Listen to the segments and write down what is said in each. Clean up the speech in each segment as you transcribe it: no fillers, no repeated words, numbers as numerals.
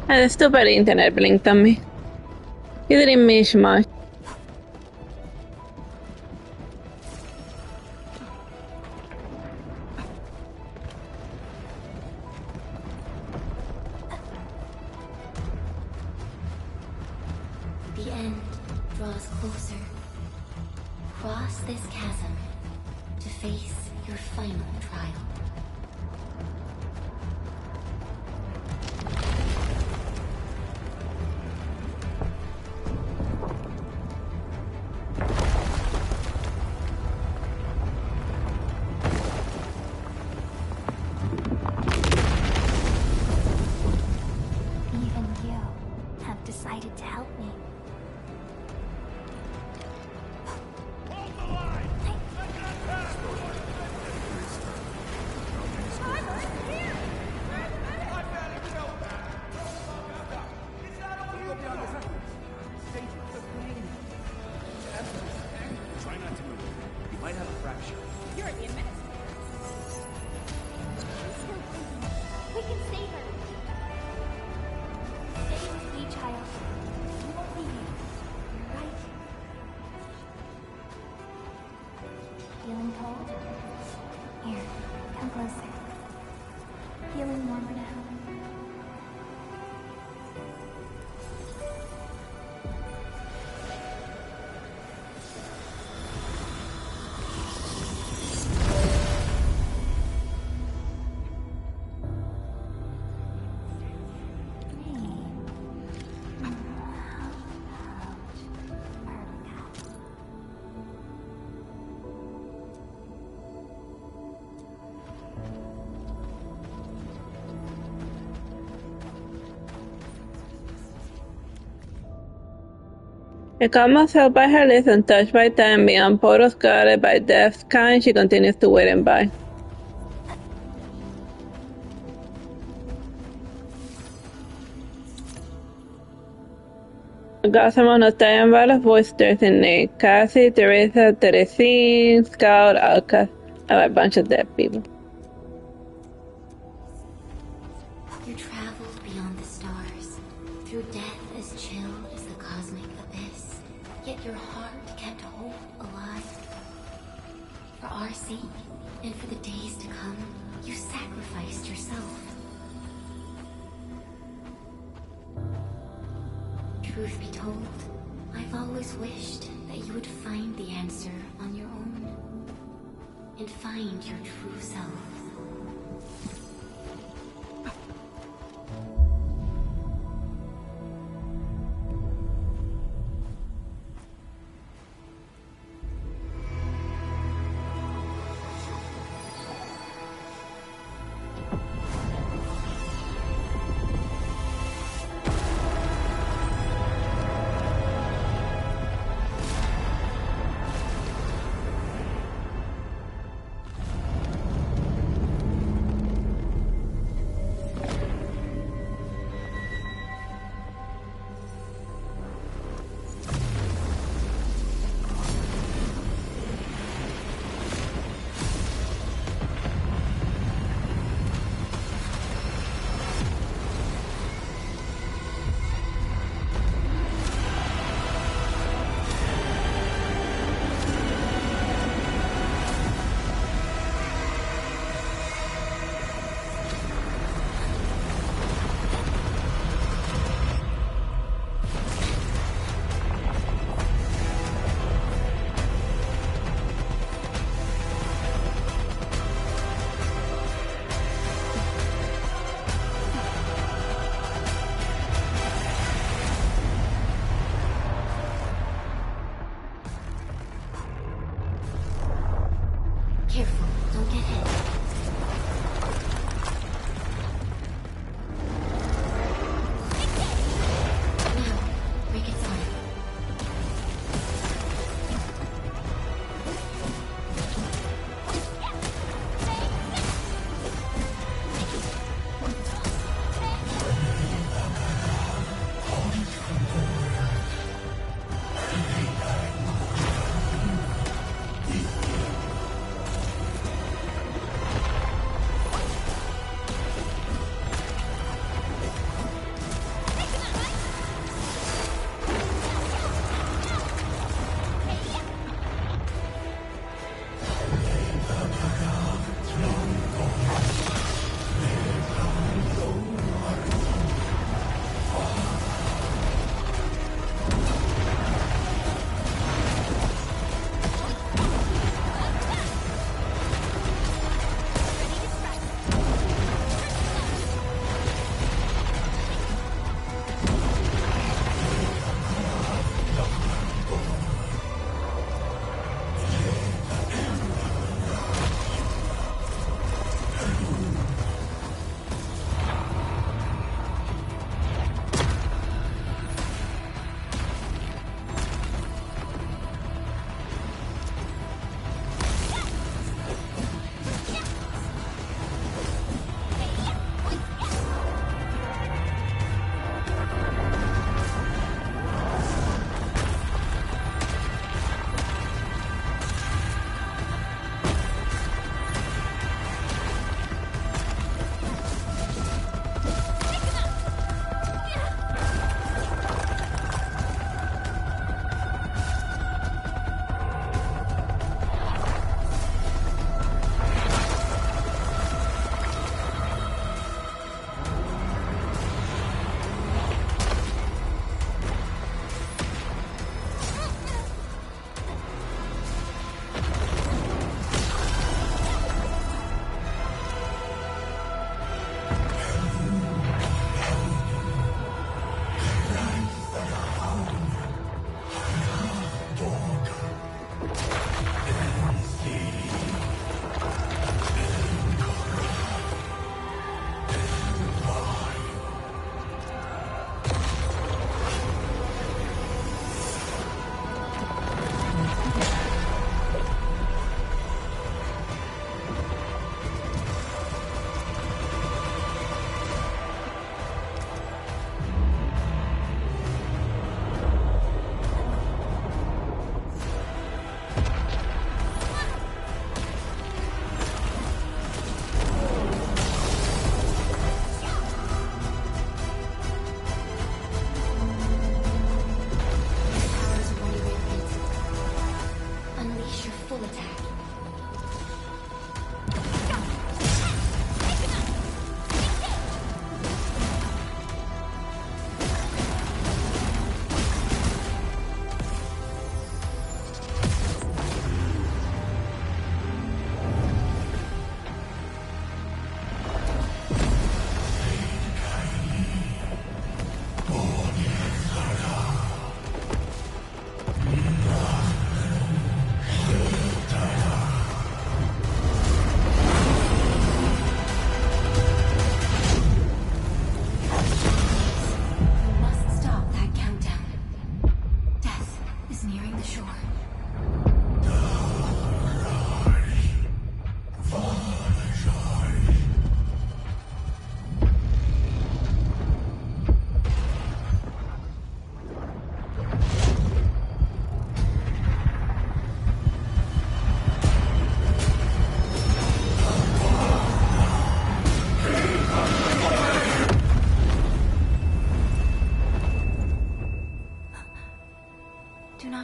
Adesso per internet blinktammi. Idrim mishmash. The end draws closer. Cross this chasm to face your final trial. Even you have decided to help me. Try not to move. You might have a fracture. You're the administrator. We can save her. Stay with me, child. You won't leave you. You're right. Feeling cold? Here, come closer. Feeling warmer now? The karma felt by her lips and touched by time, beyond portals guarded by death's kind, she continues to wait and by. Gossamer no tallan varios voices in name. Cassie, Teresa, Teresine, Scout, Alka, and a bunch of dead people. You traveled beyond the stars, through death as chill as the cosmic abyss. Yet your heart kept hope alive. For our sake, and for the days to come, you sacrificed yourself. Truth be told, I've always wished that you would find the answer on your own. And find your true self.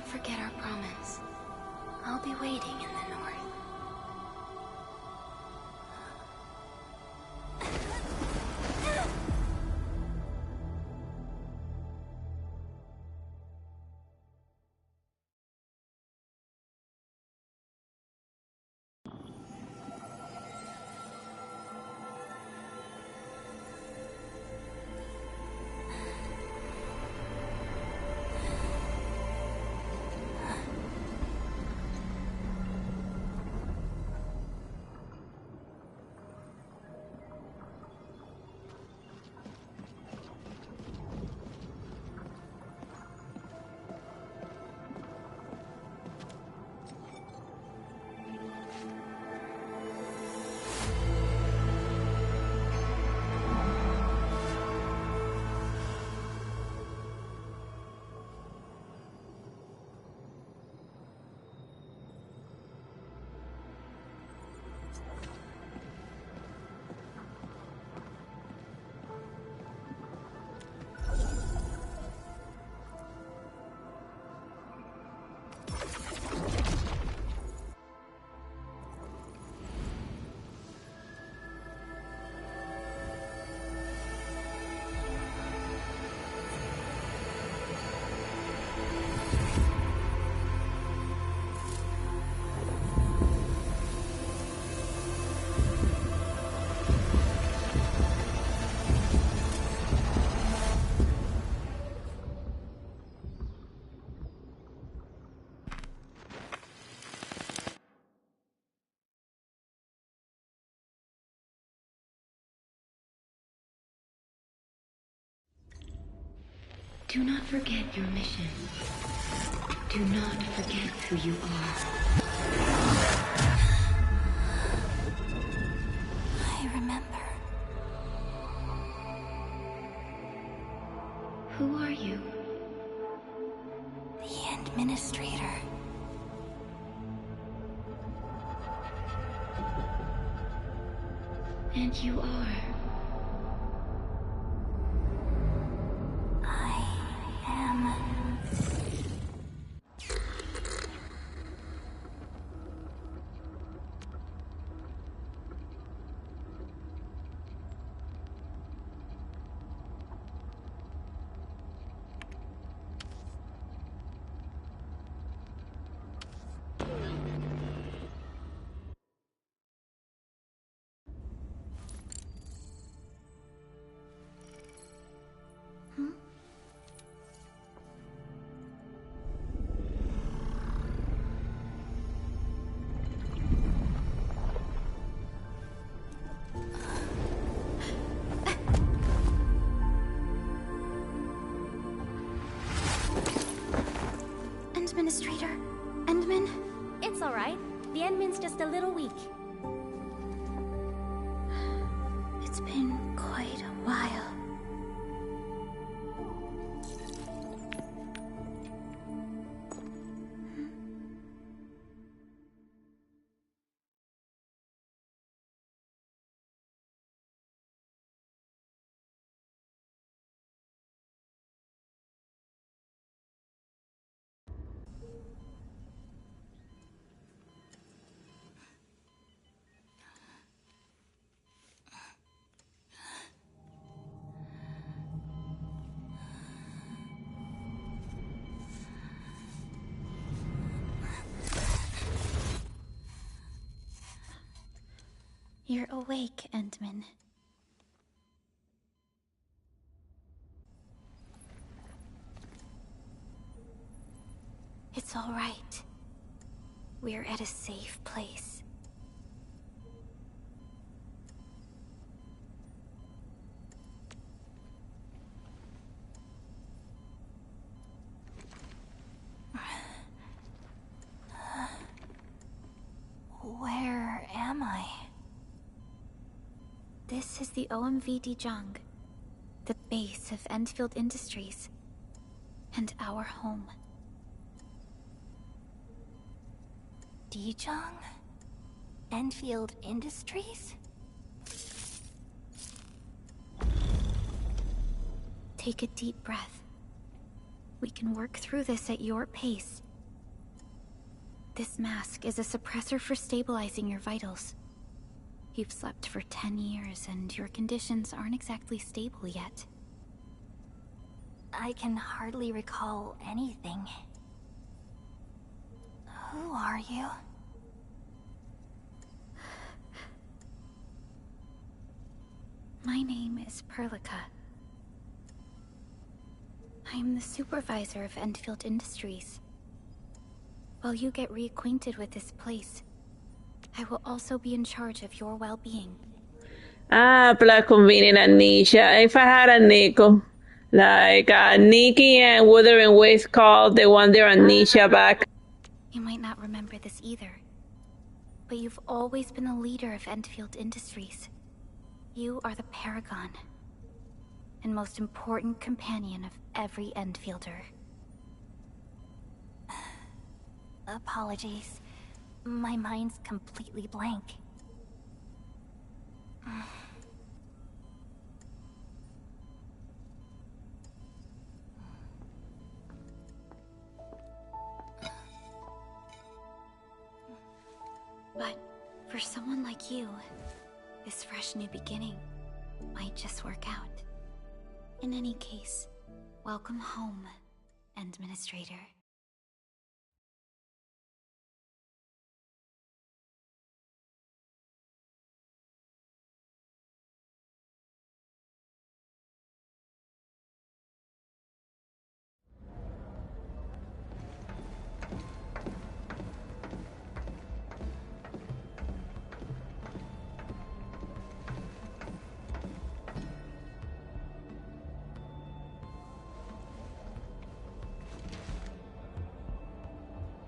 not forget our promise. I'll be waiting in the north. Do not forget your mission. Do not forget who you are. I remember. Who are you? The Administrator. And you are? Administrator? Endman? It's alright. The Endman's just a little weak. It's been quite a while. You're awake, Endman. It's all right. We're at a safe place. Where am I? This is the OMV Dijang, the base of Endfield Industries, and our home. Dijang? Endfield Industries? Take a deep breath. We can work through this at your pace, This mask is a suppressor for stabilizing your vitals. You've slept for 10 years and your conditions aren't exactly stable yet. I can hardly recall anything. Who are you? My name is Perlica. I'm the supervisor of Endfield Industries. While you get reacquainted with this place, I will also be in charge of your well-being. Ah, plus convenient amnesia. If I had a nickel, like Nikki and Wuthering Waves called, they want their amnesia back. You might not remember this either, but you've always been the leader of Endfield Industries. You are the paragon and most important companion of every Endfielder. Apologies. My mind's completely blank. But for someone like you, this fresh new beginning might just work out. In any case, welcome home, Administrator.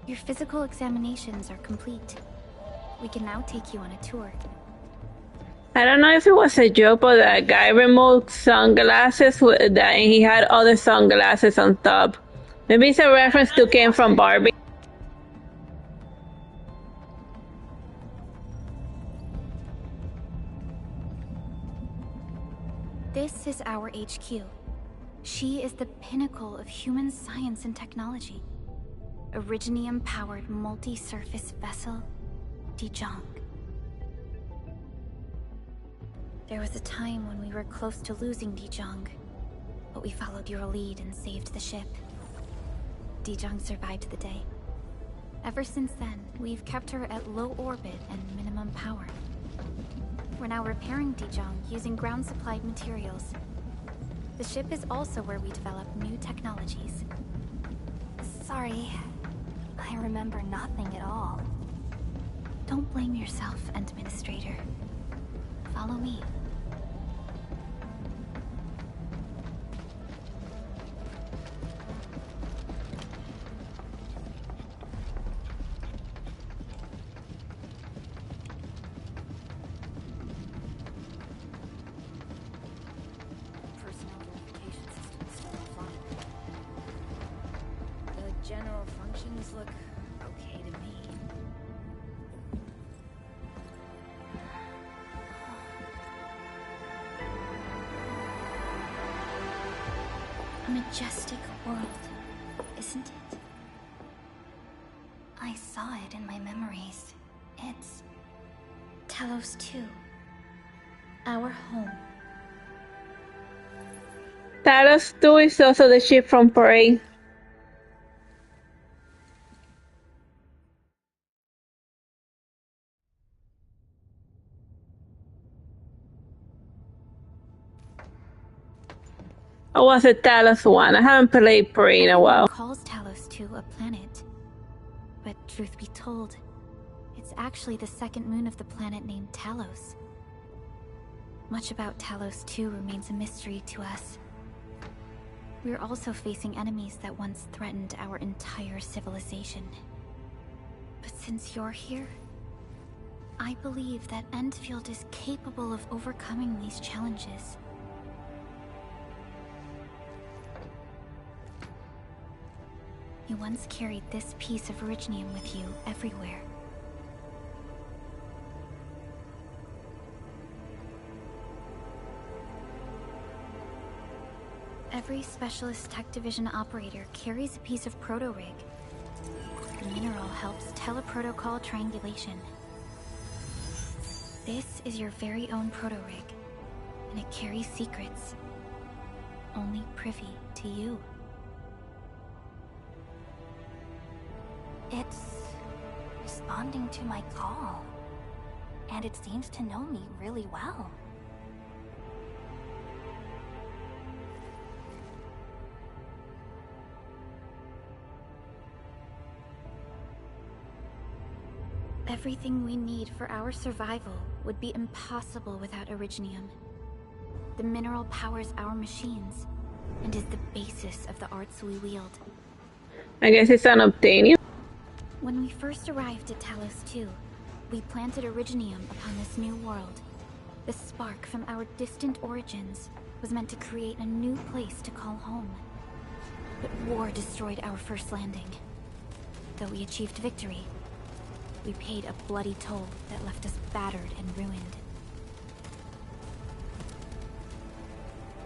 Your physical examinations are complete. We can now take you on a tour. I don't know if it was a joke, but that guy removed sunglasses with that, and he had other sunglasses on top. Maybe it's a reference to Ken from Barbie. This is our HQ. She is the pinnacle of human science and technology. Originium-powered multi-surface vessel, Dijong. There was a time when we were close to losing Dijong, but we followed your lead and saved the ship. Dijong survived the day. Ever since then, we've kept her at low orbit and minimum power. We're now repairing Dijong using ground-supplied materials. The ship is also where we develop new technologies. Sorry. I remember nothing at all. Don't blame yourself, Administrator. Follow me. Personnel verification system is still fine. The general functions look okay to me. A majestic world, isn't it? I saw it in my memories. It's Talos 2. Our home. Talos 2 is also the ship from Prey. Or was it Talos 1? I haven't played Prey in a while. Everyone calls Talos 2 a planet. But truth be told, it's actually the second moon of the planet named Talos. Much about Talos 2 remains a mystery to us. We're also facing enemies that once threatened our entire civilization. But since you're here, I believe that Endfield is capable of overcoming these challenges. You once carried this piece of Originium with you everywhere. Every Specialist Tech Division operator carries a piece of proto-rig. The mineral helps teleprotocol triangulation. This is your very own proto-rig, and it carries secrets only privy to you. It's responding to my call, and it seems to know me really well. Everything we need for our survival would be impossible without Originium. The mineral powers our machines, and is the basis of the arts we wield. I guess it's unobtainium. When we first arrived at Talos 2, we planted Originium upon this new world. The spark from our distant origins was meant to create a new place to call home. But war destroyed our first landing. Though we achieved victory, we paid a bloody toll that left us battered and ruined.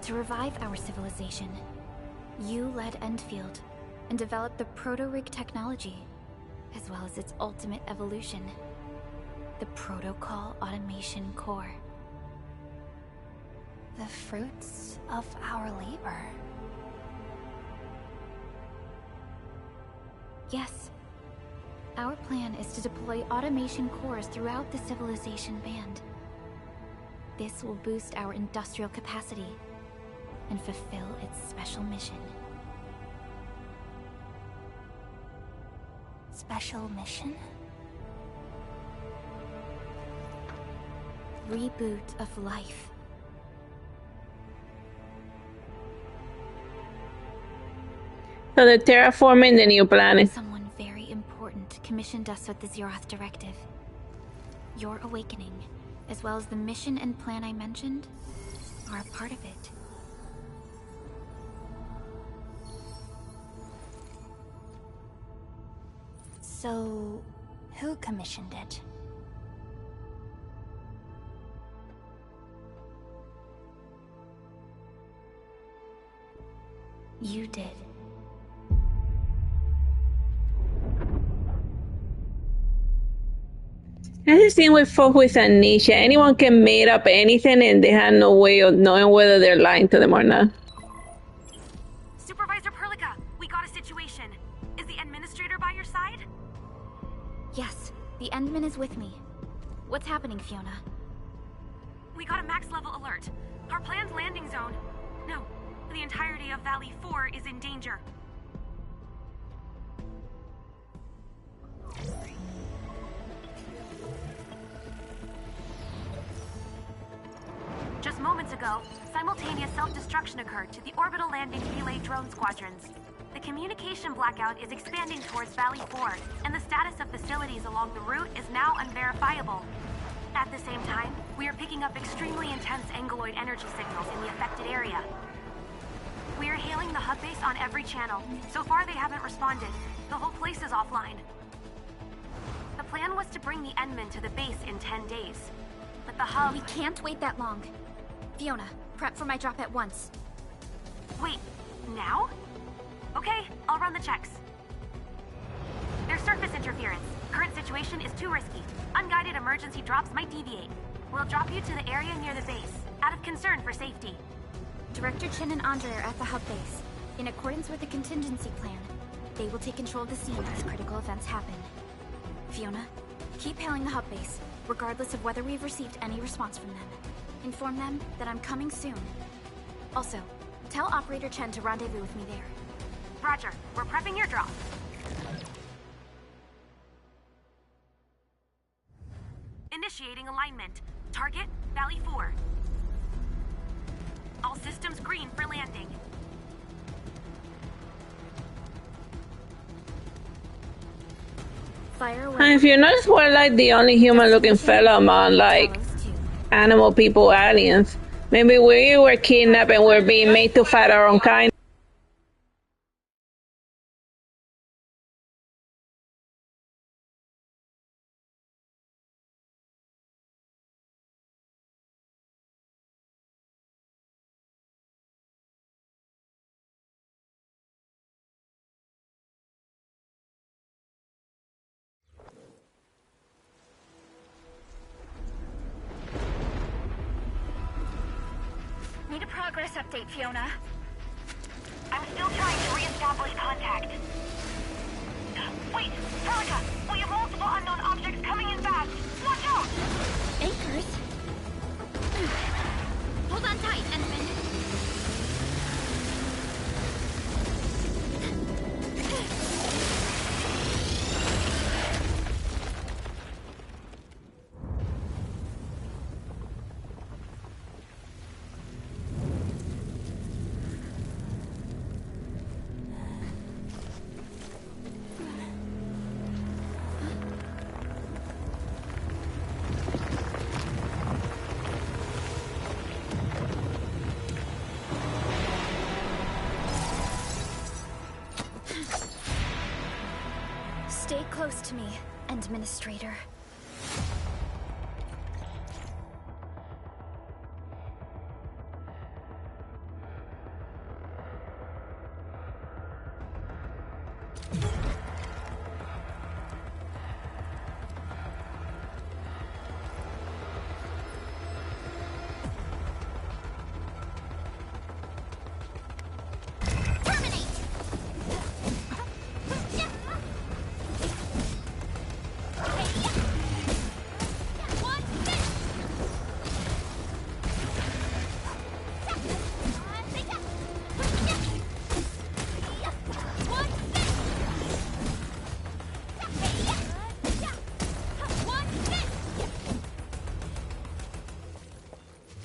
To revive our civilization, you led Endfield and developed the proto-rig technology, as well as its ultimate evolution, the Protocol Automation Core. The fruits of our labor. Yes. Our plan is to deploy automation cores throughout the civilization band. This will boost our industrial capacity and fulfill its special mission. Special mission? Reboot of life. So they're terraforming the new planet. Someone very important commissioned us with the Zeroth Directive. Your awakening, as well as the mission and plan I mentioned, are a part of it. So, who commissioned it? You did. That's the thing with folks with amnesia. Anyone can make up anything and they have no way of knowing whether they're lying to them or not. Supervisor Perlica, we got a situation. Is the administrator by your side? Yes, the Endman is with me. What's happening, Fiona? We got a max level alert. Our planned landing zone. No, the entirety of Valley 4 is in danger. Just moments ago, simultaneous self-destruction occurred to the orbital landing relay drone squadrons. The communication blackout is expanding towards Valley 4, and the status of facilities along the route is now unverifiable. At the same time, we are picking up extremely intense angeloid energy signals in the affected area. We are hailing the hub base on every channel. So far, they haven't responded. The whole place is offline. The plan was to bring the Endman to the base in 10 days. But the hub... We can't wait that long. Fiona, prep for my drop at once. Wait, now? Okay, I'll run the checks. There's surface interference. Current situation is too risky. Unguided emergency drops might deviate. We'll drop you to the area near the base, out of concern for safety. Director Chen and Andre are at the hub base. In accordance with the contingency plan, they will take control of the scene as critical events happen. Fiona, keep hailing the hub base, regardless of whether we've received any response from them. Inform them that I'm coming soon. Also, tell Operator Chen to rendezvous with me there. Roger, we're prepping your drop. Initiating alignment. Target, Valley 4. All systems green for landing. Fire away. And if you notice, we're like the only human-looking fella among like animal people, aliens. Maybe we were kidnapped and we're being made to fight our own kind. Progress update, Fiona. I'm still trying to re-establish contact. Wait, Veronica! We have multiple unknown objects coming in fast! Watch out! Anchors? Hold on tight, Enderman. Stay close to me, Administrator.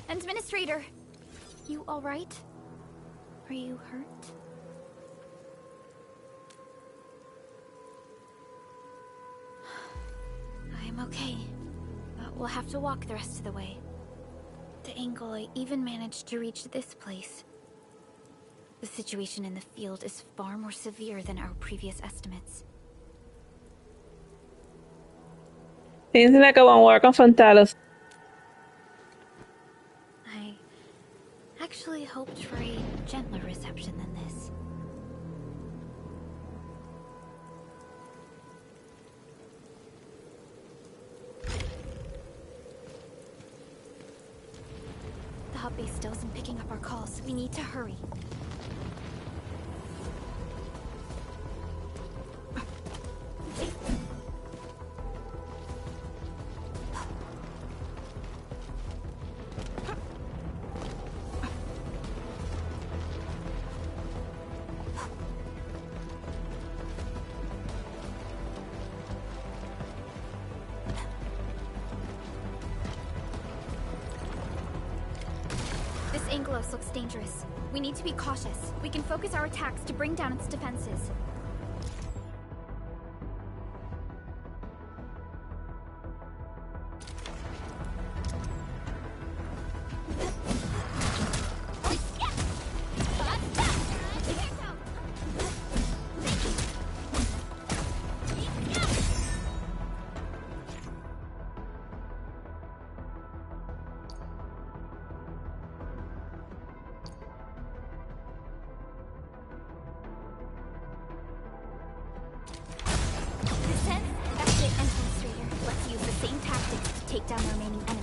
Administrator, you all right? Are you hurt? I'm okay, but we'll have to walk the rest of the way. The angle I even managed to reach this place. The situation in the field is far more severe than our previous estimates. Seems like I won't work on Frontalos. I actually hoped for a gentler reception than this. The hub base still isn't picking up our calls. We need to hurry. Anglos looks dangerous. We need to be cautious. We can focus our attacks to bring down its defenses. Take down the remaining enemies.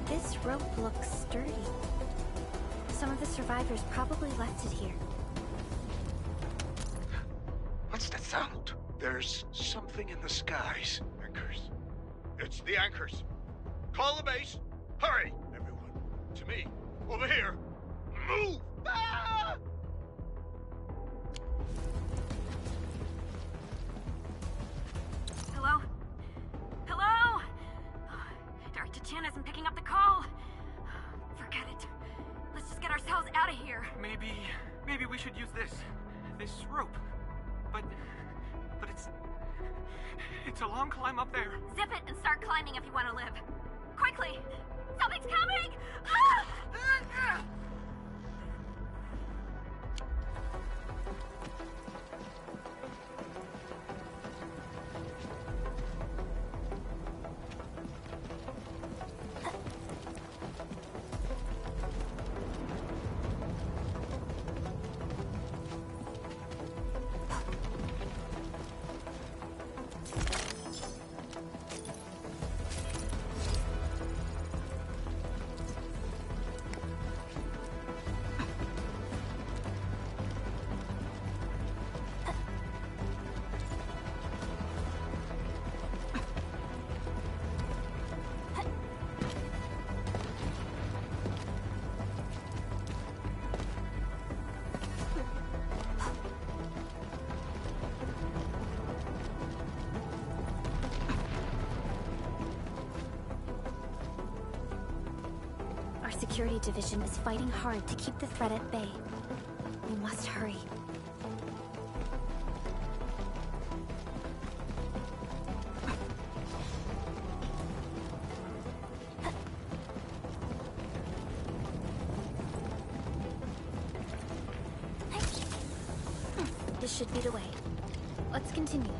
This rope looks sturdy. Some of the survivors probably left it here. What's that sound? There's something in the skies. Anchors. It's the anchors. Call the base. Hurry, everyone. To me. Over here. Move! Ah! Hello? Hello? Maybe we should use this rope. But it's a long climb up there. Zip it and start climbing if you want to live. Quickly! Something's coming! Ah! Security division is fighting hard to keep the threat at bay. We must hurry. This should be the way. Let's continue.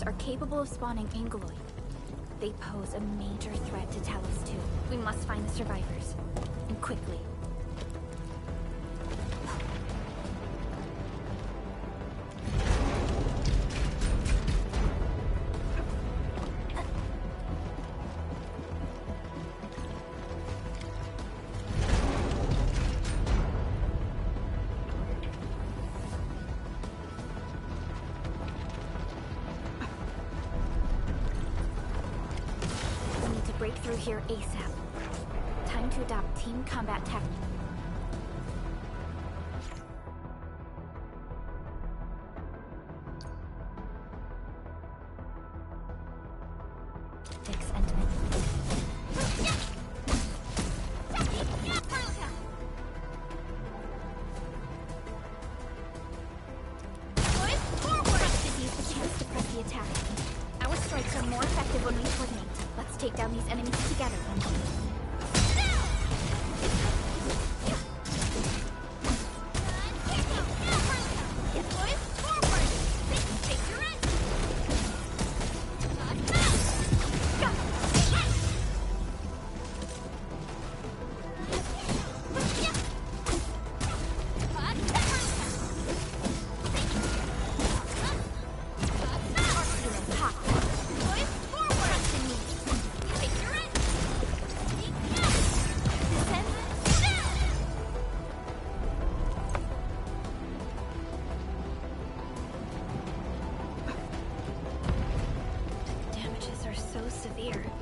Are capable of spawning Angeloid. They pose a major threat to Talos too. We must find the survivors. And quickly. Break through here ASAP. Time to adopt team combat tactics. Take down these enemies together.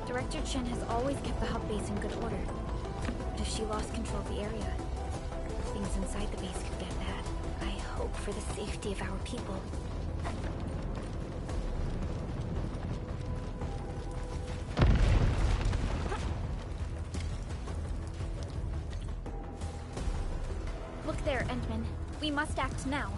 Director Chen has always kept the hub base in good order. But if she lost control of the area, things inside the base could get bad. I hope for the safety of our people. Look there, Endman. We must act now.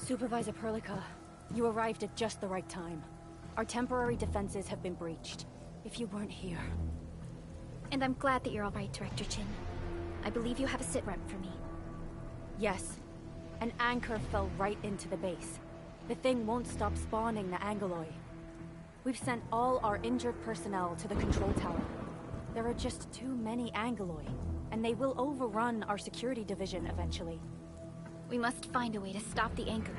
Supervisor Perlica, you arrived at just the right time. Our temporary defenses have been breached. If you weren't here... And I'm glad that you're all right, Director Chin. I believe you have a sit rep for me. Yes. An anchor fell right into the base. The thing won't stop spawning the Angoloi. We've sent all our injured personnel to the control tower. There are just too many Angoloi, and they will overrun our security division eventually. We must find a way to stop the anchor.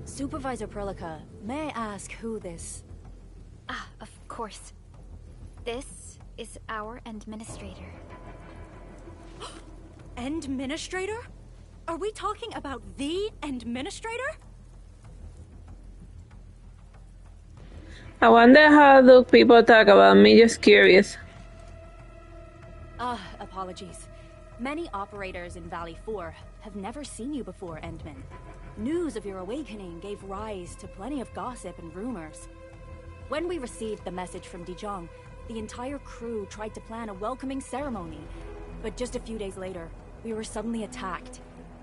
Supervisor Perlica, may I ask who this... Ah, of course. This is our administrator. Administrator? Are we talking about the administrator? I wonder how do people talk about me, just curious. Apologies. Many operators in Valley 4 have never seen you before, Endman. News of your awakening gave rise to plenty of gossip and rumors. When we received the message from Dijon, the entire crew tried to plan a welcoming ceremony. But just a few days later, we were suddenly attacked.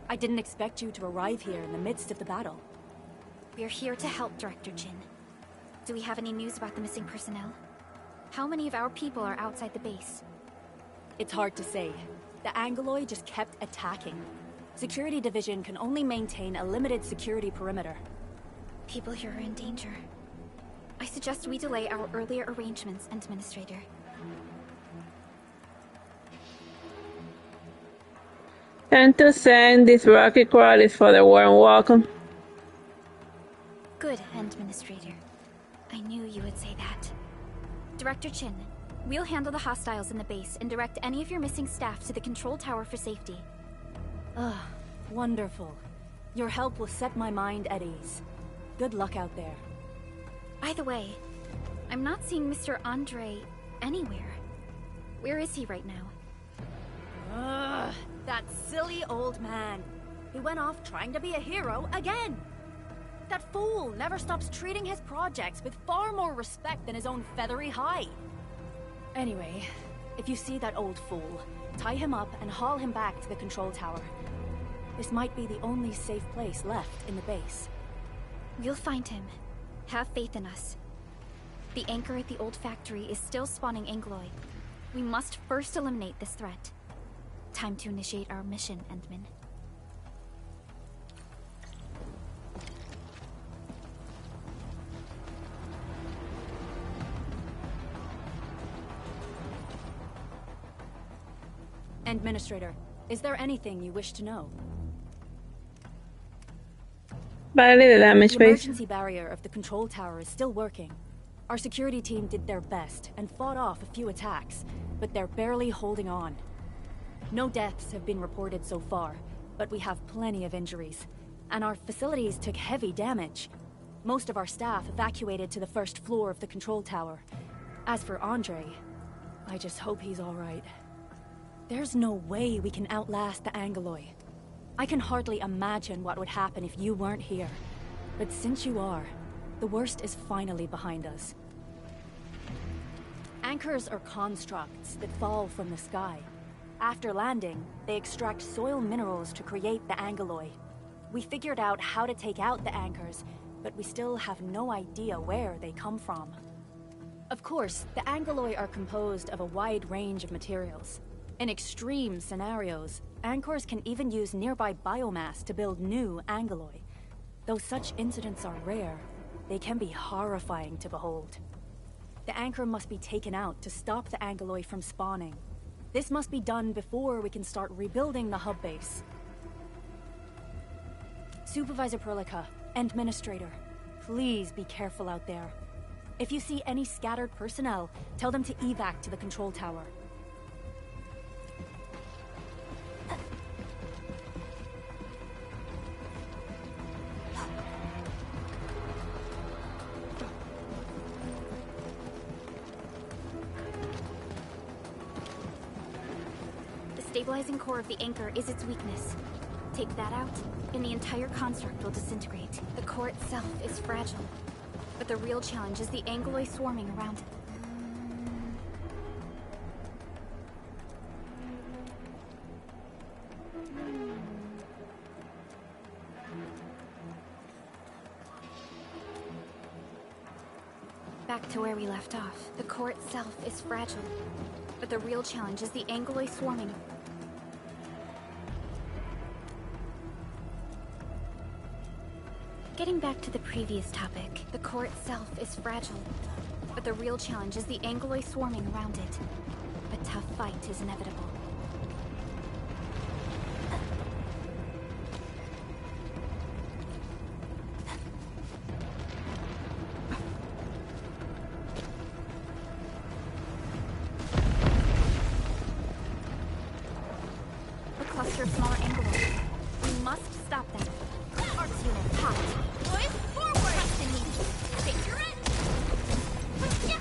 I didn't expect you to arrive here in the midst of the battle. We're here to help, Director Jin. Do we have any news about the missing personnel? How many of our people are outside the base? It's hard to say. The Angoloi just kept attacking. Security Division can only maintain a limited security perimeter. People here are in danger. I suggest we delay our earlier arrangements, Administrator. And to send this rocket crowd is for the warm welcome. Good, Administrator. I knew you would say that. Director Chin, we'll handle the hostiles in the base and direct any of your missing staff to the control tower for safety. Wonderful. Your help will set my mind at ease. Good luck out there. By the way, I'm not seeing Mr. Andre anywhere. Where is he right now? That silly old man. He went off trying to be a hero again. That fool never stops treating his projects with far more respect than his own feathery hide. Anyway, if you see that old fool, tie him up and haul him back to the control tower. This might be the only safe place left in the base. We'll find him. Have faith in us. The anchor at the old factory is still spawning Angoloi. We must first eliminate this threat. Time to initiate our mission, Endman. Administrator, is there anything you wish to know? Barely the damage The base. emergency barrier of the control tower is still working. Our security team did their best and fought off a few attacks, but they're barely holding on. No deaths have been reported so far, but we have plenty of injuries. And our facilities took heavy damage. Most of our staff evacuated to the first floor of the control tower. As for Andre, I just hope he's all right. There's no way we can outlast the Angoloi. I can hardly imagine what would happen if you weren't here. But since you are, the worst is finally behind us. Anchors are constructs that fall from the sky. After landing, they extract soil minerals to create the Angoloi. We figured out how to take out the anchors, but we still have no idea where they come from. Of course, the Angoloi are composed of a wide range of materials. In extreme scenarios, anchors can even use nearby biomass to build new Angoloi. Though such incidents are rare, they can be horrifying to behold. The anchor must be taken out to stop the Angoloi from spawning. This must be done before we can start rebuilding the hub base. Supervisor Perlica, Administrator, please be careful out there. If you see any scattered personnel, tell them to evac to the control tower. The stabilizing core of the anchor is its weakness. Take that out, and the entire construct will disintegrate. The core itself is fragile, but the real challenge is the Angoloi swarming around it. Back to where we left off. The core itself is fragile, but the real challenge is the Angoloi swarming. Getting back to the previous topic, the core itself is fragile, but the real challenge is the Angoloi swarming around it. A tough fight is inevitable. A cluster of smaller Angoloi. We must stop them. Artsy unit hot. Boys, forward! Trust in me. Take your end! Yeah!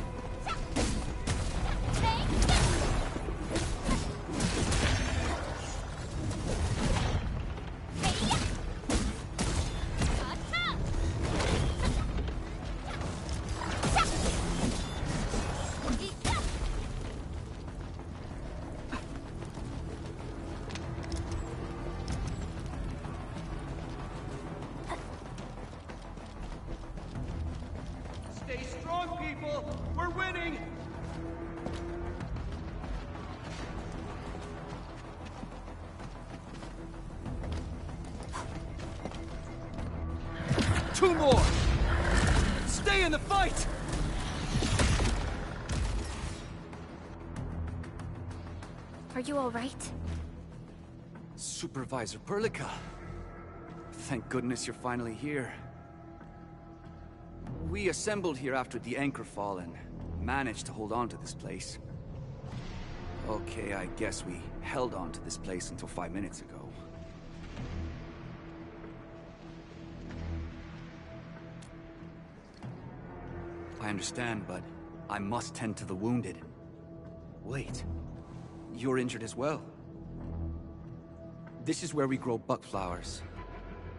Stay strong, people! We're winning! Two more! Stay in the fight! Are you all right? Supervisor Perlica. Thank goodness you're finally here. We assembled here after the anchor fall and managed to hold on to this place. Okay, I guess we held on to this place until 5 minutes ago. I understand, but I must tend to the wounded. Wait, you're injured as well? This is where we grow buckflowers.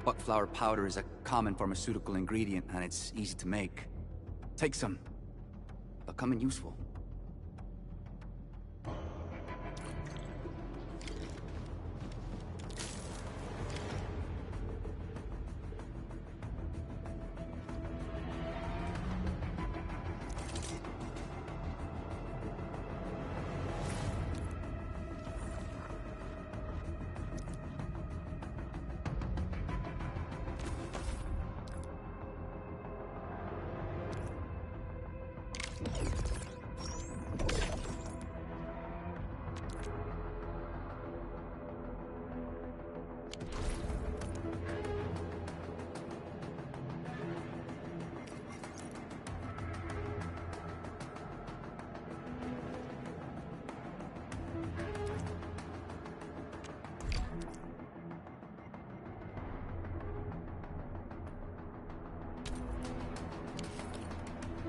Buckflower powder is a common pharmaceutical ingredient, and it's easy to make. Take some. They'll come in useful.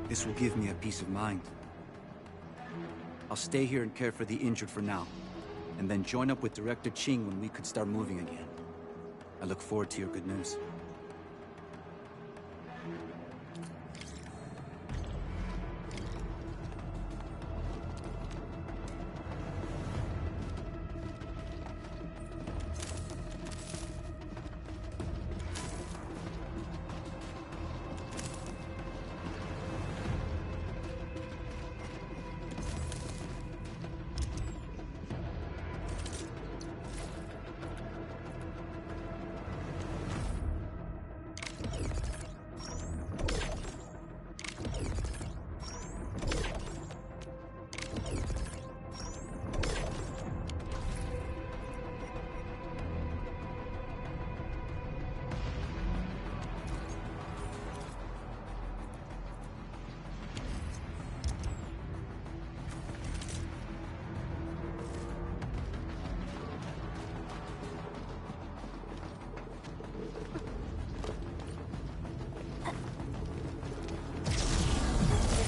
This will give me a peace of mind. I'll stay here and care for the injured for now, and then join up with Director Ching when we could start moving again. I look forward to your good news.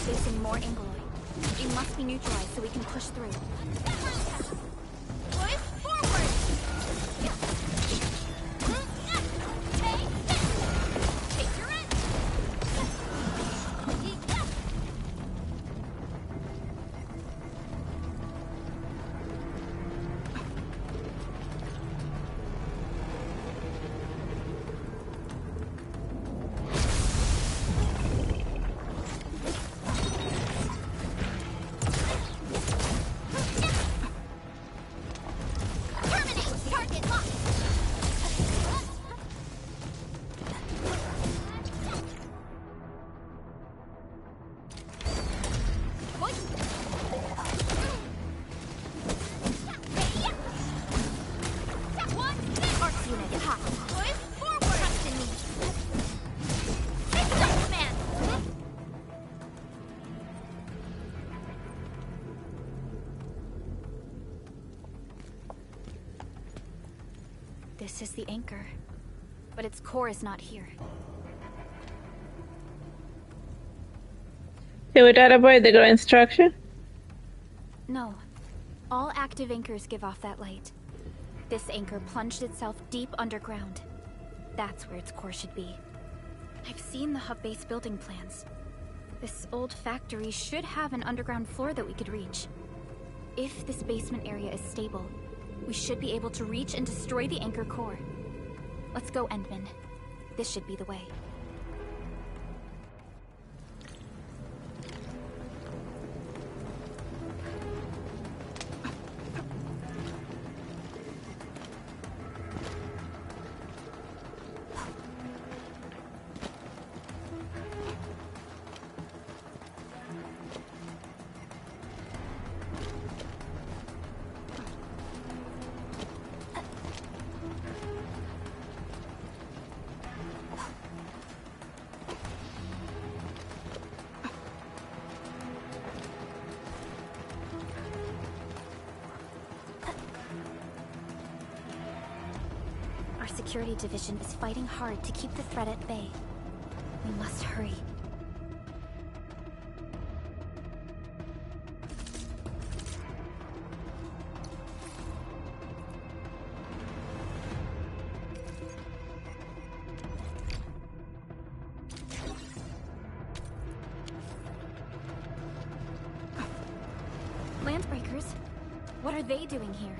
Facing more Angoloi. They must be neutralized so we can push through. Boys, forward! Take your end! This is the anchor, but its core is not here. Can we try to avoid the glowing structure? No. All active anchors give off that light. This anchor plunged itself deep underground. That's where its core should be. I've seen the hub base building plans. This old factory should have an underground floor that we could reach. If this basement area is stable, we should be able to reach and destroy the anchor core. Let's go, Endman. This should be the way. Our security division is fighting hard to keep the threat at bay. We must hurry. Landbreakers? What are they doing here?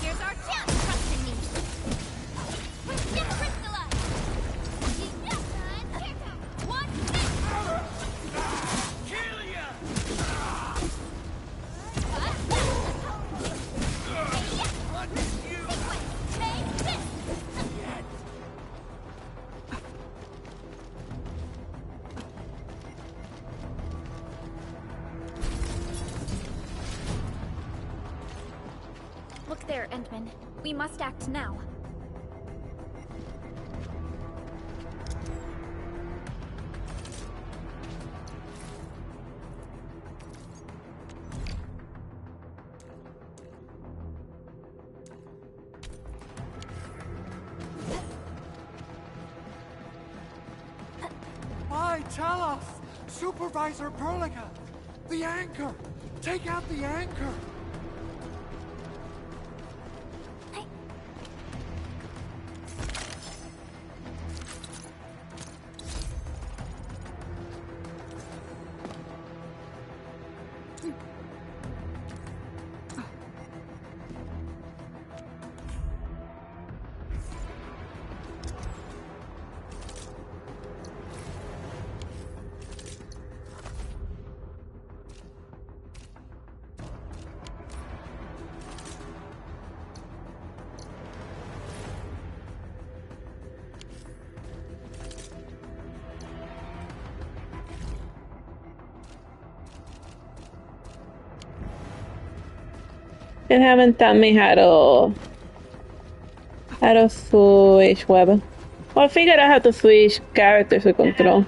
Here's our chance, trust in me. Get crystallized. One Look there, Endman. We must act now. Why, tell us! Supervisor Perlica! The anchor! Take out the anchor! They haven't taught me how to switch weapon. Well, I figured out how to switch characters with control.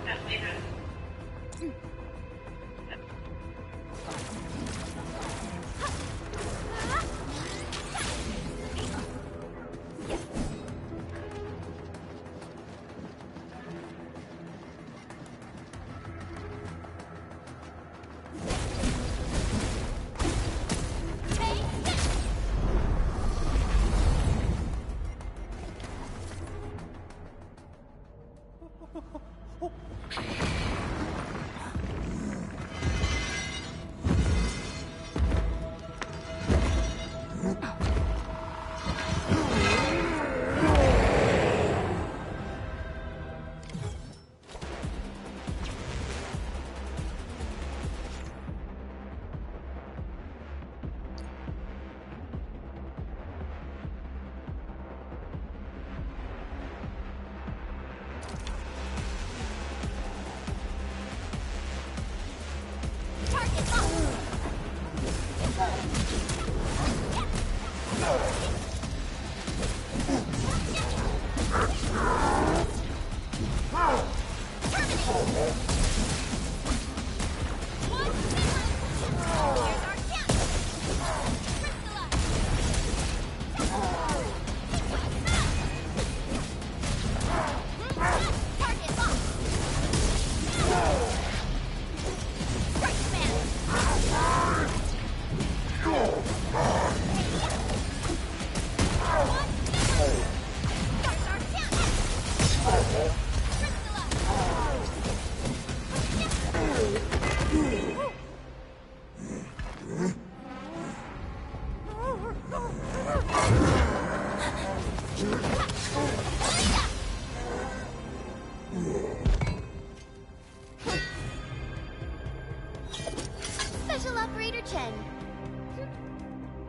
Special Operator Chen.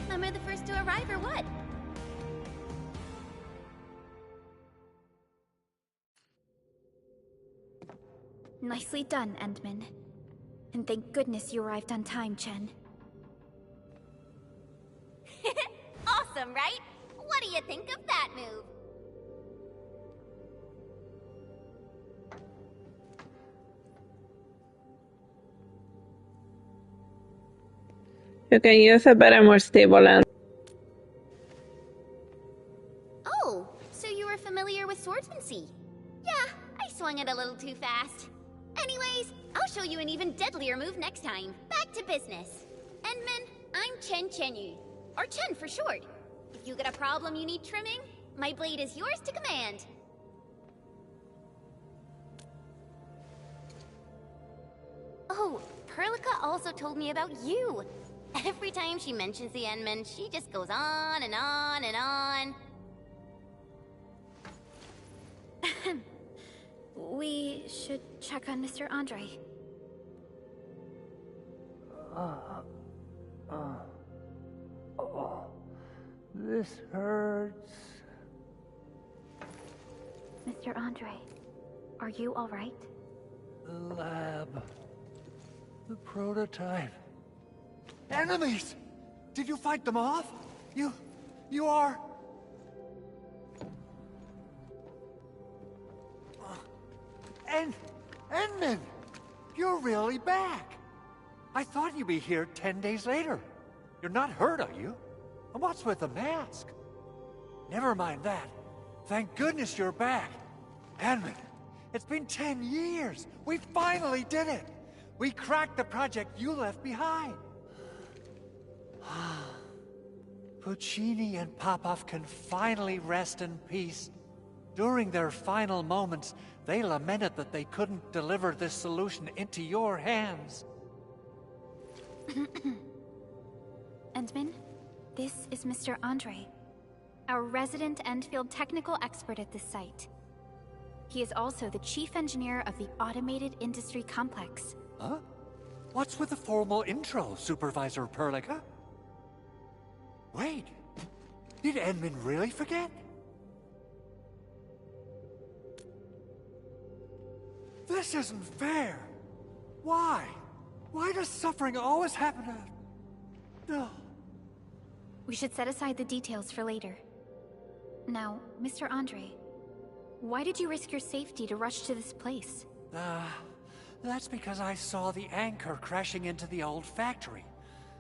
Am I the first to arrive or what? Nicely done, Endman. And thank goodness you arrived on time, Chen. Awesome, right? What do you think of that move? You can use a better, more stable lens. Oh, so you were familiar with swordsmancy? Yeah, I swung it a little too fast. Anyways, I'll show you an even deadlier move next time. Back to business. Endman, I'm Chen Chenyu, or Chen for short. If you got a problem you need trimming, my blade is yours to command. Oh, Perlica also told me about you. Every time she mentions the Endman, she just goes on and on and on. We should check on Mr. Andre. This hurts. Mr. Andre, are you all right? The lab. The prototype. Enemies! Did you fight them off? You are... Endman! You're really back! I thought you'd be here 10 days later. You're not hurt, are you? And what's with the mask? Never mind that. Thank goodness you're back. Endman, it's been 10 years. We finally did it. We cracked the project you left behind. Puccini and Popov can finally rest in peace. During their final moments, they lamented that they couldn't deliver this solution into your hands. Endman, this is Mr. Andre, our resident Endfield technical expert at this site. He is also the chief engineer of the Automated Industry Complex. Huh? What's with the formal intro, Supervisor Perlica? Wait, did Endman really forget? This isn't fair. Why? Why does suffering always happen to... No. We should set aside the details for later. Now, Mr. Andre, why did you risk your safety to rush to this place? That's because I saw the anchor crashing into the old factory.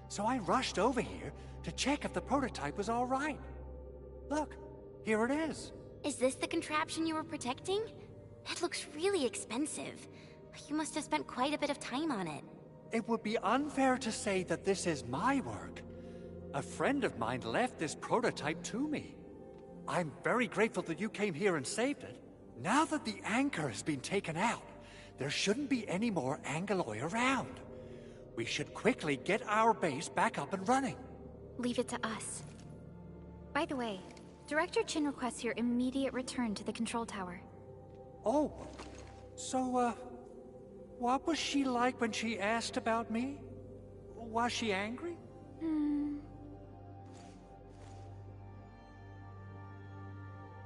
So I rushed over here to check if the prototype was all right. Look, here it is. Is this the contraption you were protecting? It looks really expensive. You must have spent quite a bit of time on it. It would be unfair to say that this is my work. A friend of mine left this prototype to me. I'm very grateful that you came here and saved it. Now that the anchor has been taken out, there shouldn't be any more Angaloi around. We should quickly get our base back up and running. Leave it to us. By the way, Director Chin requests your immediate return to the control tower. Oh, so, what was she like when she asked about me? Was she angry?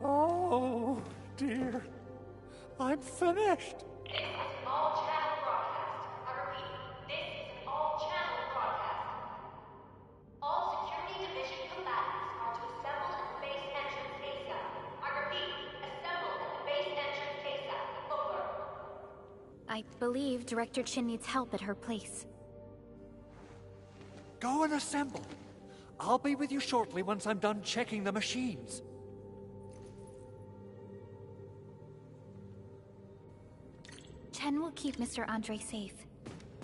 Oh, dear. I'm finished. This is an all-channel broadcast. I repeat, this is an all-channel broadcast. All security division combatants are to assemble at the base entrance ASAP. I repeat, assemble at the base entrance ASAP. Over. I believe Director Chin needs help at her place. Go and assemble. I'll be with you shortly once I'm done checking the machines. Chen will keep Mr. Andre safe.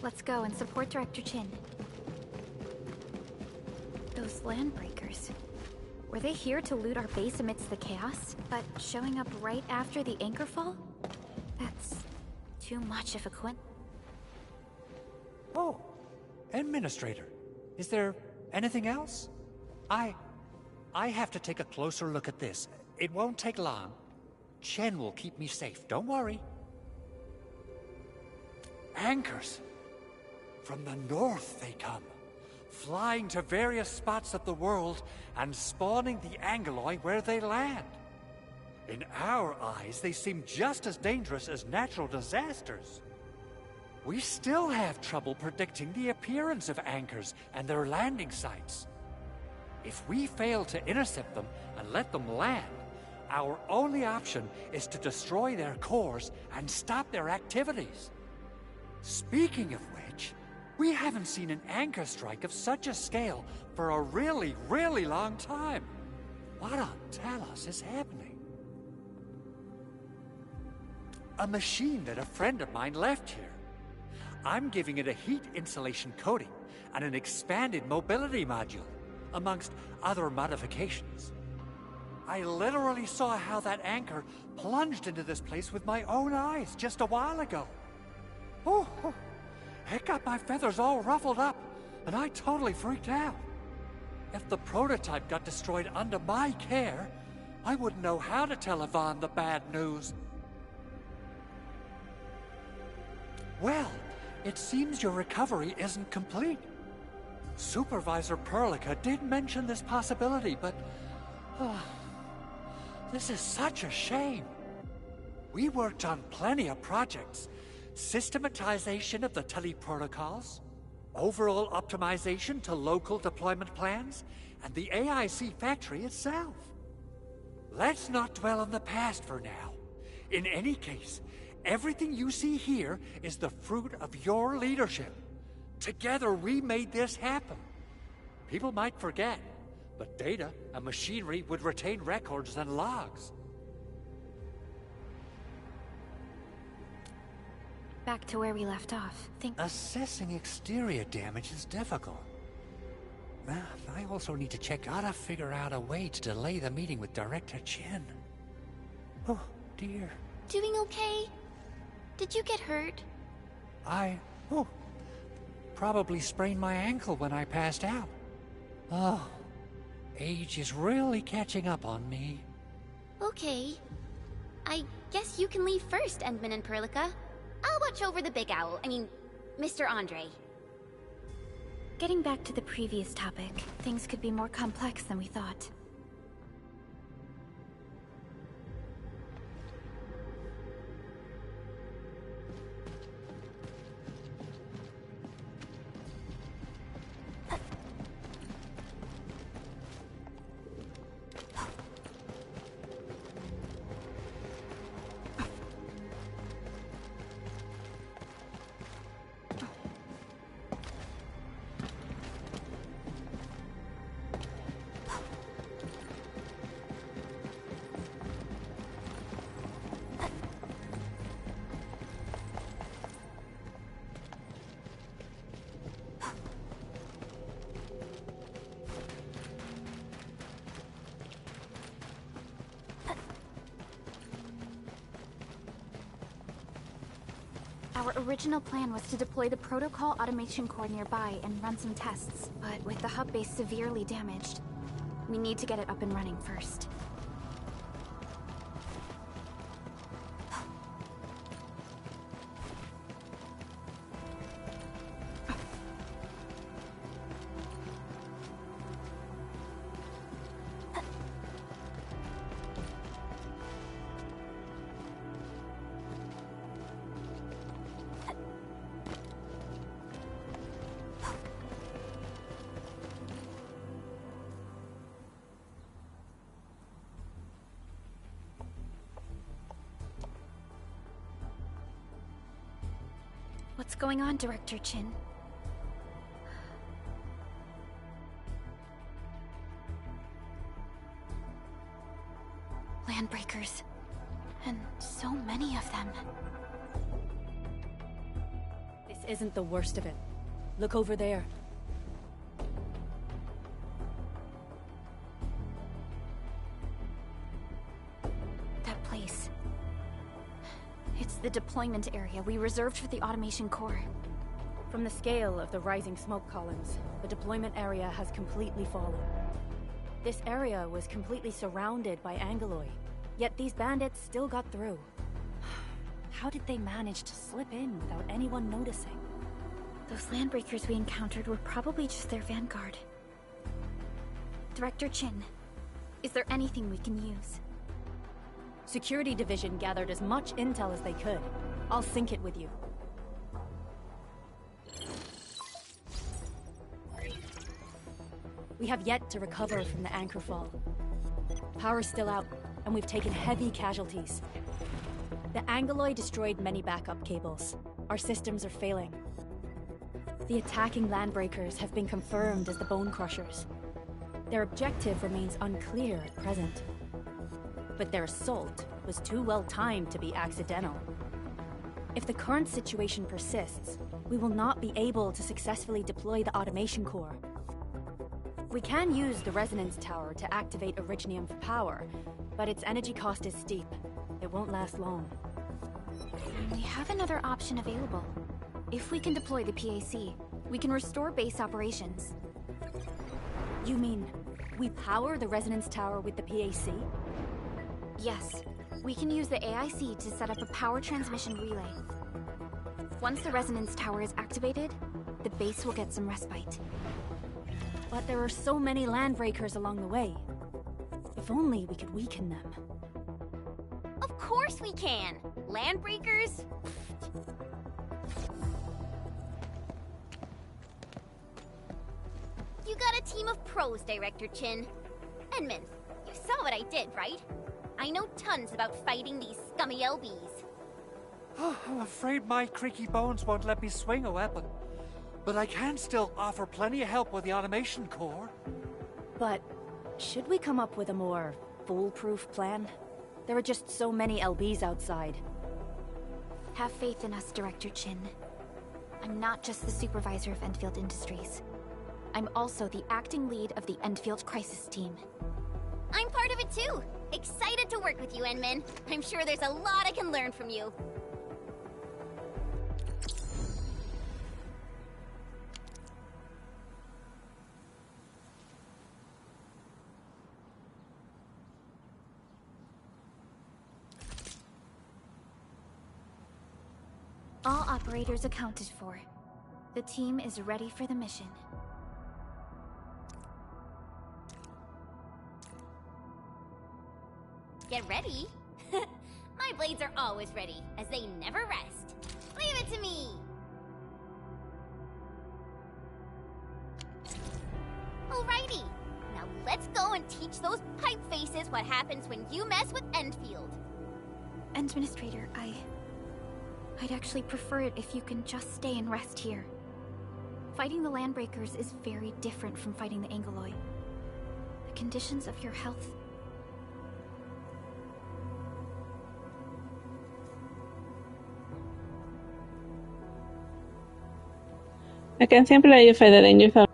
Let's go and support Director Chin. Those landbreakers. Were they here to loot our base amidst the chaos? But showing up right after the anchor fall? That's too much of a coincidence. Oh, Administrator. Is there anything else? I have to take a closer look at this. It won't take long. Chen will keep me safe, don't worry. Anchors. From the north they come, flying to various spots of the world and spawning the Angeloi where they land. In our eyes, they seem just as dangerous as natural disasters. We still have trouble predicting the appearance of anchors and their landing sites. If we fail to intercept them and let them land, our only option is to destroy their cores and stop their activities. Speaking of which, we haven't seen an anchor strike of such a scale for a really, really long time. What on Talos is happening? A machine that a friend of mine left here. I'm giving it a heat insulation coating and an expanded mobility module, amongst other modifications. I literally saw how that anchor plunged into this place with my own eyes just a while ago. Oh, it got my feathers all ruffled up, and I totally freaked out. If the prototype got destroyed under my care, I wouldn't know how to tell Yvonne the bad news. Well, it seems your recovery isn't complete. Supervisor Perlica did mention this possibility, but... this is such a shame. We worked on plenty of projects. Systematization of the teleprotocols, overall optimization to local deployment plans, and the AIC factory itself. Let's not dwell on the past for now. In any case, everything you see here is the fruit of your leadership. Together we made this happen. People might forget, but data and machinery would retain records and logs. Back to where we left off. Assessing exterior damage is difficult. I also need to check how to figure out a way to delay the meeting with Director Chin. Oh, dear. Doing okay? Did you get hurt? Probably sprained my ankle when I passed out. Oh, age is really catching up on me. Okay. I guess you can leave first, Endman and Perlica. I'll watch over the Big Owl. Mr. Andre. Getting back to the previous topic, things could be more complex than we thought. Our original plan was to deploy the protocol automation core nearby and run some tests, but with the hub base severely damaged, we need to get it up and running first. What's going on, Director Chin? Landbreakers. And so many of them. This isn't the worst of it. Look over there. That place. It's the deployment area we reserved for the automation core. From the scale of the rising smoke columns, the deployment area has completely fallen. This area was completely surrounded by Angeloi, yet these bandits still got through. How did they manage to slip in without anyone noticing? Those landbreakers we encountered were probably just their vanguard. Director Chin, is there anything we can use? Security Division gathered as much intel as they could. I'll sync it with you. We have yet to recover from the anchor fall. Power's still out, and we've taken heavy casualties. The Angoloi destroyed many backup cables. Our systems are failing. The attacking landbreakers have been confirmed as the Bone Crushers. Their objective remains unclear at present. But their assault was too well timed to be accidental. If the current situation persists, we will not be able to successfully deploy the automation core. We can use the resonance tower to activate Originium for power, but its energy cost is steep. It won't last long. We have another option available. If we can deploy the PAC, we can restore base operations. You mean, we power the resonance tower with the PAC? Yes. We can use the AIC to set up a power transmission relay. Once the resonance tower is activated, the base will get some respite. But there are so many landbreakers along the way. If only we could weaken them. Of course we can! Landbreakers? You got a team of pros, Director Chin. Edmund, you saw what I did, right? I know tons about fighting these scummy LBs. I'm afraid my creaky bones won't let me swing a weapon. But I can still offer plenty of help with the automation core. But should we come up with a more foolproof plan? There are just so many LBs outside. Have faith in us, Director Chin. I'm not just the supervisor of Endfield Industries. I'm also the acting lead of the Endfield Crisis Team. I'm part of it too! Excited to work with you, Enmin. I'm sure there's a lot I can learn from you. All operators accounted for. The team is ready for the mission. Get ready? My blades are always ready, as they never rest. Leave it to me! Alrighty, now let's go and teach those pipe faces what happens when you mess with Endfield. Administrator, I'd actually prefer it if you can just stay and rest here. Fighting the Landbreakers is very different from fighting the Angoloi. The conditions of your health... I can simply let you feather in yourself.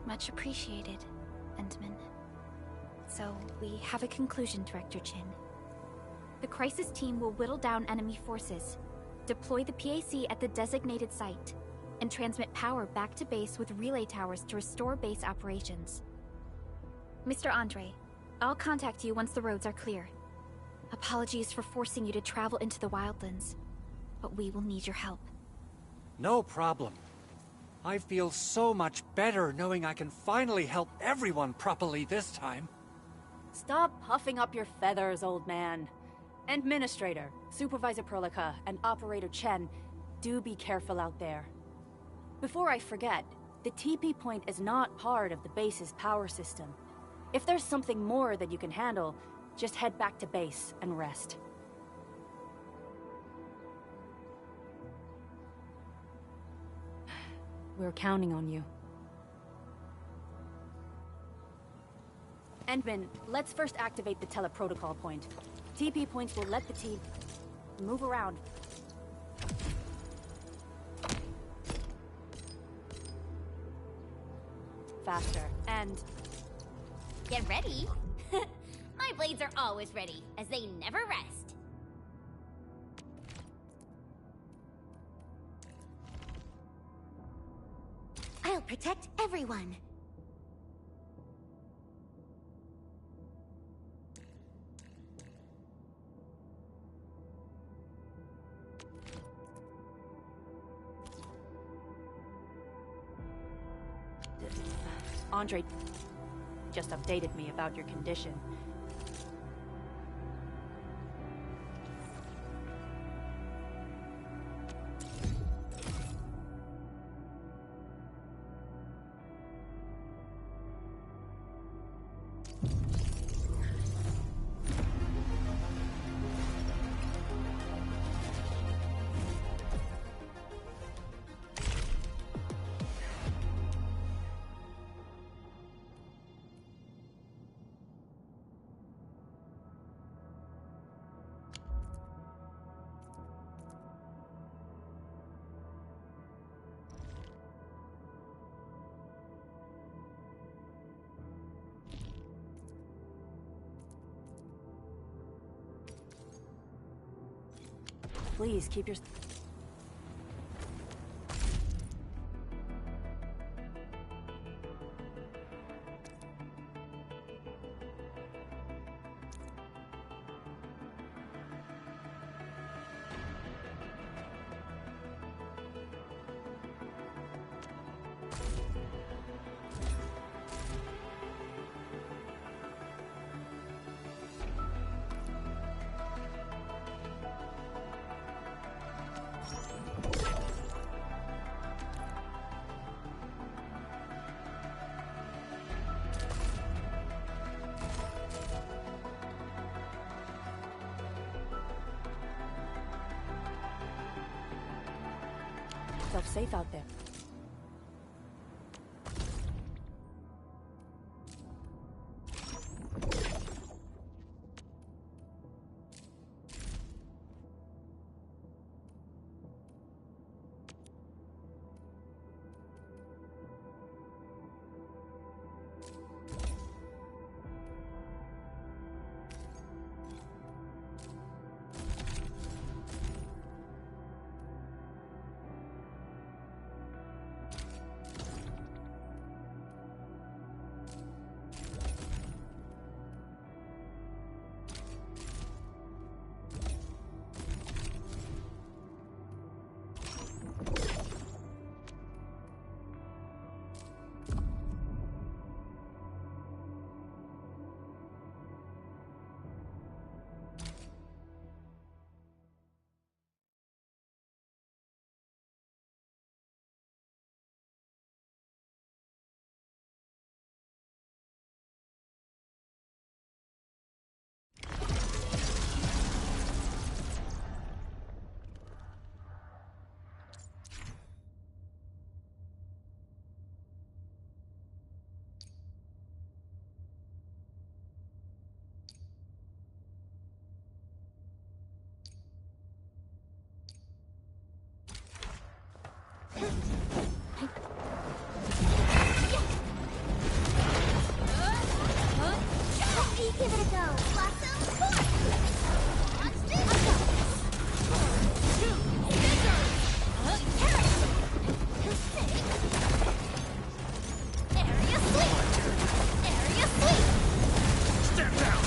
Much appreciated, Endman. So, we have a conclusion, Director Chin. The crisis team will whittle down enemy forces, deploy the PAC at the designated site, and transmit power back to base with relay towers to restore base operations. Mr. Andre, I'll contact you once the roads are clear. Apologies for forcing you to travel into the wildlands, but we will need your help. No problem. I feel so much better knowing I can finally help everyone properly this time. Stop puffing up your feathers, old man. Administrator, Supervisor Perlica, and Operator Chen, do be careful out there. Before I forget, the TP point is not part of the base's power system. If there's something more that you can handle, just head back to base and rest. We're counting on you. Endman, let's first activate the teleprotocol point. TP points will let the team move around. Faster, and... Get ready? My blades are always ready, as they never rest. I'll protect everyone. Andre just updated me about your condition. Please keep your... safe out there. Give it a go. Blossom, forth! Watch this! Area sweep! Area sweep! Step down!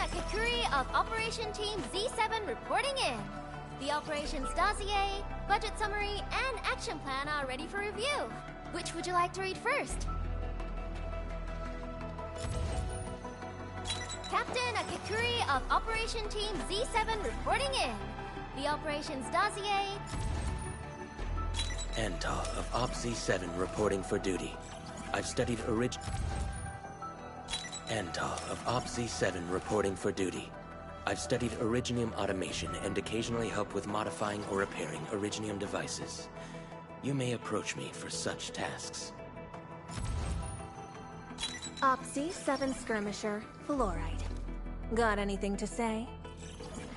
Kakuri of Operation Team Z7 reporting in. The operations dossier, budget summary, and action plan are ready for review. Which would you like to read first? Captain Kakuri of Operation Team Z7 reporting in. The operations dossier... Antal of Op Z7 reporting for duty. I've studied Antal of Op Z7 reporting for duty. I've studied Originium automation and occasionally help with modifying or repairing Originium devices. You may approach me for such tasks. Op Z7 skirmisher, Fluoride. Got anything to say?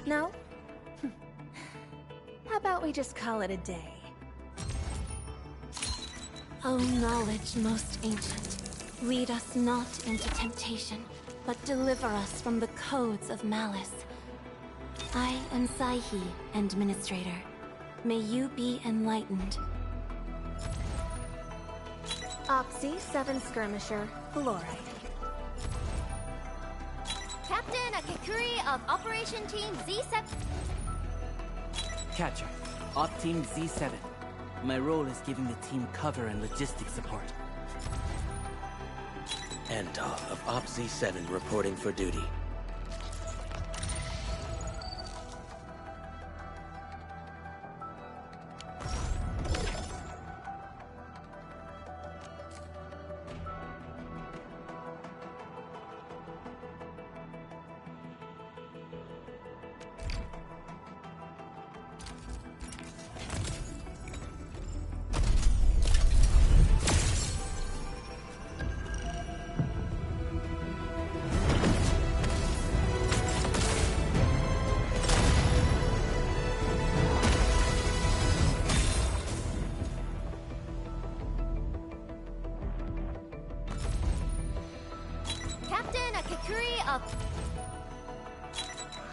No? How about we just call it a day? O knowledge most ancient, lead us not into temptation, but deliver us from the codes of malice. I am Saihi, Administrator. May you be enlightened. Op Z7 skirmisher, Fluoride. Captain Kakuri of Operation Team Z7... Catcher, Op Team Z7. My role is giving the team cover and logistics support. Antal of Op Z7 reporting for duty.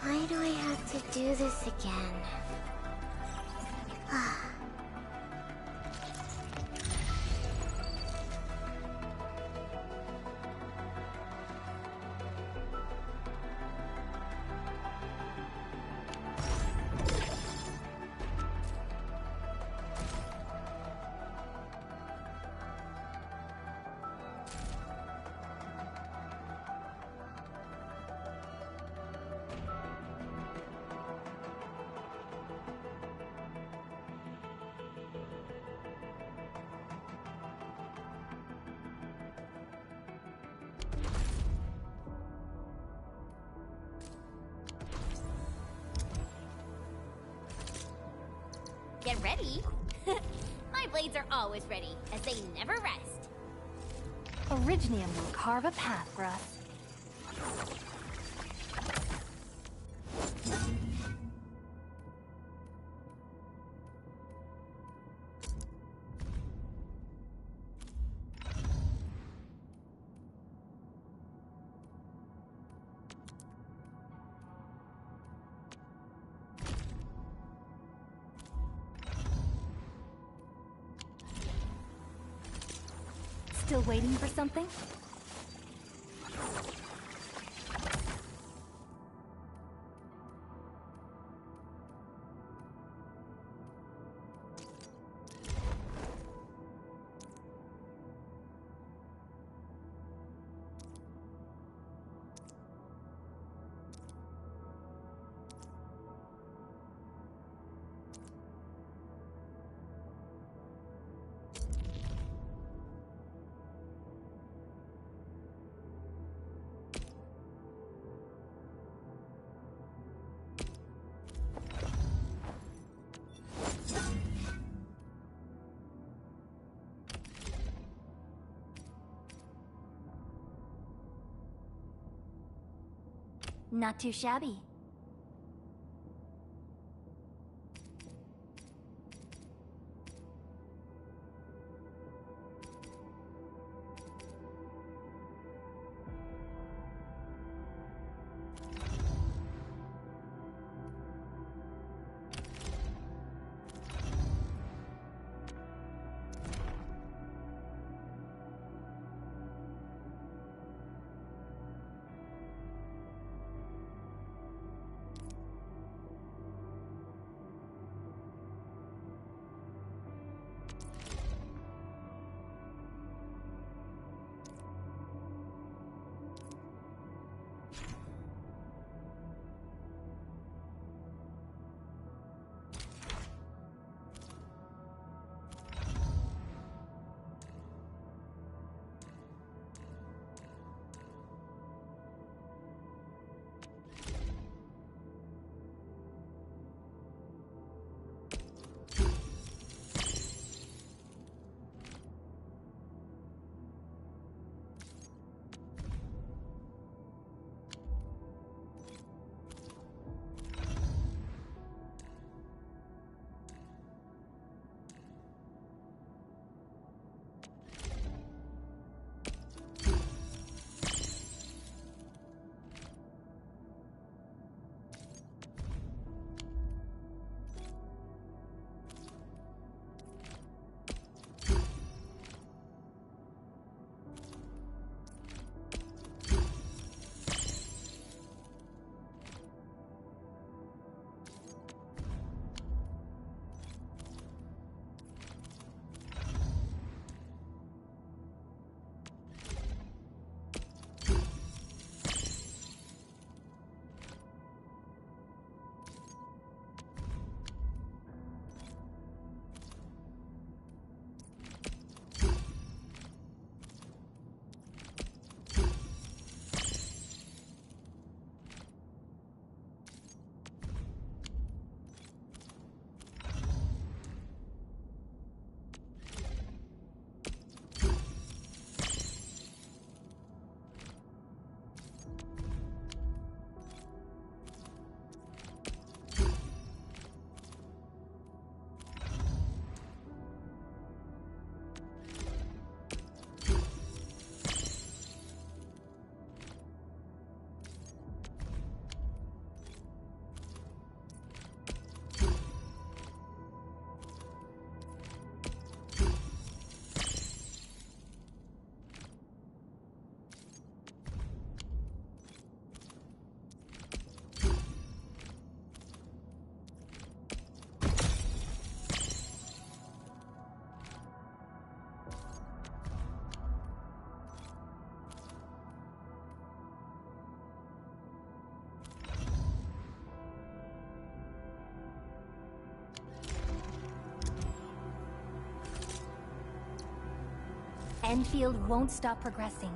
Why do I have to do this again? Get ready. My blades are always ready, as they never rest. Originium will carve a path for us. Still waiting for something? Not too shabby. Endfield won't stop progressing.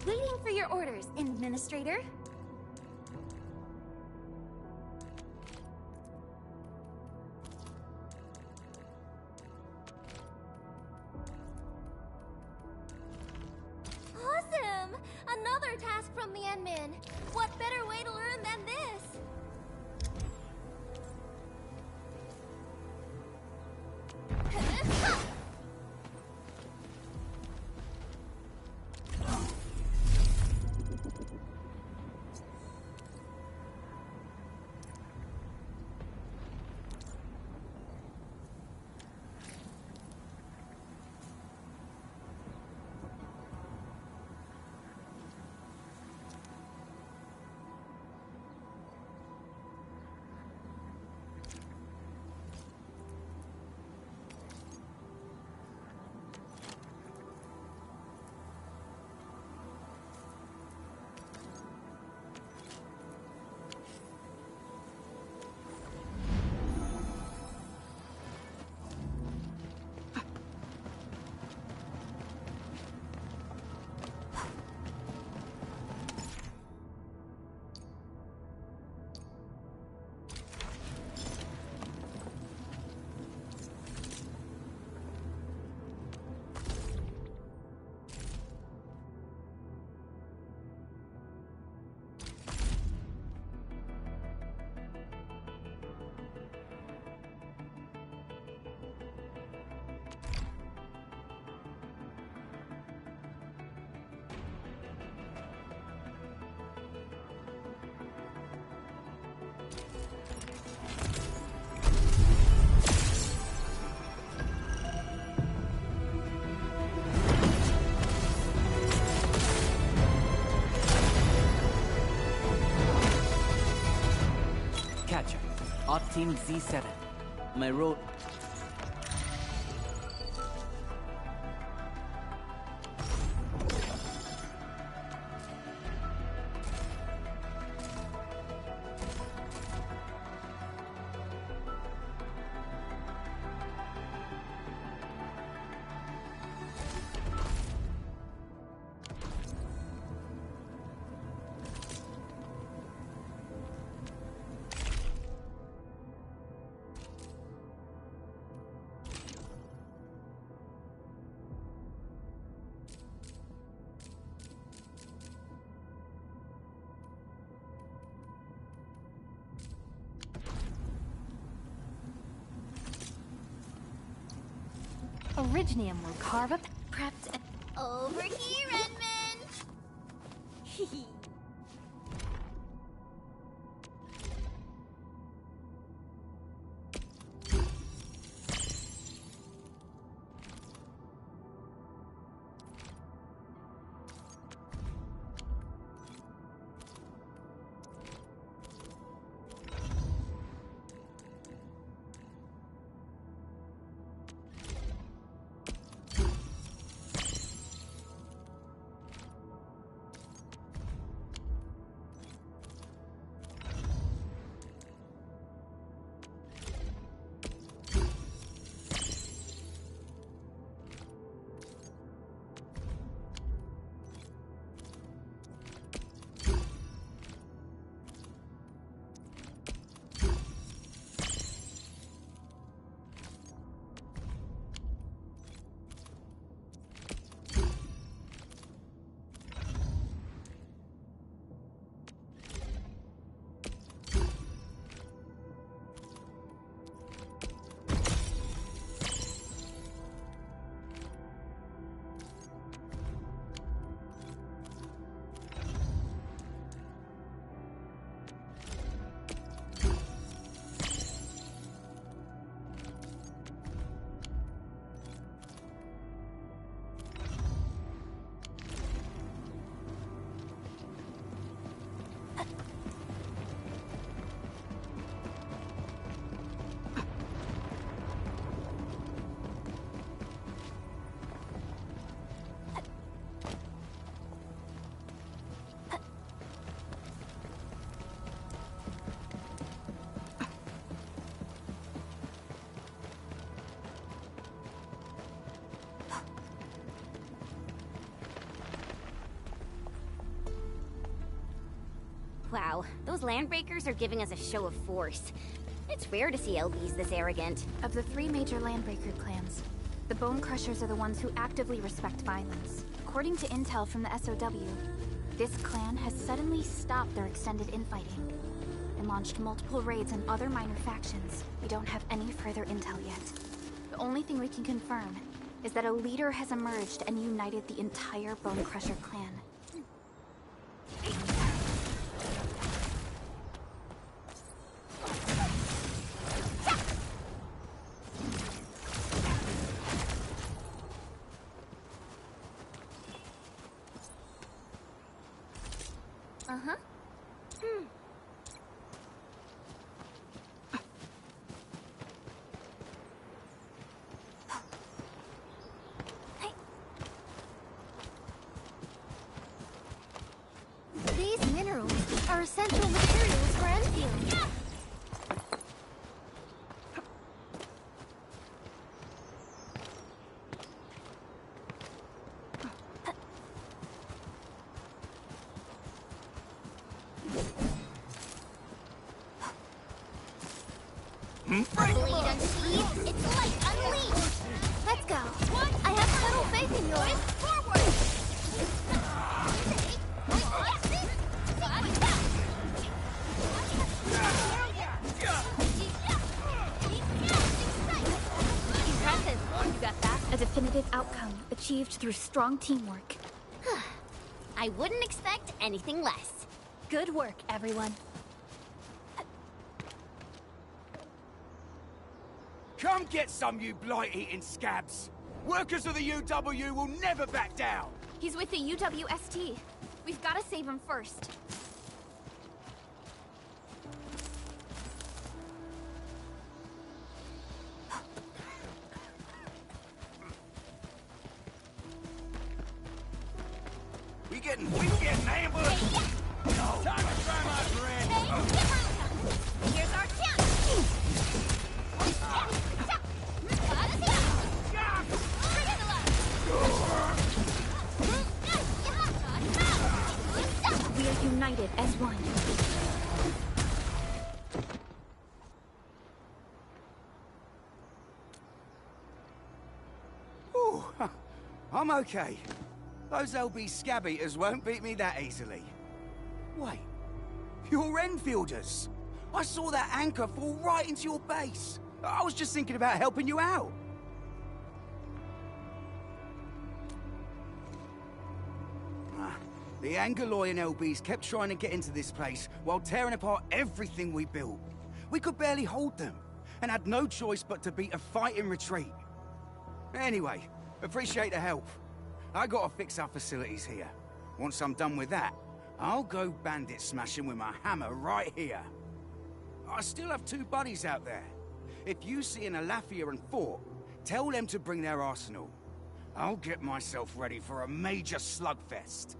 Waiting for your orders, Administrator. Awesome! Another task from the admin. What better way to learn than this? Catcher. Op Team Z7. My role... Originium will carve up... Prepped. Over here, Edmund! Wow, those landbreakers are giving us a show of force. It's rare to see LBs this arrogant. Of the 3 major landbreaker clans, the Bone Crushers are the ones who actively respect violence. According to intel from the SOW, this clan has suddenly stopped their extended infighting and launched multiple raids on other minor factions. We don't have any further intel yet. The only thing we can confirm is that a leader has emerged and united the entire Bone Crusher clan. Uh-huh. These minerals are essential materials for Endfield. Blade unsheathed, it's light unleashed! Let's go. I have total faith in yours. Impressive. You got that? A definitive outcome achieved through strong teamwork. I wouldn't expect anything less. Good work, everyone. Come get some, you blight-eating scabs! Workers of the UW will never back down! He's with the UWST. We've got to save him first. We getting ambushed! No. Time to try my friend! Here's our chance! We are united as one. Ooh, I'm okay. Those LB scab eaters won't beat me that easily. Wait, you're Enfielders! I saw that anchor fall right into your base. I was just thinking about helping you out. The Angaloy and LBs kept trying to get into this place while tearing apart everything we built. We could barely hold them, and had no choice but to beat a fight in retreat. Anyway, appreciate the help. I gotta fix our facilities here. Once I'm done with that, I'll go bandit smashing with my hammer right here. I still have 2 buddies out there. If you see an Alafia and Fort, tell them to bring their arsenal. I'll get myself ready for a major slugfest.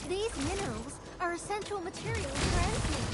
These minerals are essential materials for Endfield.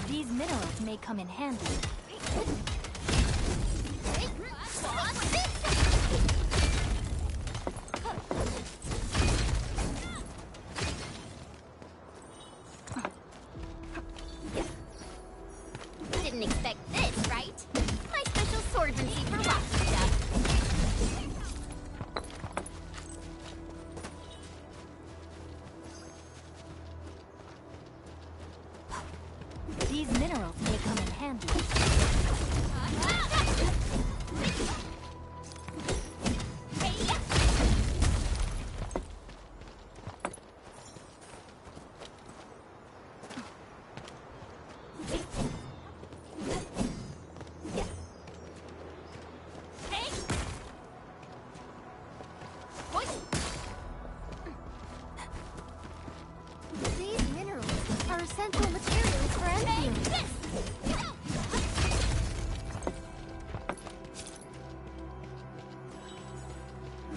These minerals may come in handy. Didn't expect this, right? My special swordsmancy for rock stuff. These minerals may come in handy. These minerals are essential materials for Endfield.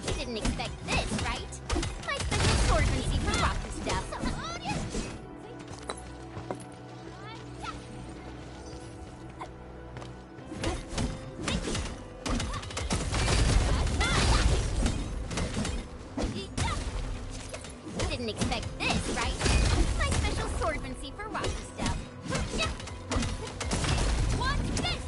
You didn't expect this, right? My special swordsmancy for rocky stuff. You didn't expect this, right? My special swordsmancy for rocky stuff. Watch this!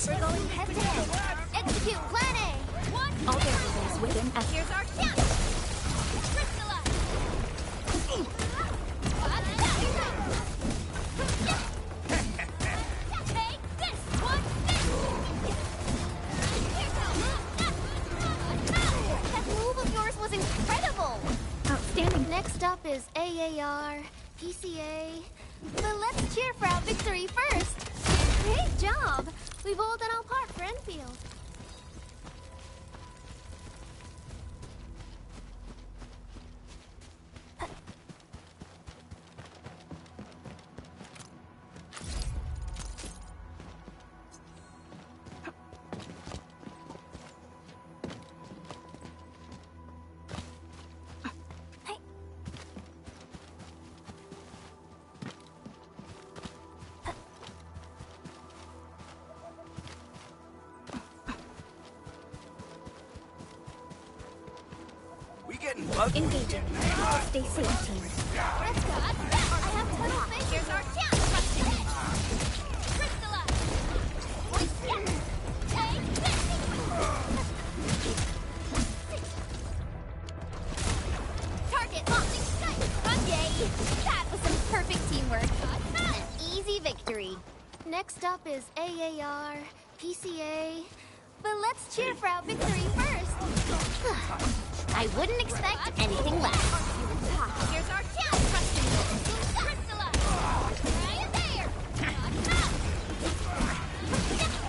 We're going head to head. Execute plan A. What? All variables within S. Here's our chance. Crystallize. Take this. Watch this. That move of yours was incredible. Outstanding. Next up is AAR, PCA. But let's cheer for our victory first. Great job. We've all done our part for Endfield. We getting lucky? Engaging. Stay safe, team. Let's go. I have tunnel fish. Here's our chance. Trust in me. Crystallize. Take this. Target locked. Yay. That was some perfect teamwork. An easy victory. Next up is AAR, PCA. But let's cheer for our victory first. I wouldn't expect anything less. Here's our chance. Trust in me. Crystallize. Right there.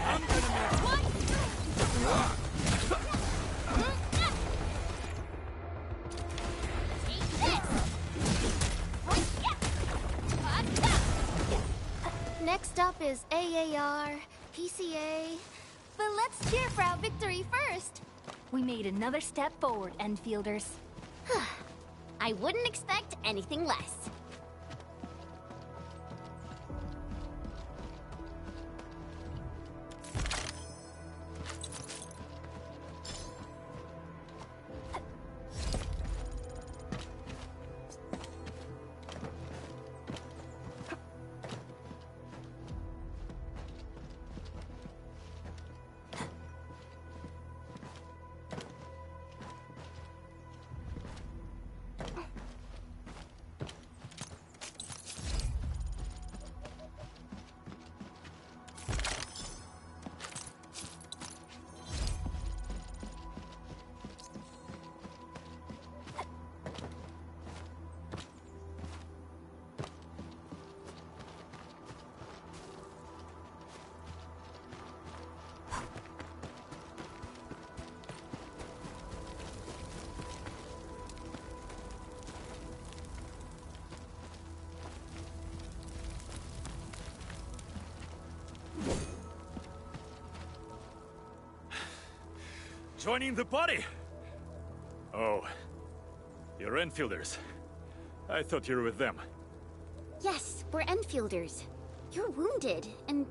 I'm gonna make Next up is AAR, PCA. But let's cheer for our victory first. We made another step forward, Enfielders. I wouldn't expect anything less. Joining the party? Oh. You're Enfielders. I thought you were with them. Yes, we're Enfielders. You're wounded, and...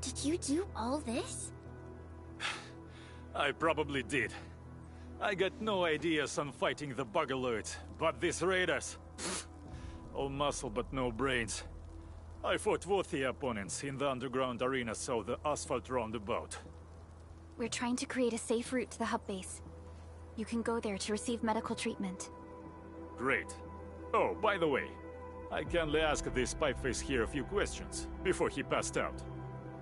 Did you do all this? I probably did. I got no ideas on fighting the Bugaloids, but these raiders... all muscle but no brains. I fought worthy opponents in the underground arena, so the asphalt roundabout. We're trying to create a safe route to the hub base. You can go there to receive medical treatment. Great. Oh, by the way, I kindly asked this pipeface here a few questions before he passed out.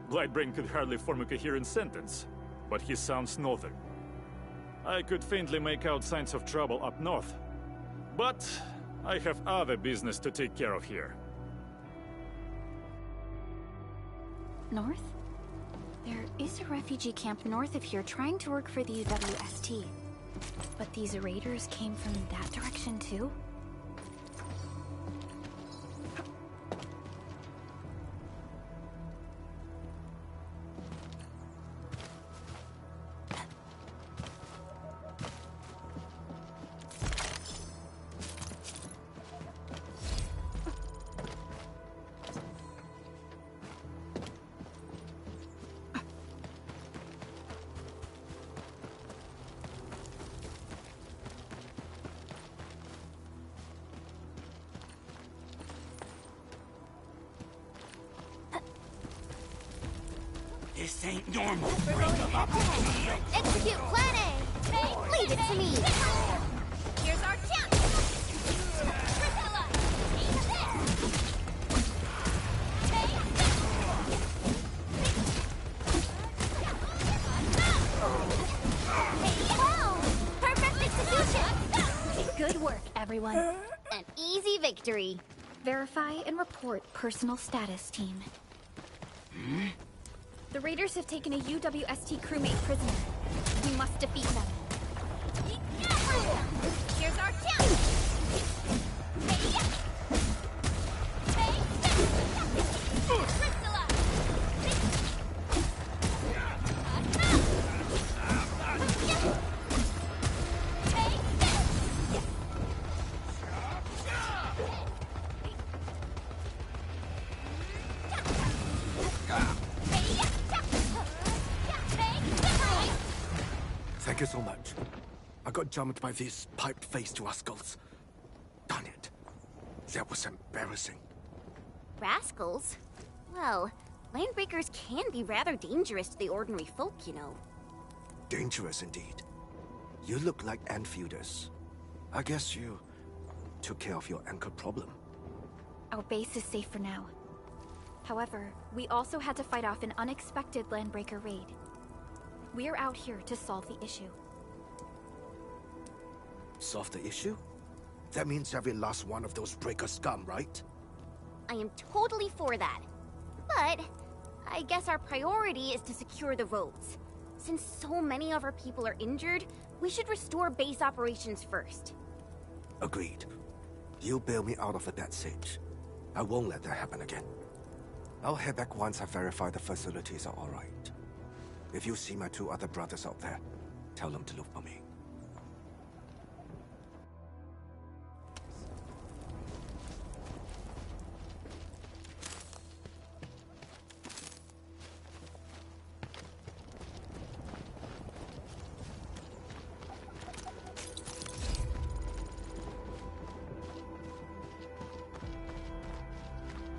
Blighbrain could hardly form a coherent sentence, but he sounds northern. I could faintly make out signs of trouble up north, but I have other business to take care of here. North? There is a refugee camp north of here trying to work for the UWST. But these raiders came from that direction too? This ain't normal. Execute Plan A! Leave it to me! Here's our chance! Priscilla! Take this! Wow! Perfect execution! Good work, everyone. An easy victory. Verify and report personal status, team. The raiders have taken a UWST crewmate prisoner. We must defeat them. Here's our chance! Priscilla! Thank you so much. I got jumped by these pipe-faced rascals. Darn it. That was embarrassing. Rascals? Well, landbreakers can be rather dangerous to the ordinary folk, you know. Dangerous indeed. You look like Enfielders. I guess you took care of your anchor problem. Our base is safe for now. However, we also had to fight off an unexpected landbreaker raid. We're out here to solve the issue. Solve the issue? That means every last one of those breaker scum, right? I am totally for that. But I guess our priority is to secure the roads. Since so many of our people are injured, we should restore base operations first. Agreed. You bail me out of a bad sitch. I won't let that happen again. I'll head back once I verify the facilities are alright. If you see my two other brothers out there, tell them to look for me.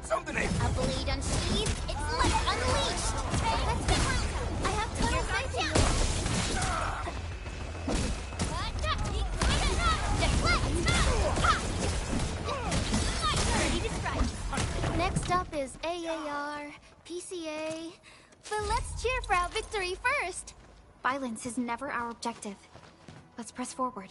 Something A blade unsheathed, its light unleashed! Let's go! I have total faith in you! Next up is AAR, PCA... But let's cheer for our victory first! Violence is never our objective. Let's press forward.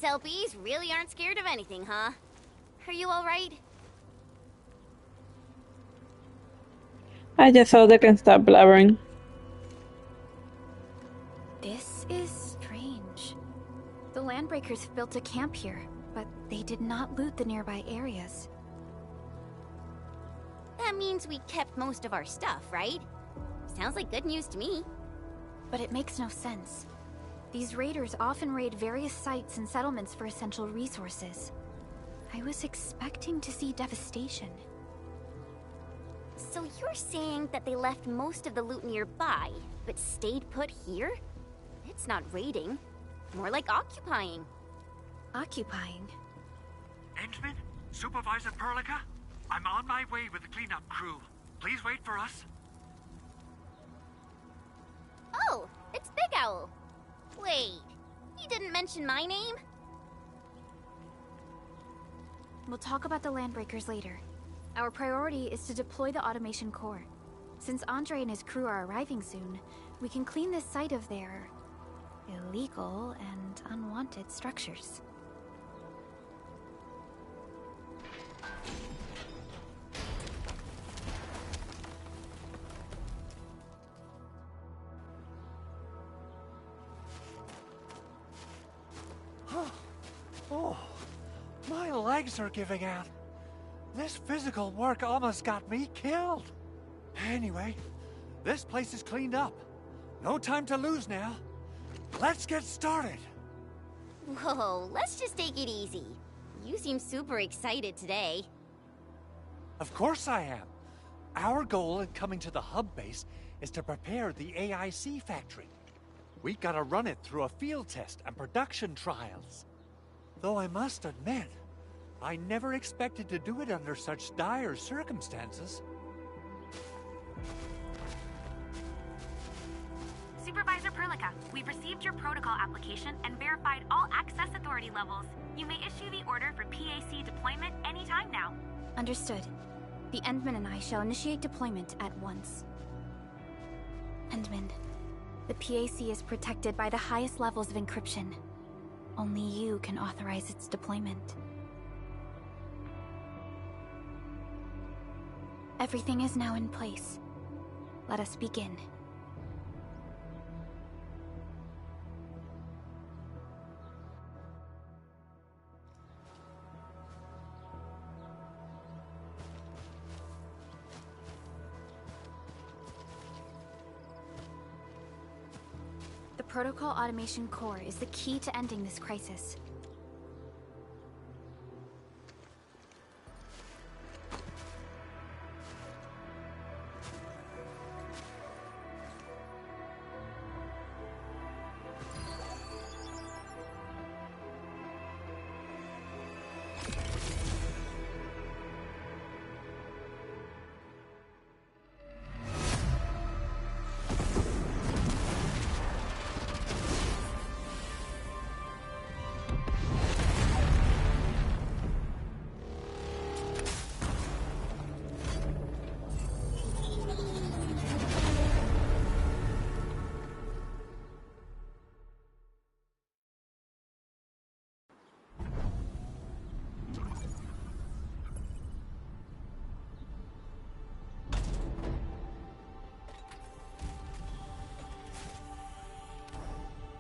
LPs really aren't scared of anything, huh? Are you alright? I just hope they can stop blabbering. This is strange. The Landbreakers have built a camp here, but they did not loot the nearby areas. That means we kept most of our stuff, right? Sounds like good news to me. But it makes no sense. These raiders often raid various sites and settlements for essential resources. I was expecting to see devastation. So you're saying that they left most of the loot nearby, but stayed put here? It's not raiding. More like occupying. Occupying? Endman? Supervisor Perlica? I'm on my way with the cleanup crew. Please wait for us. Oh, it's Big Owl. Wait, he didn't mention my name? We'll talk about the Landbreakers later. Our priority is to deploy the automation core. Since Andre and his crew are arriving soon, we can clean this site of their illegal and unwanted structures. Oh, my legs are giving out. This physical work almost got me killed. Anyway, this place is cleaned up. No time to lose now. Let's get started. Whoa, let's just take it easy. You seem super excited today. Of course I am. Our goal in coming to the hub base is to prepare the AIC factory. We gotta run it through a field test and production trials. Though I must admit, I never expected to do it under such dire circumstances. Supervisor Perlica, we've received your protocol application and verified all access authority levels. You may issue the order for PAC deployment anytime now. Understood. The Endman and I shall initiate deployment at once. Endman, the PAC is protected by the highest levels of encryption. Only you can authorize its deployment. Everything is now in place. Let us begin. The Protocol Automation Core is the key to ending this crisis.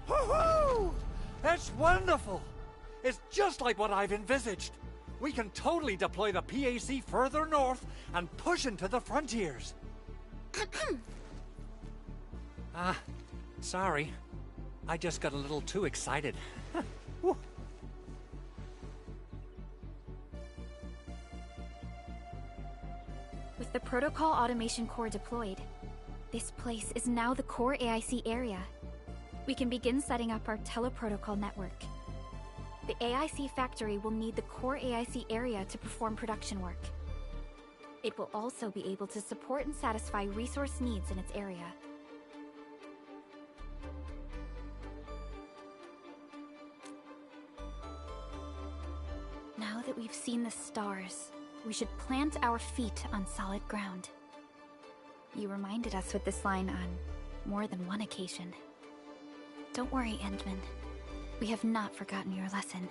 Woohoo! That's wonderful! It's just like what I've envisaged. We can totally deploy the PAC further north and push into the frontiers. Sorry. I just got a little too excited. With the Protocol Automation Core deployed, this place is now the core AIC area. We can begin setting up our teleprotocol network. The AIC factory will need the core AIC area to perform production work. It will also be able to support and satisfy resource needs in its area. Now that we've seen the stars, we should plant our feet on solid ground. You reminded us with this line on more than one occasion. Don't worry, Endman. We have not forgotten your lesson.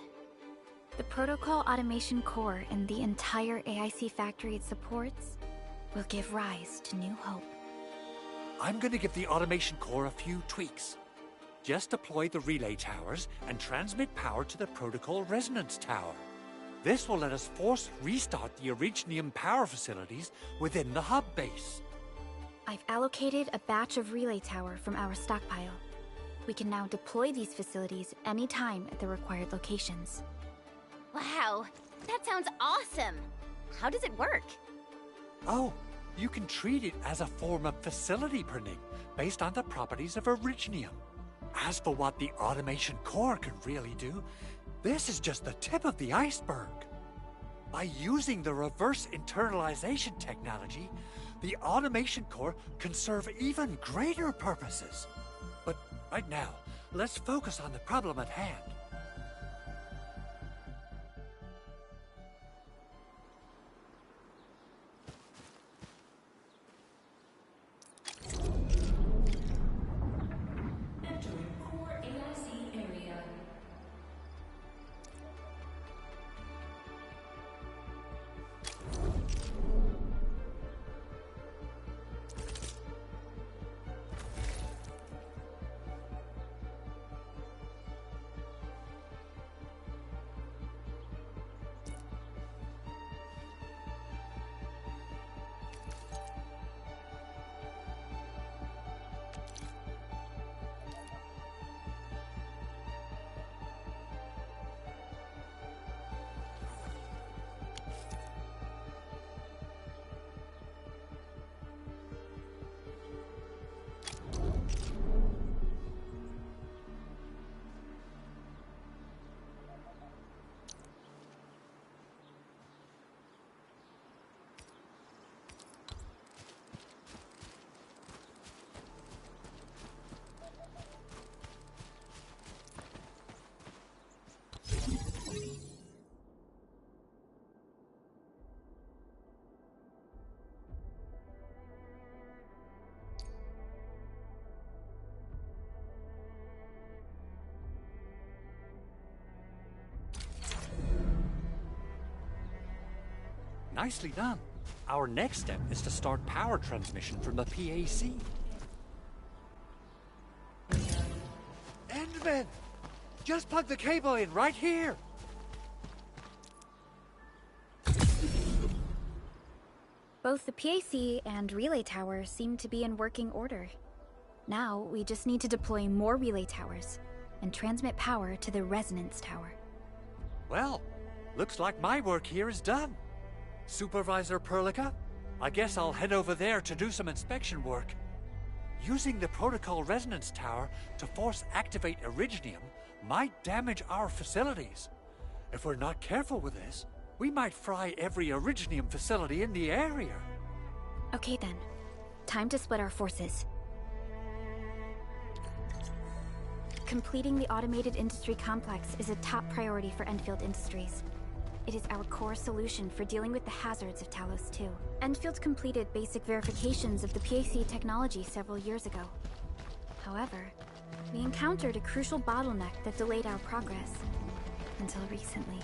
The protocol automation core and the entire AIC factory it supports will give rise to new hope. I'm gonna give the automation core a few tweaks. Just deploy the relay towers and transmit power to the protocol resonance tower. This will let us force restart the Originium power facilities within the hub base. I've allocated a batch of relay tower from our stockpile. We can now deploy these facilities anytime at the required locations. Wow, that sounds awesome! How does it work? Oh, you can treat it as a form of facility printing based on the properties of Originium. As for what the automation core can really do, this is just the tip of the iceberg. By using the reverse internalization technology, the automation core can serve even greater purposes. But right now, let's focus on the problem at hand. Nicely done. Our next step is to start power transmission from the PAC. Endman! Just plug the cable in right here! Both the PAC and relay tower seem to be in working order. Now, we just need to deploy more relay towers and transmit power to the resonance tower. Well, looks like my work here is done. Supervisor Perlica, I guess I'll head over there to do some inspection work. Using the protocol resonance tower to force activate Originium might damage our facilities. If we're not careful with this, we might fry every Originium facility in the area. Okay then. Time to split our forces. Completing the automated industry complex is a top priority for Endfield Industries. It is our core solution for dealing with the hazards of Talos 2. Endfield completed basic verifications of the PAC technology several years ago. However, we encountered a crucial bottleneck that delayed our progress. Until recently.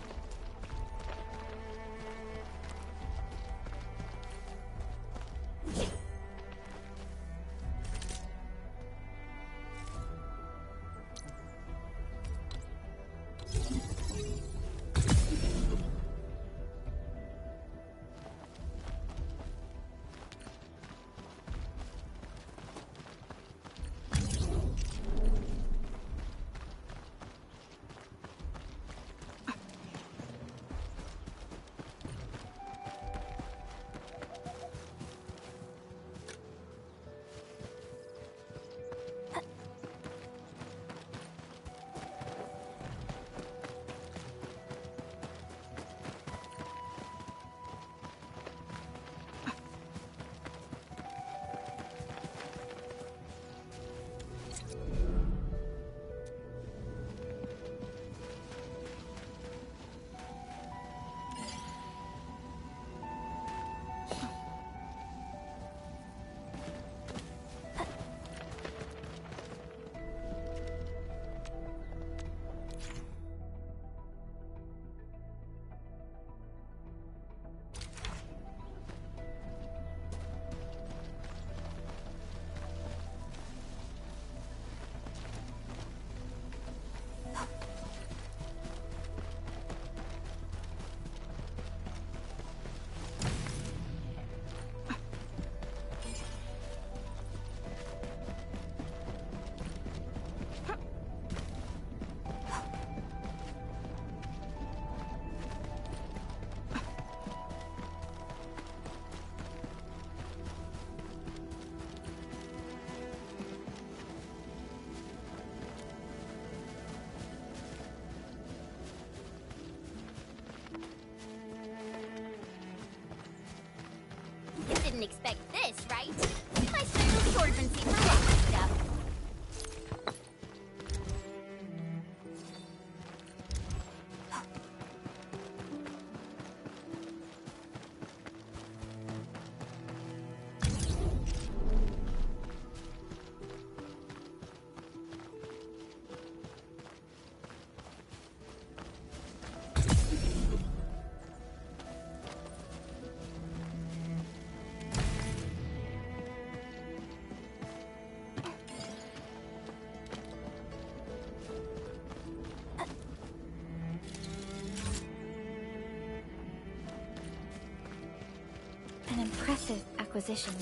didn't expect this, right? My special swordsmancy for rocky stuff. An impressive acquisition.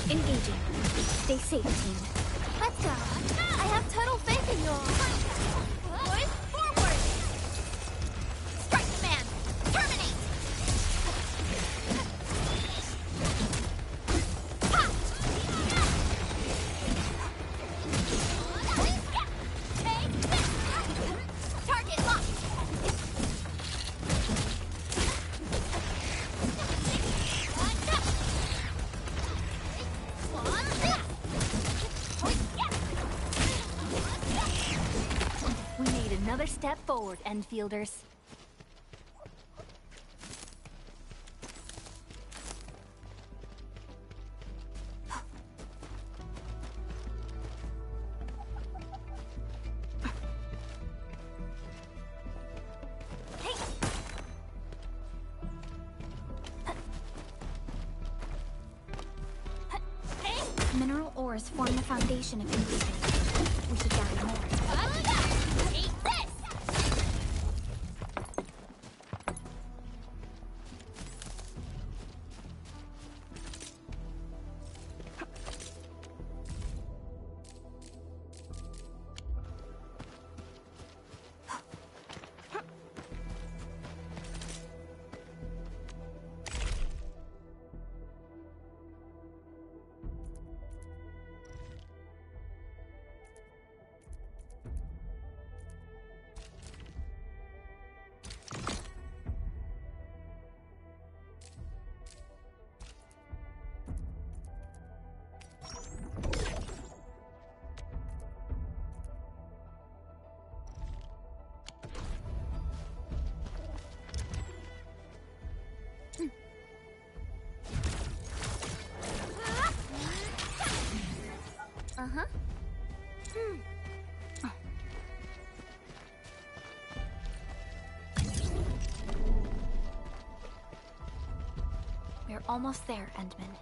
Engaging. Stay safe, team. Let's go. I have total faith in you all. Push forward. Strike command. Terminate. Ha! Take this. Target locked. We made another step forward, Endfielders. Mineral ores form the foundation of Endfield. We should gather more. Eat this! Uh-huh. We're almost there, Endman.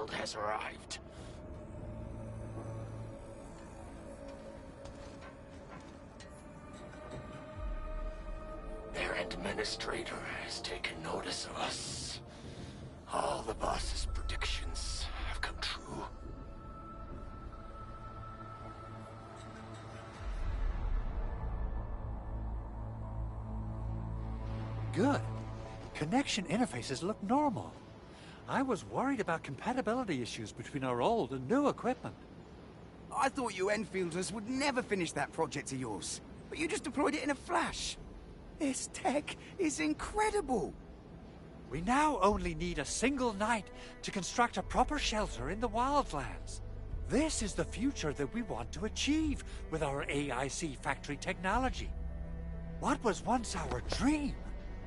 Shield has arrived. Their administrator has taken notice of us. All the boss's predictions have come true. Good. Connection interfaces look normal. I was worried about compatibility issues between our old and new equipment. I thought you Enfielders would never finish that project of yours, but you just deployed it in a flash. This tech is incredible. We now only need a single night to construct a proper shelter in the wildlands. This is the future that we want to achieve with our AIC factory technology. What was once our dream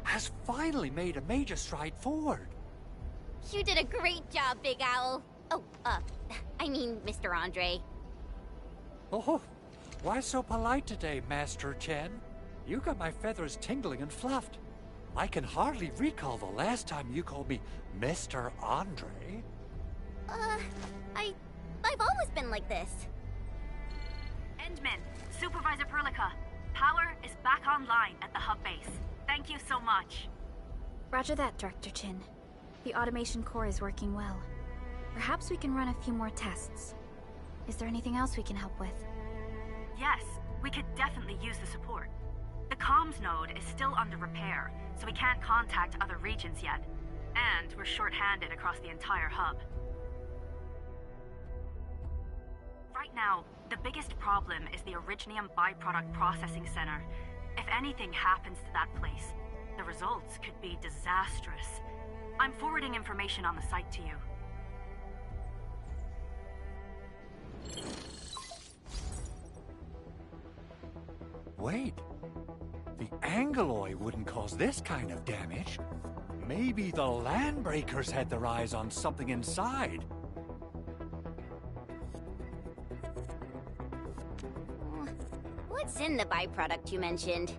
has finally made a major stride forward. You did a great job, Big Owl. Oh, I mean, Mr. Andre. Oh, why so polite today, Master Chen? You got my feathers tingling and fluffed. I can hardly recall the last time you called me Mr. Andre. I've always been like this. Endman, Supervisor Perlica, power is back online at the hub base. Thank you so much. Roger that, Director Chin. The automation core is working well. Perhaps we can run a few more tests. Is there anything else we can help with? Yes, we could definitely use the support. The comms node is still under repair, so we can't contact other regions yet. And we're short-handed across the entire hub. Right now, the biggest problem is the Originium byproduct processing center. If anything happens to that place, the results could be disastrous. I'm forwarding information on the site to you. Wait. The Angeloy wouldn't cause this kind of damage. Maybe the Landbreakers had their eyes on something inside. What's in the byproduct you mentioned?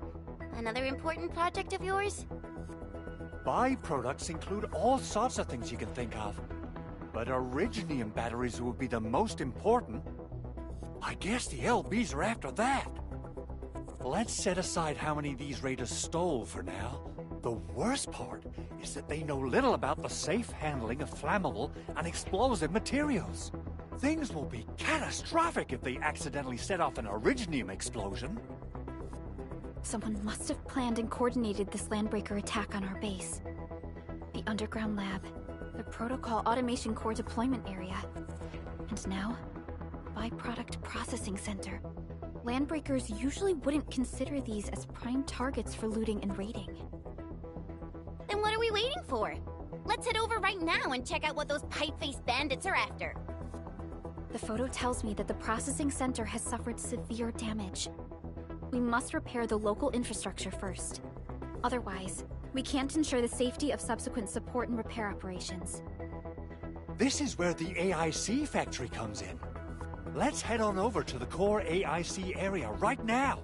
Another important project of yours? Byproducts include all sorts of things you can think of. But Originium batteries would be the most important. I guess the LBs are after that. Let's set aside how many these raiders stole for now. The worst part is that they know little about the safe handling of flammable and explosive materials. Things will be catastrophic if they accidentally set off an Originium explosion. Someone must have planned and coordinated this Landbreaker attack on our base. The underground lab, the protocol automation core deployment area, and now, byproduct processing center. Landbreakers usually wouldn't consider these as prime targets for looting and raiding. Then what are we waiting for? Let's head over right now and check out what those pipe-faced bandits are after. The photo tells me that the processing center has suffered severe damage. We must repair the local infrastructure first. Otherwise, we can't ensure the safety of subsequent support and repair operations. This is where the AIC factory comes in. Let's head on over to the core AIC area right now.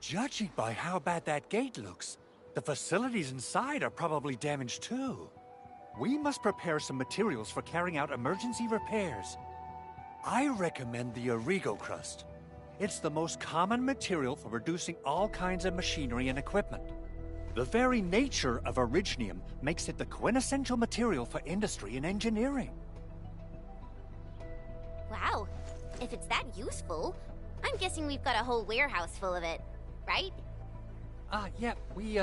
Judging by how bad that gate looks, the facilities inside are probably damaged too. We must prepare some materials for carrying out emergency repairs. I recommend the Origo crust. It's the most common material for producing all kinds of machinery and equipment. The very nature of originium makes it the quintessential material for industry and engineering. Wow, if it's that useful, I'm guessing we've got a whole warehouse full of it, right? Yeah, we,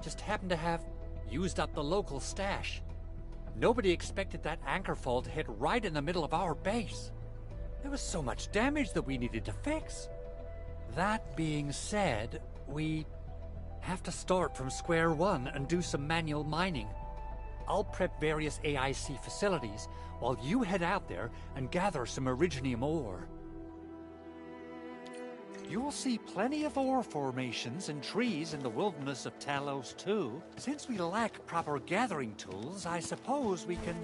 just happen to have used up the local stash. Nobody expected that anchor fall to hit right in the middle of our base. There was so much damage that we needed to fix. That being said, we have to start from square one and do some manual mining. I'll prep various AIC facilities while you head out there and gather some originium ore. You'll see plenty of ore formations and trees in the wilderness of Talos too. Since we lack proper gathering tools, I suppose we can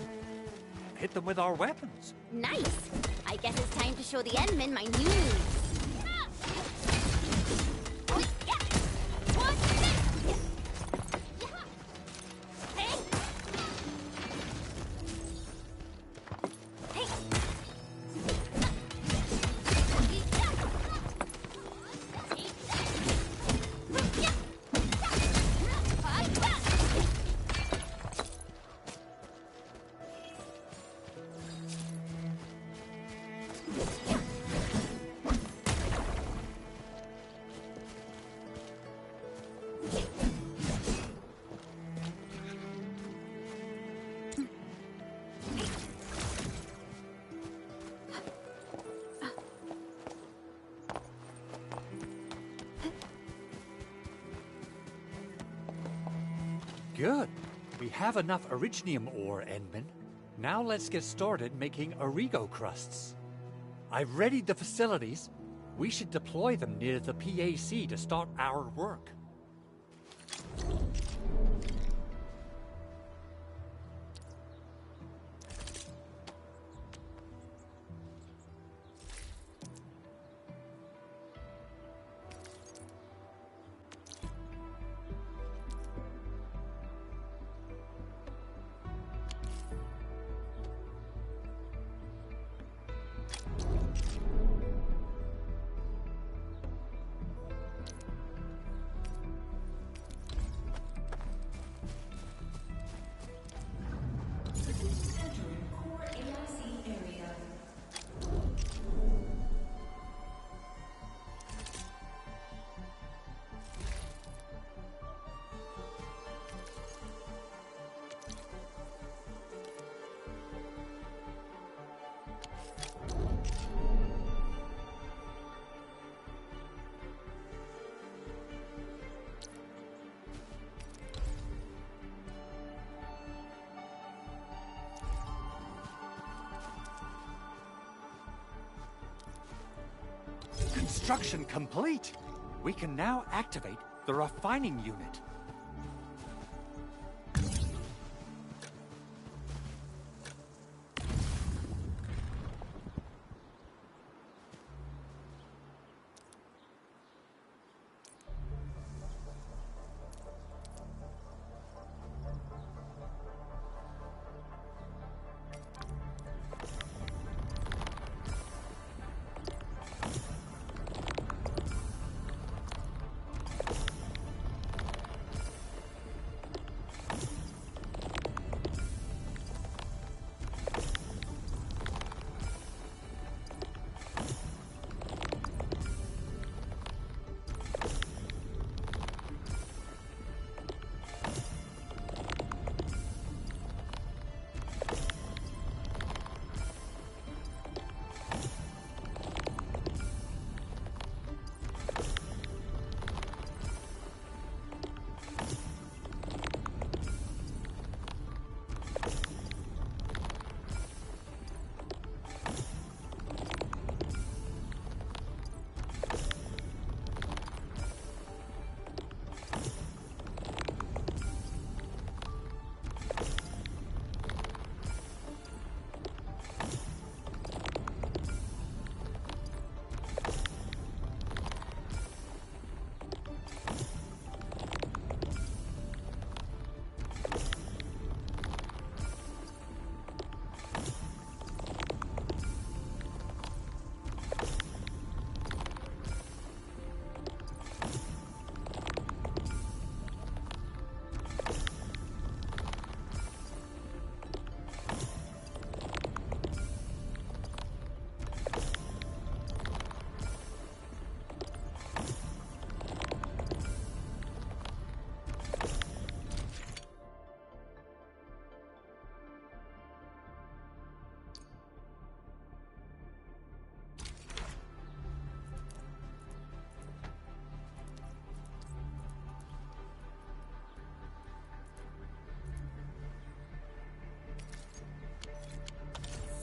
hit them with our weapons. Nice! I guess it's time to show the Endmen my new moves. Good. We have enough originium ore, Endman. Now let's get started making Origo crusts. I've readied the facilities. We should deploy them near the PAC to start our work. Construction complete. We can now activate the refining unit.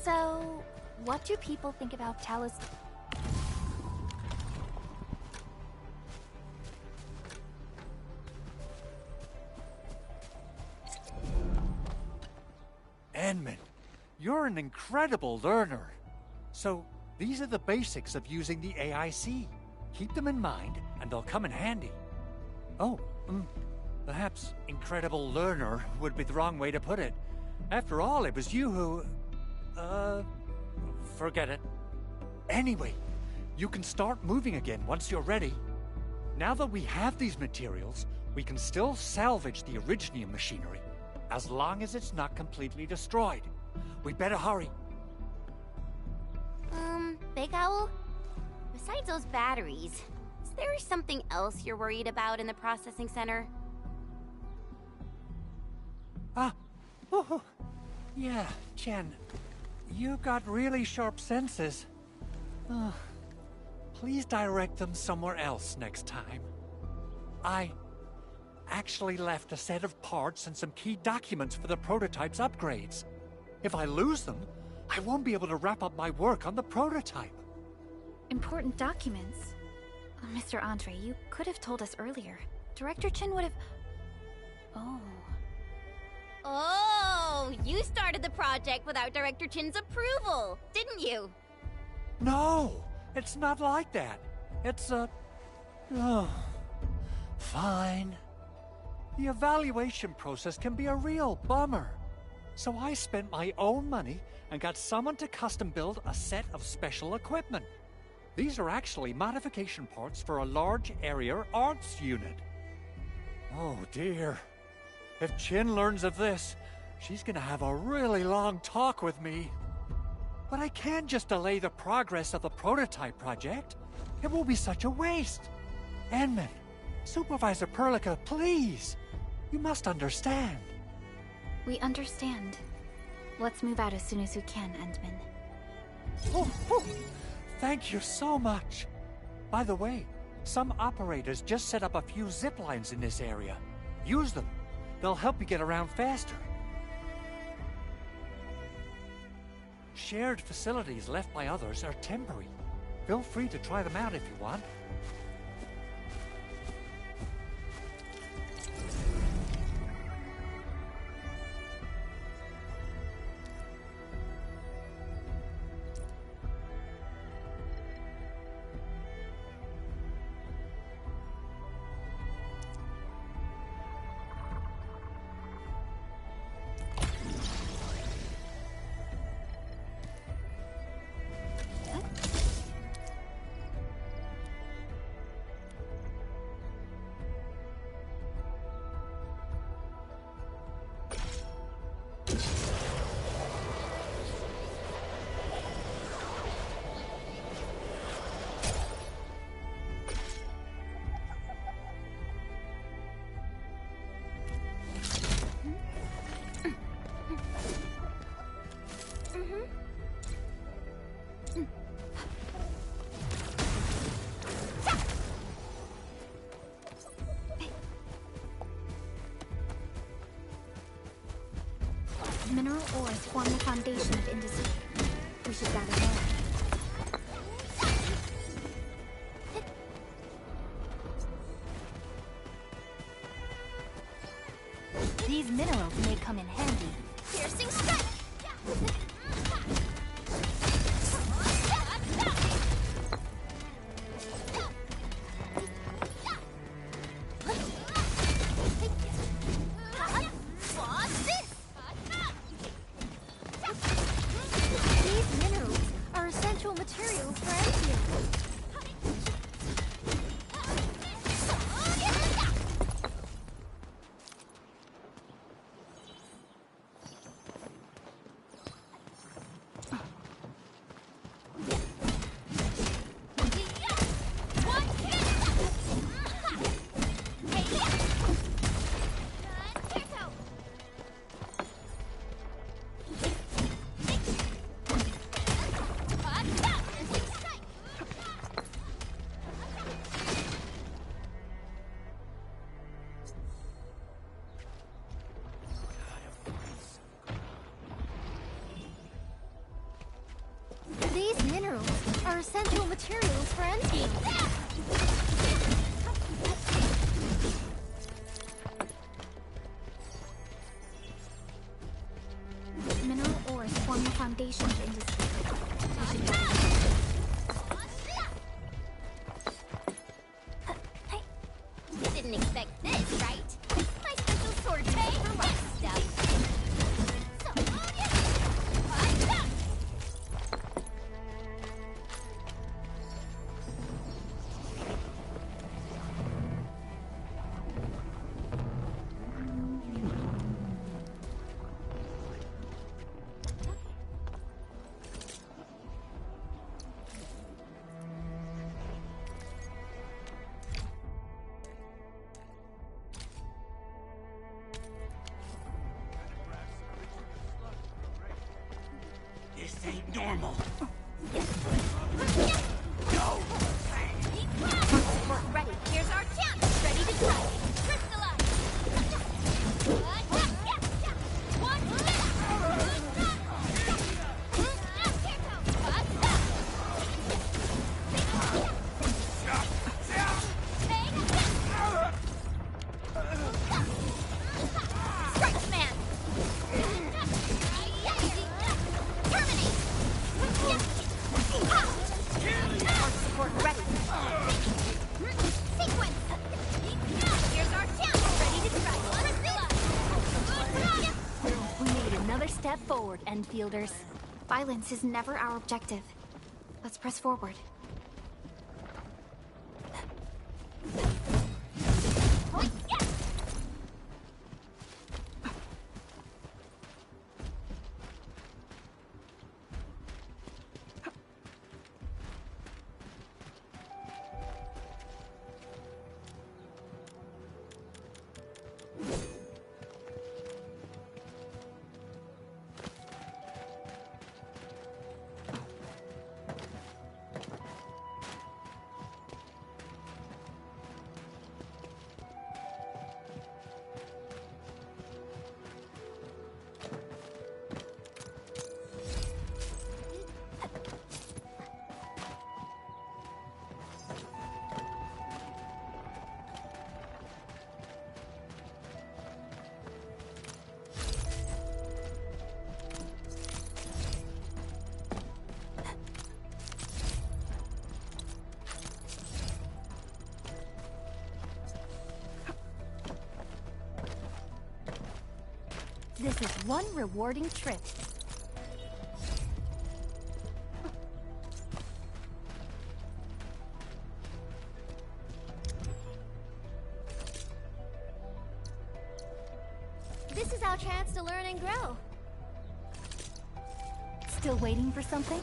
So, what do people think about Talus? Edmund, you're an incredible learner. So, these are the basics of using the AIC. Keep them in mind, and they'll come in handy. Oh, perhaps incredible learner would be the wrong way to put it. After all, it was you who... forget it. Anyway, you can start moving again once you're ready. Now that we have these materials, we can still salvage the Originium machinery, as long as it's not completely destroyed. We better hurry. Big Owl? Besides those batteries, is there something else you're worried about in the processing center? Yeah, Jen. You got really sharp senses. Please direct them somewhere else next time. I actually left a set of parts and some key documents for the prototype's upgrades. If I lose them, I won't be able to wrap up my work on the prototype. Important documents? Mr. Andre, you could have told us earlier. Director Chin would have... Oh, you started the project without Director Chin's approval, didn't you? No, it's not like that. It's fine. The evaluation process can be a real bummer. So I spent my own money and got someone to custom build a set of special equipment. These are actually modification parts for a large area arts unit. Oh dear. If Chin learns of this, she's gonna have a really long talk with me. But I can't just delay the progress of the prototype project. It will be such a waste. Edmund, Supervisor Perlica, please. You must understand. We understand. Let's move out as soon as we can, Endman. Thank you so much. By the way, some operators just set up a few zip lines in this area. Use them. They'll help you get around faster. Shared facilities left by others are temporary. Feel free to try them out if you want. Mineral ores form the foundation of industry. We should gather more. These minerals may come in handy. Piercing strike! Materials for Endfield. essential materials for Endfield. Mineral ores form the foundation of industry. Didn't expect this, right? My special sword for rough stuff. This ain't normal. Support ready. Here's our chance. Ready to try. Crystallize. Strike man. Terminate. Support ready. Sequence. Here's our chance. Ready to try. We made another step forward, Endfielders. Violence is never our objective. Let's press forward. This is one rewarding trip. This is our chance to learn and grow. Still waiting for something?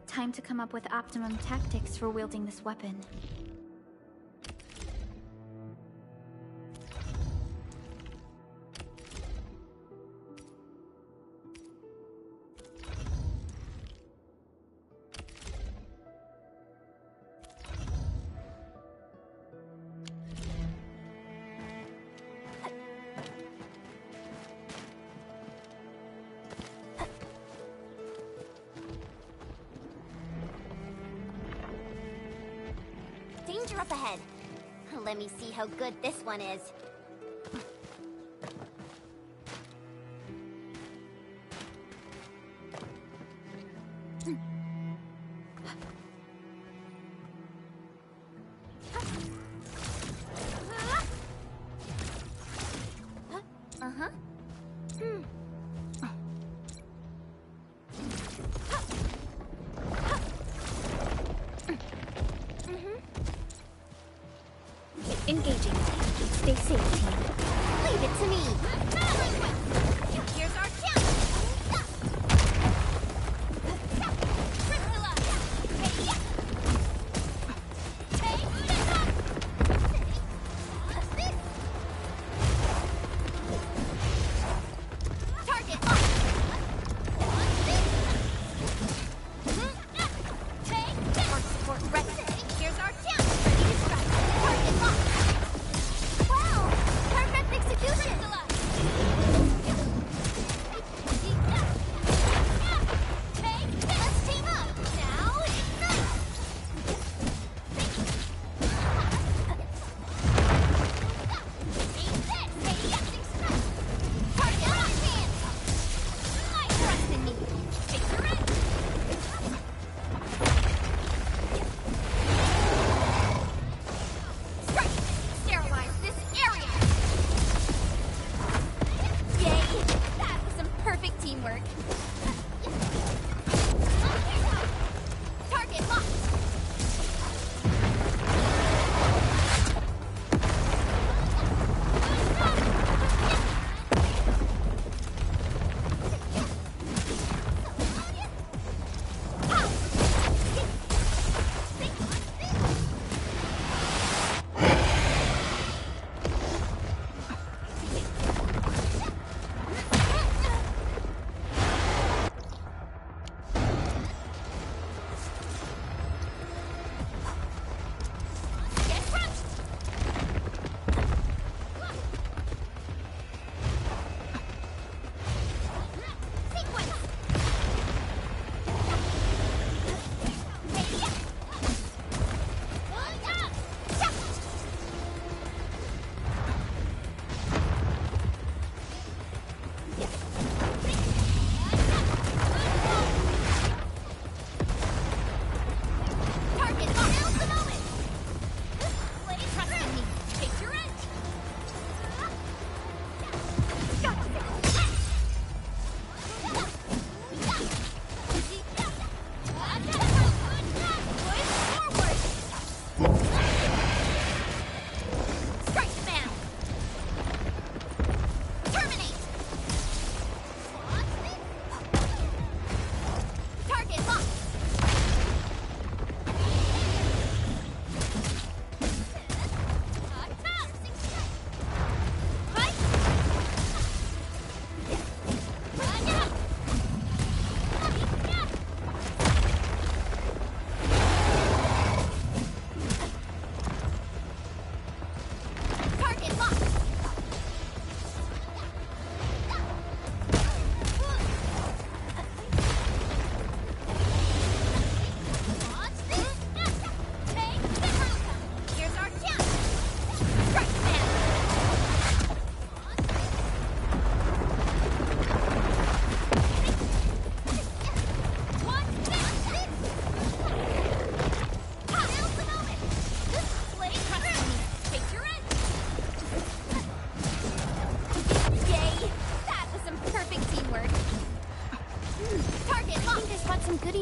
Time to come up with optimum tactics for wielding this weapon. Danger up ahead. Let me see how good this one is. Uh-huh. Engaging. Stay safe, team. Leave it to me. Here's our chance.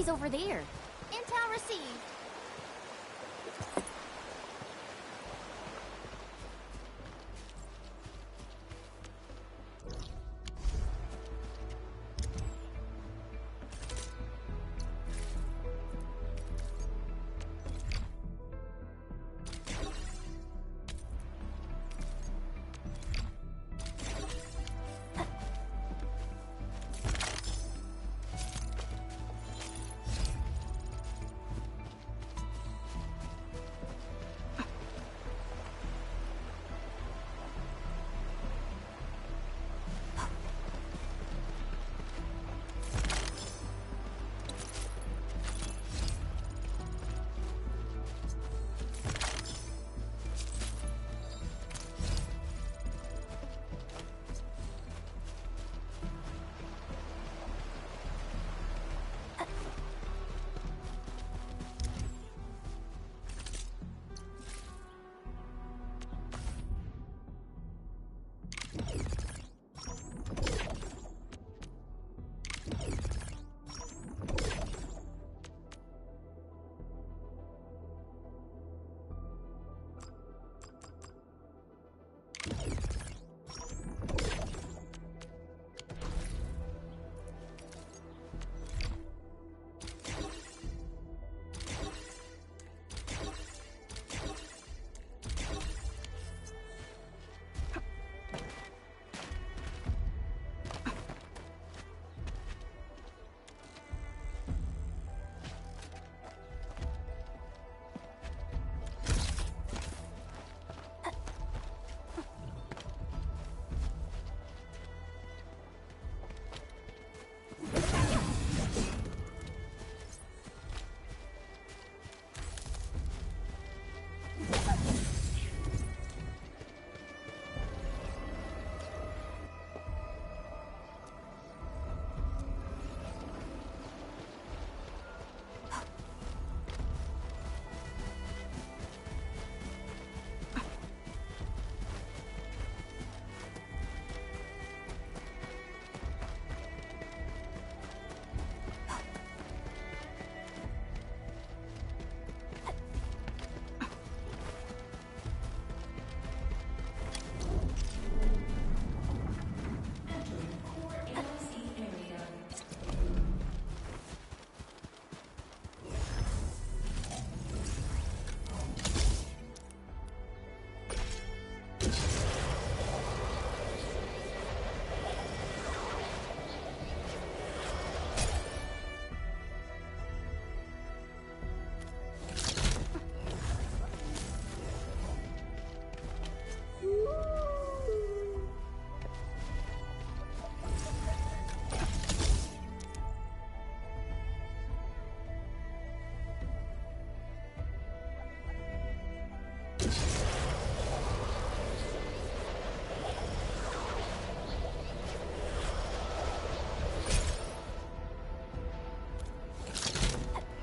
is over there. Intel received.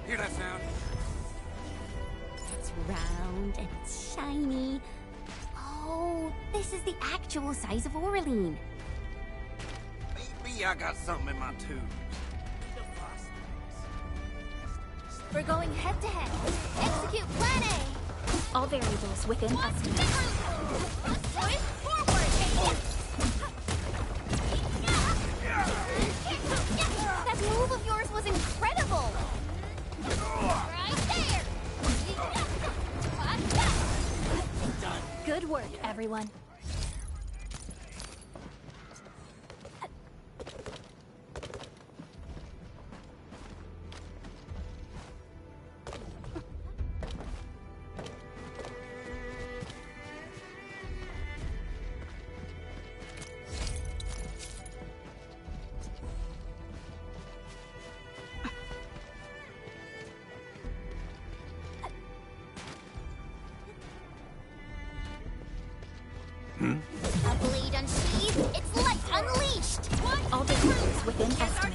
Hear that sound? It's round and it's shiny. Oh, this is the actual size of Oraline. Maybe I got something in my tube. We're going head to head. Execute plan A. All variables within estimate. Push forward. That move of yours was incredible. Right there. Good work, everyone. A blade unsheathed, its light unleashed. All variables within estimate.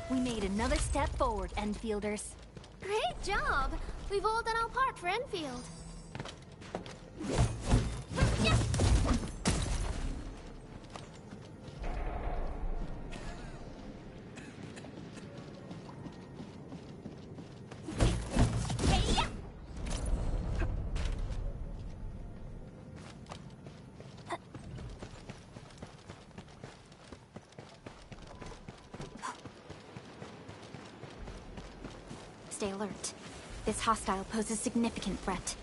We made another step forward, Enfielders. Great job. We've all done our part for Enfield. stay alert. This hostile poses a significant threat.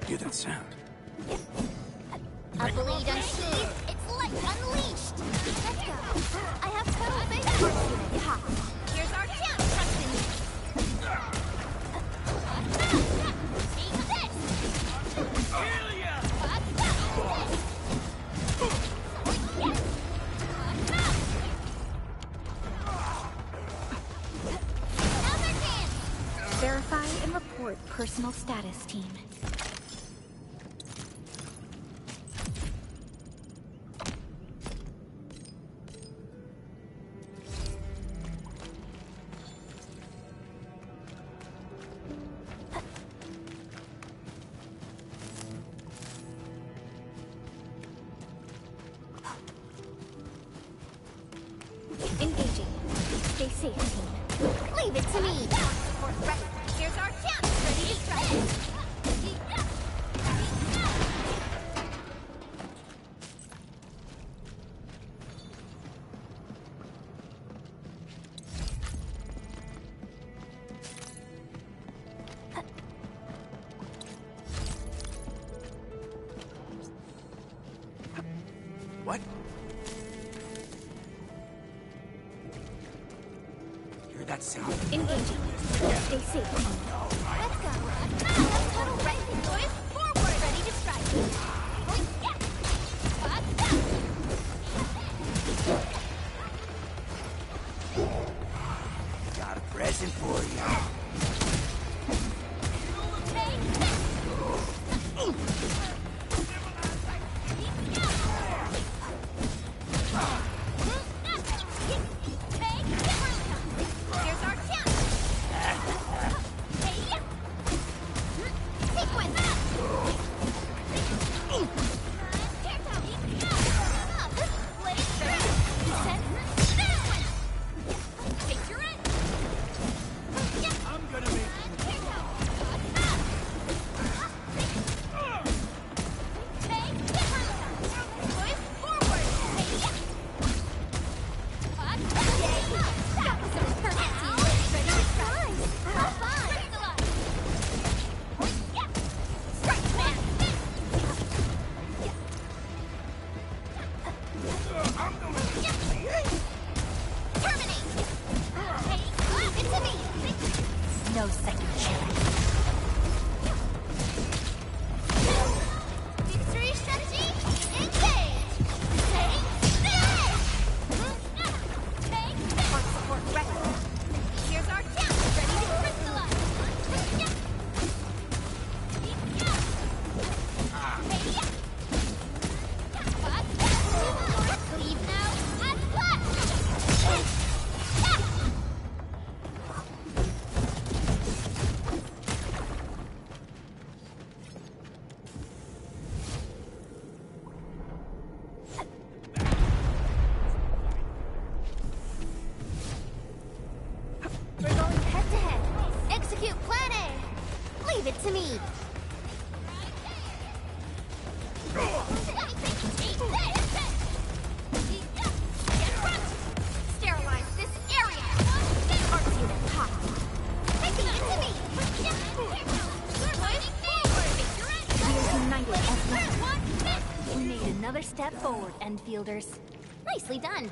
Hear that sound? A bleed unsheathed, it's light unleashed! Let's go! I have total faith in Artsy. Ha! Here's our chance, trust in me! Take this! Now's our chance! Verify and report personal status, team. Engaging. Stay safe, team. Leave it to me! Here's our chance! Ready to strike! What? Hear that sound? Engaging. Stay safe, team. Let's go! Now, total right, boys! Forward! Ready to strike! Got a present for you. to me. Sterilize this area. Artsy and hot. Taking it to me. We are united as one. We made another step forward, Endfielders. Nicely done.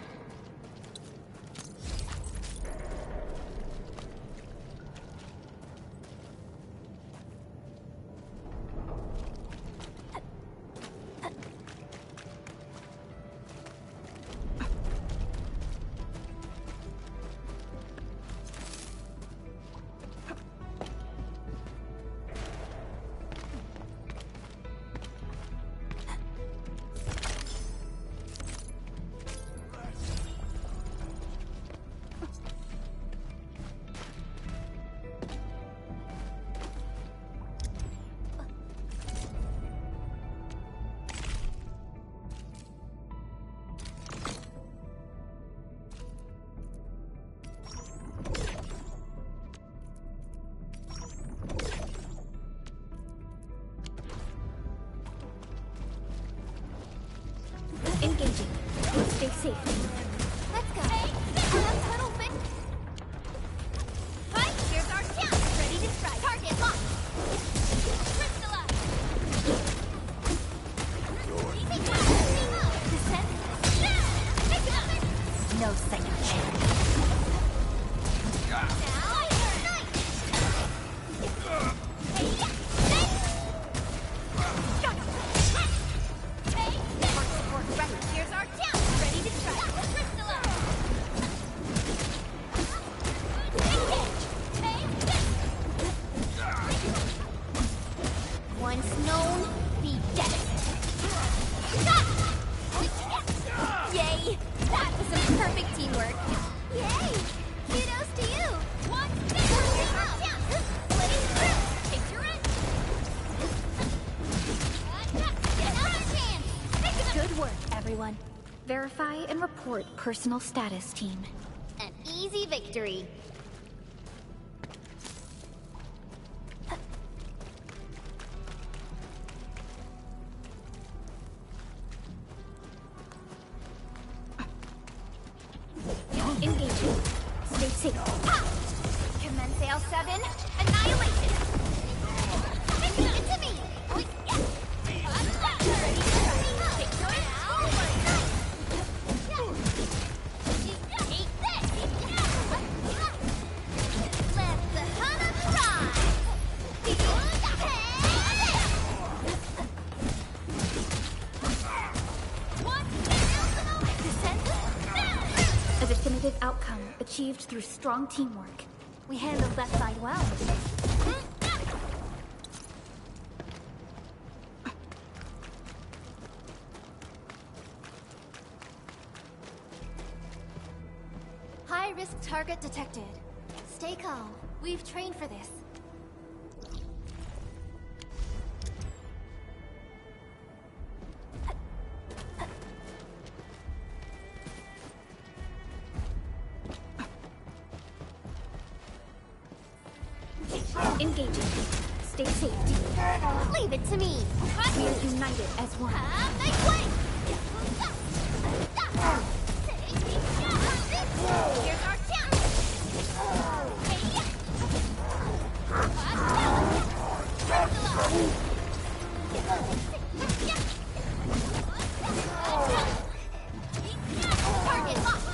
Engaging. Stay safe. Let's go. Tunnel fit. Right, here's our chance. Ready to strike. Target locked. Crystallize. Descent. No second chance. Now, ignite. Here's our chance. Ready to strike. Crystallize. Once known, be dead. Yay! That was some perfect teamwork. Yay! Kudos to you. One, here's our chance. Letting through. Take your end. Another chance. Good work, everyone. Verify and report personal status, team. An easy victory. Engaging. Stay safe. Commence L7. Annihilation. Taking it to me. A definitive outcome achieved through strong teamwork. We handled that side well. High-risk target detected. Stay calm. We've trained for this. Engaging. Stay safe. Leave it to me. We are united as one. Make way! Here's our Target locked!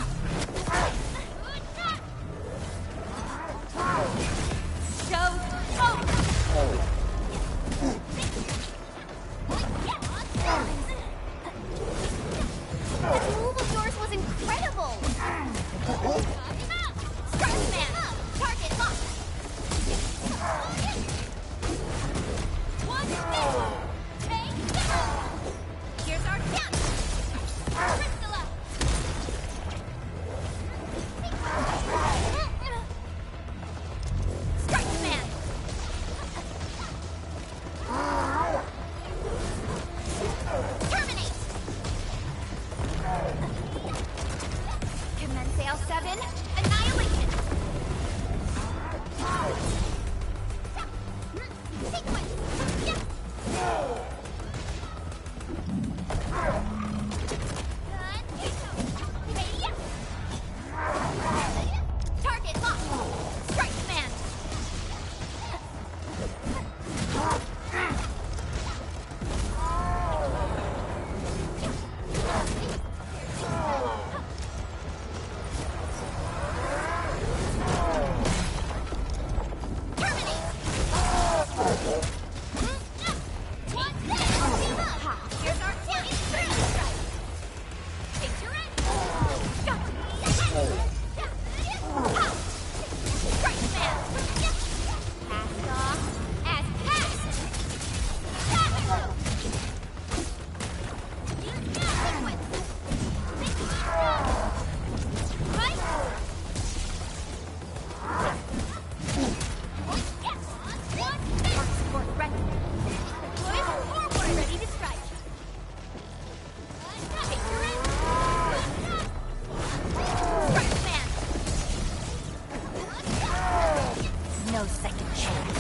That move of yours was incredible! Strike man! Target locked! One take! Here's our chance! Crystal up! Strike man! Terminate! Commence L7, annihilation! Sequence! Target locked! Strike command! Here's our chance! Strike! Picture it! Strike command! Passed off as passed! Sequence! Right? Support ready. Push forward, ready to strike. Picture it. Strike command. No second chance.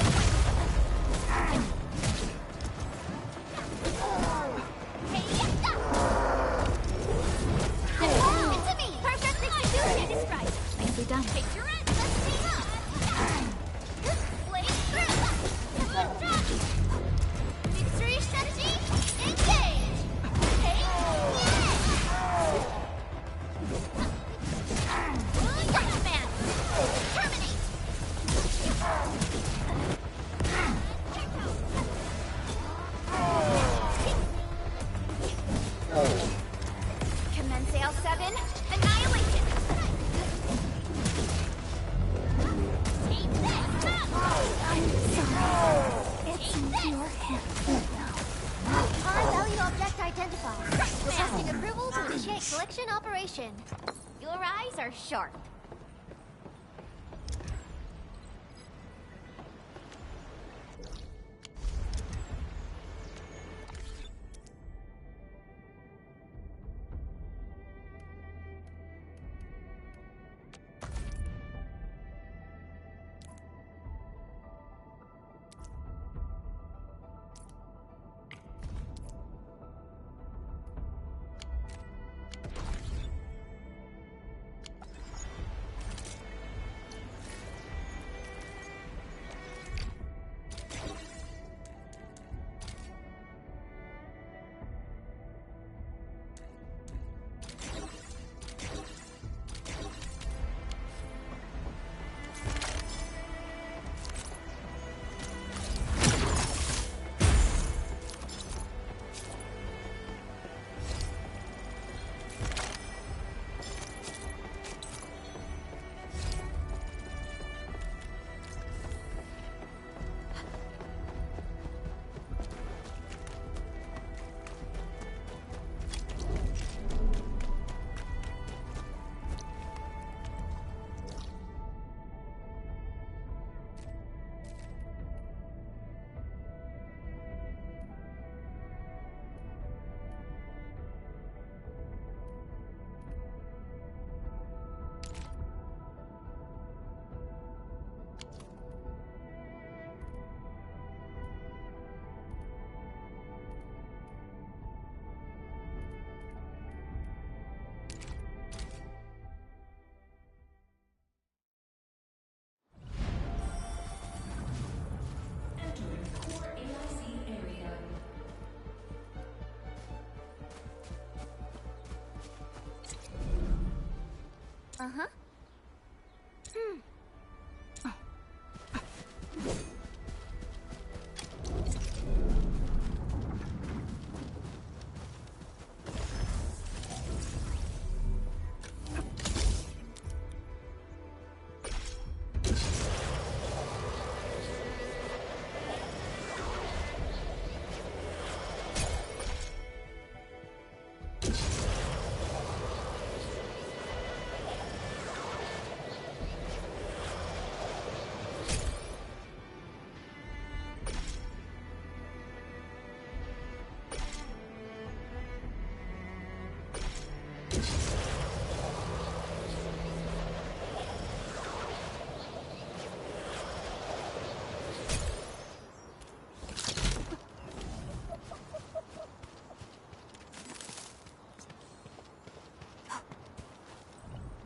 It's me. Perfect execution to strike. Nicely done. Picture it. Let's team up. Blade through. Victory strategy. Engage. Take. Strike command. Terminate. Commence L7, annihilation. Take this. I'm sorry. It's in your hands now. High value object identified. Requesting approval to initiate collection operation. Your eyes are sharp. Uh-huh.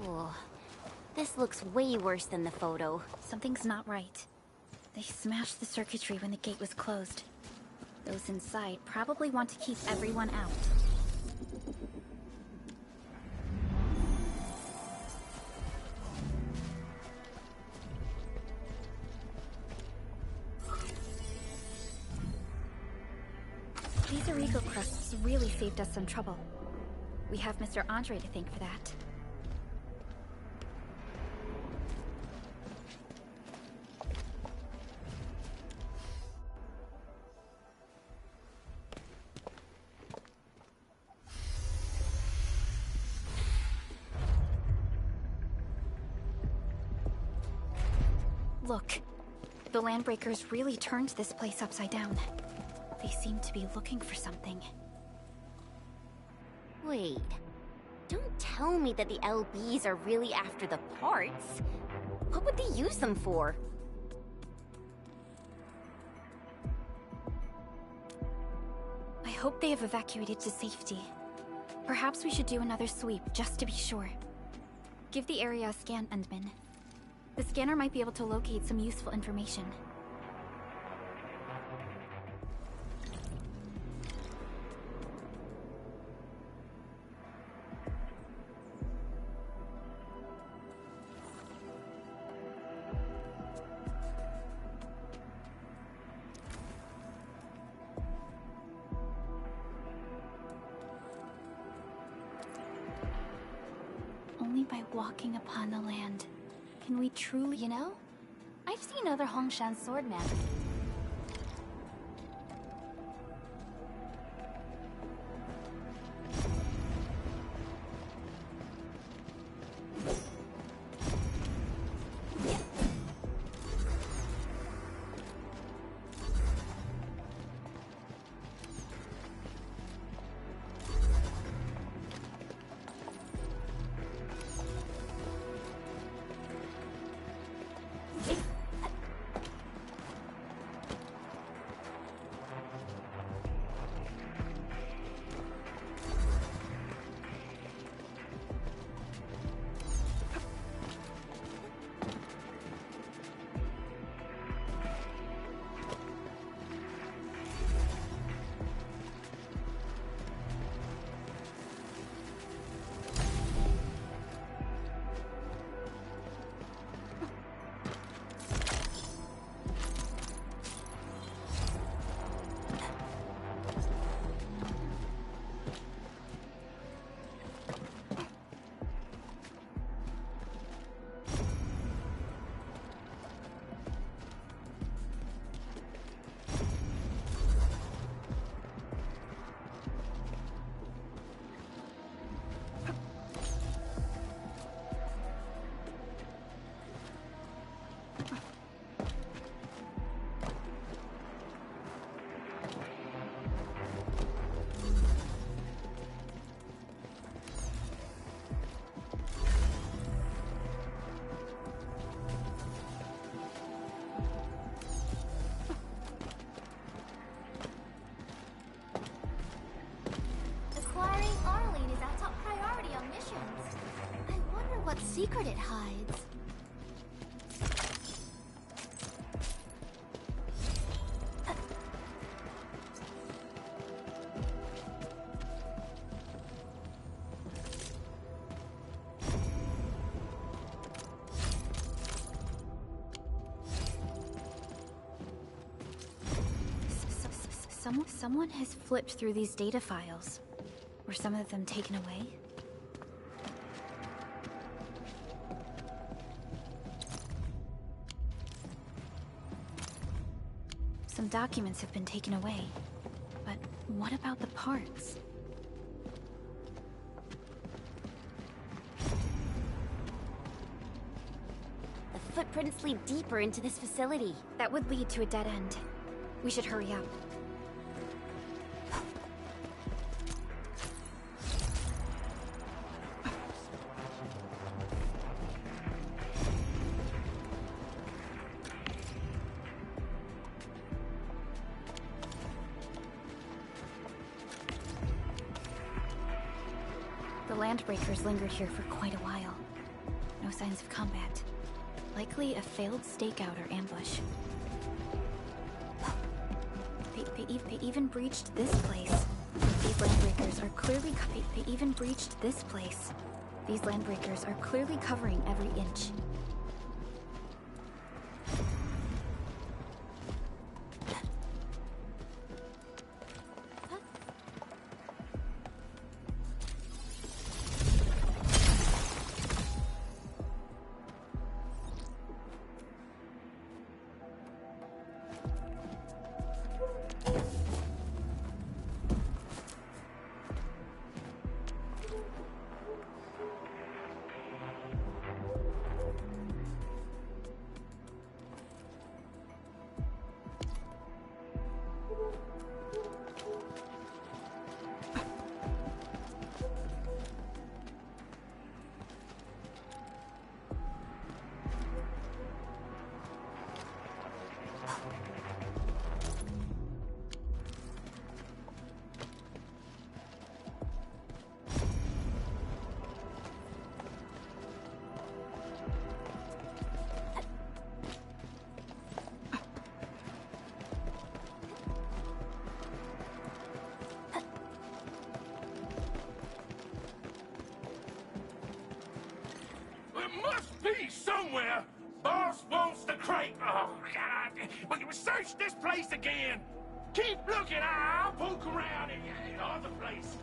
Oh, this looks way worse than the photo. Something's not right. They smashed the circuitry when the gate was closed. Those inside probably want to keep everyone out. These Origo crusts really saved us some trouble. We have Mr. Andre to thank for that. Look, the Landbreakers really turned this place upside down. They seem to be looking for something. Wait. Don't tell me that the LBs are really after the parts. What would they use them for? I hope they have evacuated to safety. Perhaps we should do another sweep, just to be sure. Give the area a scan, Endman. The scanner might be able to locate some useful information. Only by walking upon the land can we truly... You know, I've seen other Hongshan swordmen. Secret it hides. Someone has flipped through these data files. Were some of them taken away? Some documents have been taken away. But what about the parts? The footprints lead deeper into this facility. That would lead to a dead end. We should hurry up. The landbreakers lingered here for quite a while. No signs of combat. Likely a failed stakeout or ambush. They even breached this place. These landbreakers are clearly they even breached this place. These landbreakers are clearly covering every inch. Somewhere, boss wants the crate. Oh, God. But you search this place again. Keep looking. I'll poke around in other places.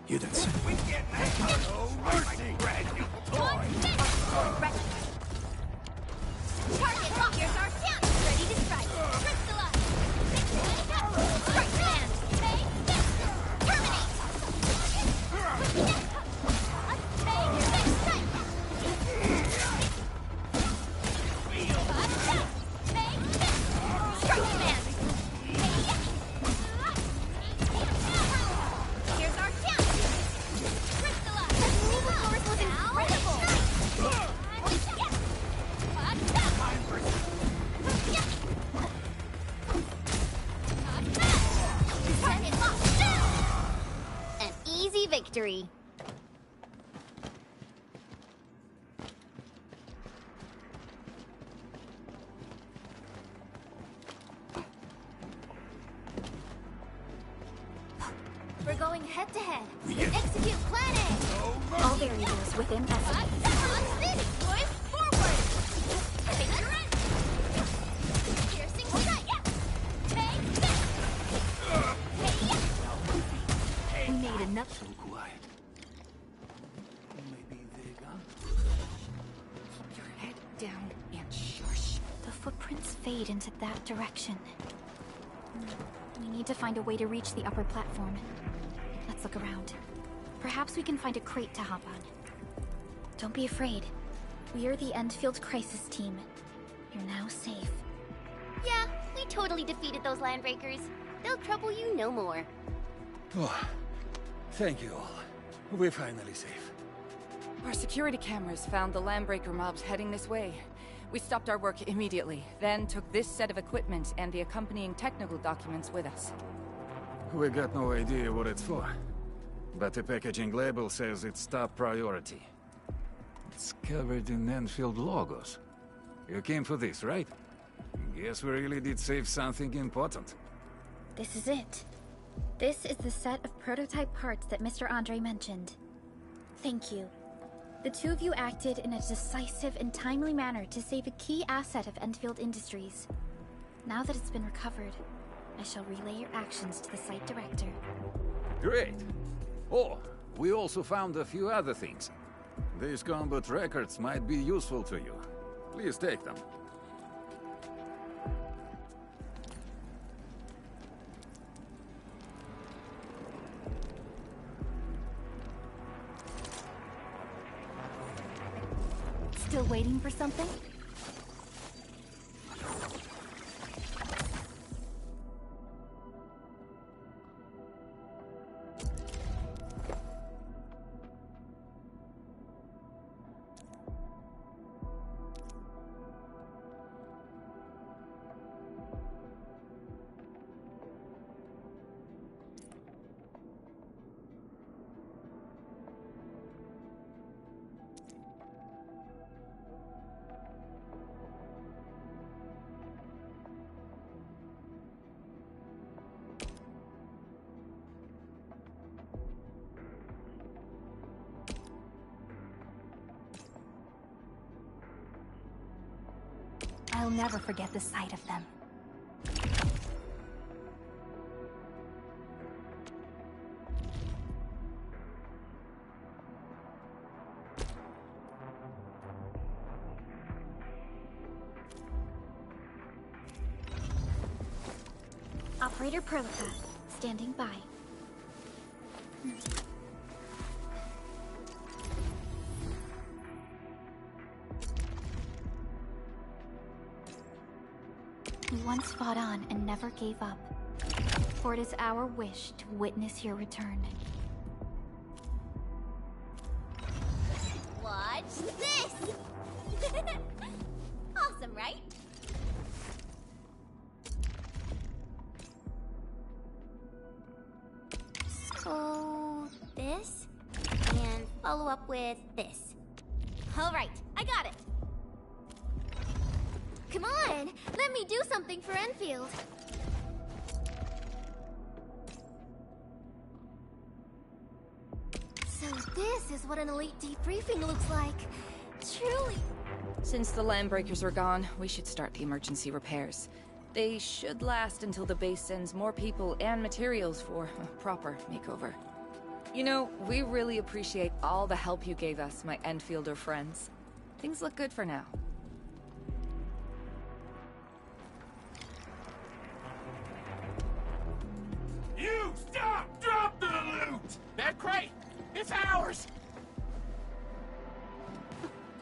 You didn't say. We get that. Oh, mercy. Brand new toy. Target locked. Here's our chance. Ready to strike. Crystallize. Strike command. Take this. Terminate. Victory. We're going head to head. Execute plan A. All variables within estimate. Boys, forward. Take your end. Piercing strike. Take this. We made enough. So quiet. Maybe they got. Keep your head down and shush. The footprints fade into that direction. We need to find a way to reach the upper platform. Let's look around. Perhaps we can find a crate to hop on. Don't be afraid. We are the Endfield crisis team. You're now safe. Yeah, we totally defeated those landbreakers. They'll trouble you no more. Oh, thank you all. We're finally safe. Our security cameras found the landbreaker mobs heading this way. We stopped our work immediately, then took this set of equipment and the accompanying technical documents with us. We got no idea what it's for, but the packaging label says it's top priority. It's covered in Endfield logos. You came for this, right? Guess we really did save something important. This is it. This is the set of prototype parts that Mr. Andre mentioned. Thank you. The two of you acted in a decisive and timely manner to save a key asset of Endfield Industries. Now that it's been recovered, I shall relay your actions to the site director. Great. Oh, we also found a few other things. These combat records might be useful to you. Please take them. Still waiting for something? I'll never forget the sight of them. Operator Perlica, standing by. We once fought on and never gave up, for it is our wish to witness your return. Watch this! Awesome, right? So, this, and follow up with this. All right, I got it. Come on, let me do something for Endfield. So this is what an elite debriefing looks like. Truly. Since the Landbreakers are gone, we should start the emergency repairs. They should last until the base sends more people and materials for a proper makeover. You know, we really appreciate all the help you gave us, my Endfielder friends. Things look good for now. You stop! Drop the loot! That crate! It's ours!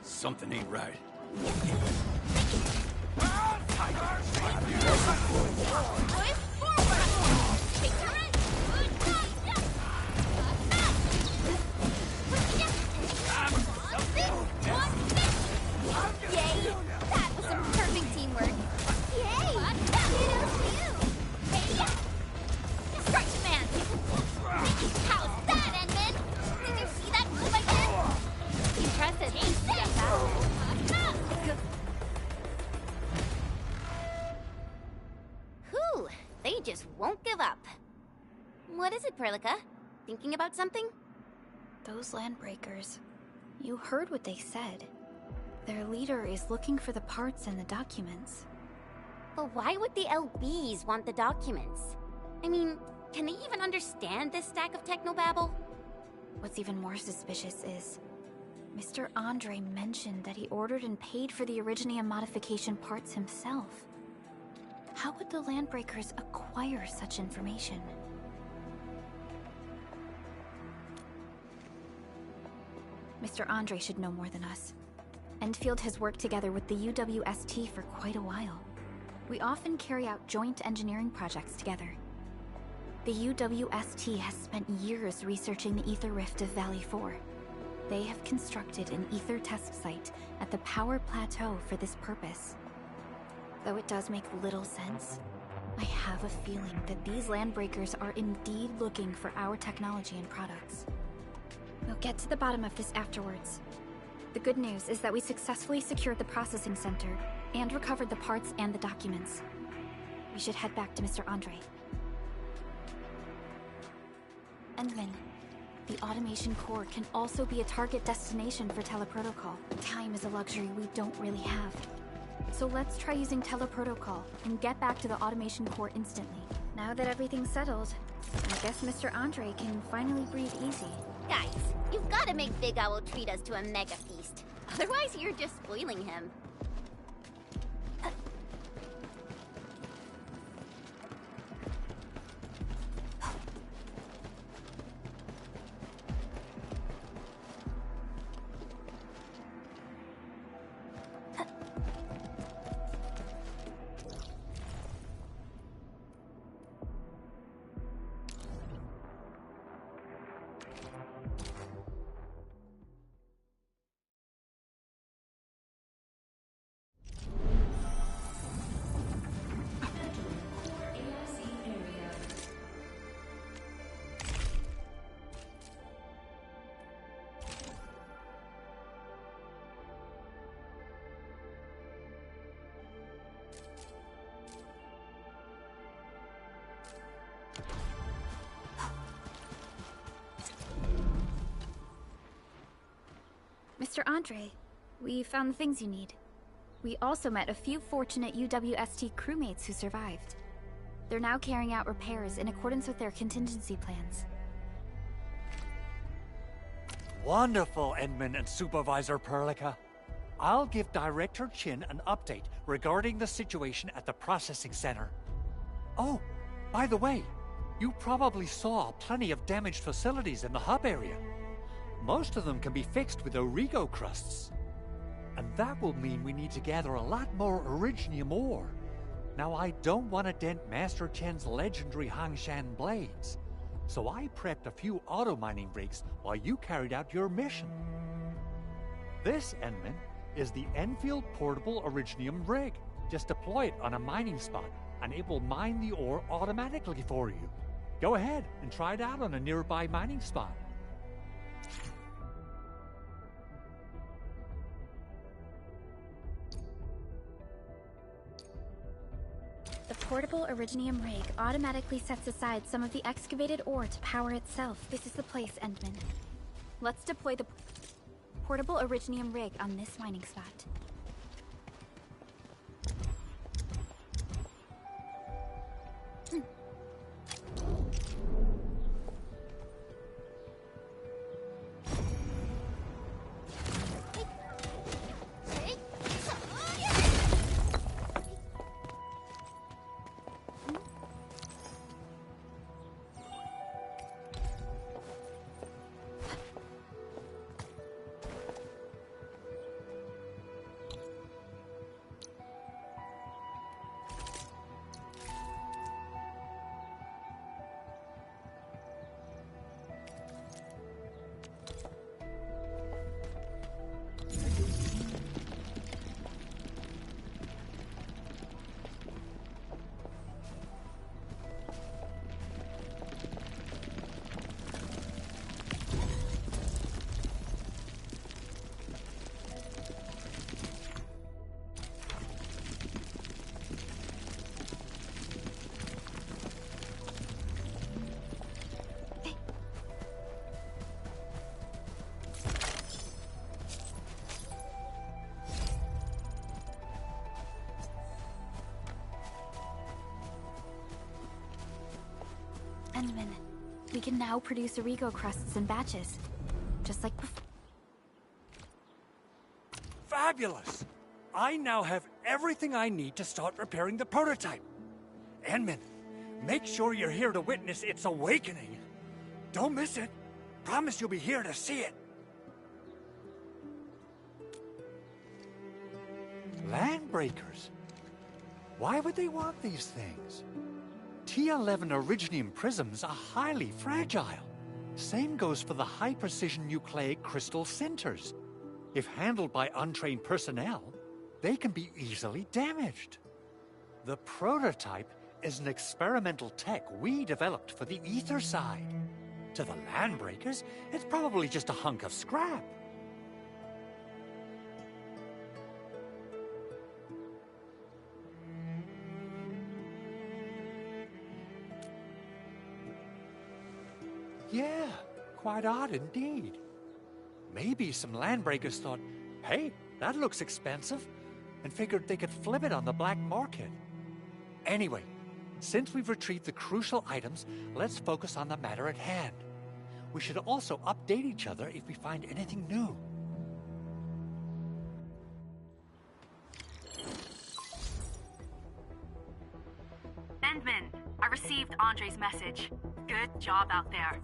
Something ain't right. Yay! That was some perfect teamwork. Yay! Kudos to you. Hey, Stretch man. How's that, Edmund? Did you see that move I did? Impressive. Whew, they just won't give up. What is it, Perlica? Thinking about something? Those Landbreakers. You heard what they said. Their leader is looking for the parts and the documents. But why would the LBs want the documents? I mean, can they even understand this stack of technobabble? What's even more suspicious is Mr. Andre mentioned that he ordered and paid for the Originium modification parts himself. How would the Landbreakers acquire such information? Mr. Andre should know more than us. Endfield has worked together with the UWST for quite a while. We often carry out joint engineering projects together. The UWST has spent years researching the Ether Rift of Valley 4. They have constructed an Ether test site at the Power Plateau for this purpose. Though it does make little sense, I have a feeling that these Landbreakers are indeed looking for our technology and products. We'll get to the bottom of this afterwards. The good news is that we successfully secured the processing center and recovered the parts and the documents. We should head back to Mr. Andre. Endman, the automation core can also be a target destination for teleprotocol. Time is a luxury we don't really have. So let's try using teleprotocol and get back to the automation core instantly. Now that everything's settled, I guess Mr. Andre can finally breathe easy. Guys, you've got to make Big Owl treat us to a mega feast. Otherwise, you're just spoiling him. Mr. Andre, we found the things you need. We also met a few fortunate UWST crewmates who survived. They're now carrying out repairs in accordance with their contingency plans. Wonderful, Edmund and Supervisor Perlica. I'll give Director Chin an update regarding the situation at the processing center. Oh, by the way, you probably saw plenty of damaged facilities in the hub area. Most of them can be fixed with Origo crusts. And that will mean we need to gather a lot more Originium ore. Now, I don't want to dent Master Chen's legendary Hangshan blades, so I prepped a few auto-mining rigs while you carried out your mission. This, Enman, is the Endfield Portable Originium rig. Just deploy it on a mining spot, and it will mine the ore automatically for you. Go ahead and try it out on a nearby mining spot. The portable Originium rig automatically sets aside some of the excavated ore to power itself. This is the place, Endman. Let's deploy the portable Originium rig on this mining spot. Endman, we can now produce Origo crusts in batches, just like before. Fabulous! I now have everything I need to start repairing the prototype. Enman, make sure you're here to witness its awakening. Don't miss it. Promise you'll be here to see it. Landbreakers? Why would they want these things? T11 Originium prisms are highly fragile. Same goes for the high-precision nucleic crystal centers. If handled by untrained personnel, they can be easily damaged. The prototype is an experimental tech we developed for the ether side. To the Landbreakers, it's probably just a hunk of scrap. Yeah, quite odd indeed. Maybe some Landbreakers thought, hey, that looks expensive. and figured they could flip it on the black market. Anyway, since we've retrieved the crucial items, let's focus on the matter at hand. We should also update each other if we find anything new. Endman, I received Andre's message. Good job out there.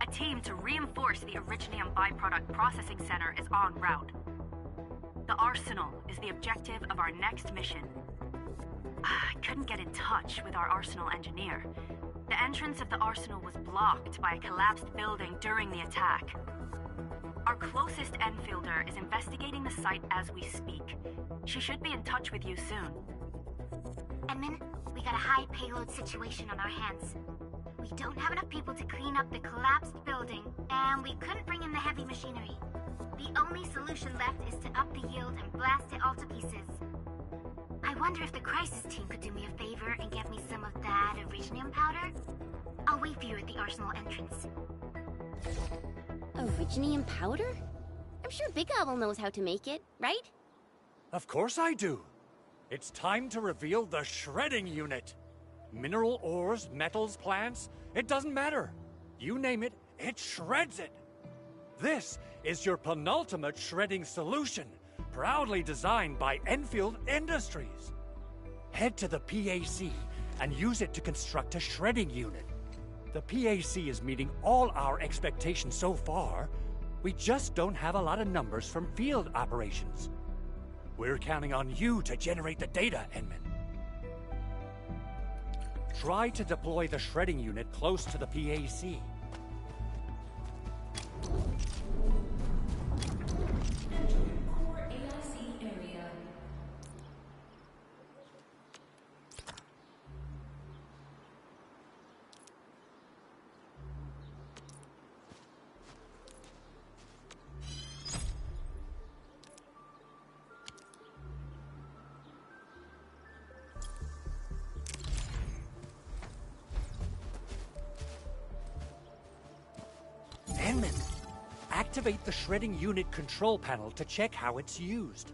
A team to reinforce the Originium byproduct processing center is en route. The Arsenal is the objective of our next mission. I couldn't get in touch with our Arsenal engineer. The entrance of the Arsenal was blocked by a collapsed building during the attack. Our closest Enfielder is investigating the site as we speak. She should be in touch with you soon. Edmund, we got a high payload situation on our hands. We don't have enough people to clean up the collapsed building, and we couldn't bring in the heavy machinery. The only solution left is to up the yield and blast it all to pieces. I wonder if the crisis team could do me a favor and get me some of that Originium powder? I'll wait for you at the Arsenal entrance. Originium powder? I'm sure Big Owl knows how to make it, right? Of course I do. It's time to reveal the shredding unit. Mineral ores, metals, plants, it doesn't matter. You name it, it shreds it. This is your penultimate shredding solution, proudly designed by Endfield Industries. Head to the PAC and use it to construct a shredding unit. The PAC is meeting all our expectations so far. We just don't have a lot of numbers from field operations. We're counting on you to generate the data, Edmund. Try to deploy the shredding unit close to the PAC. Edmund, activate the shredding unit control panel to check how it's used.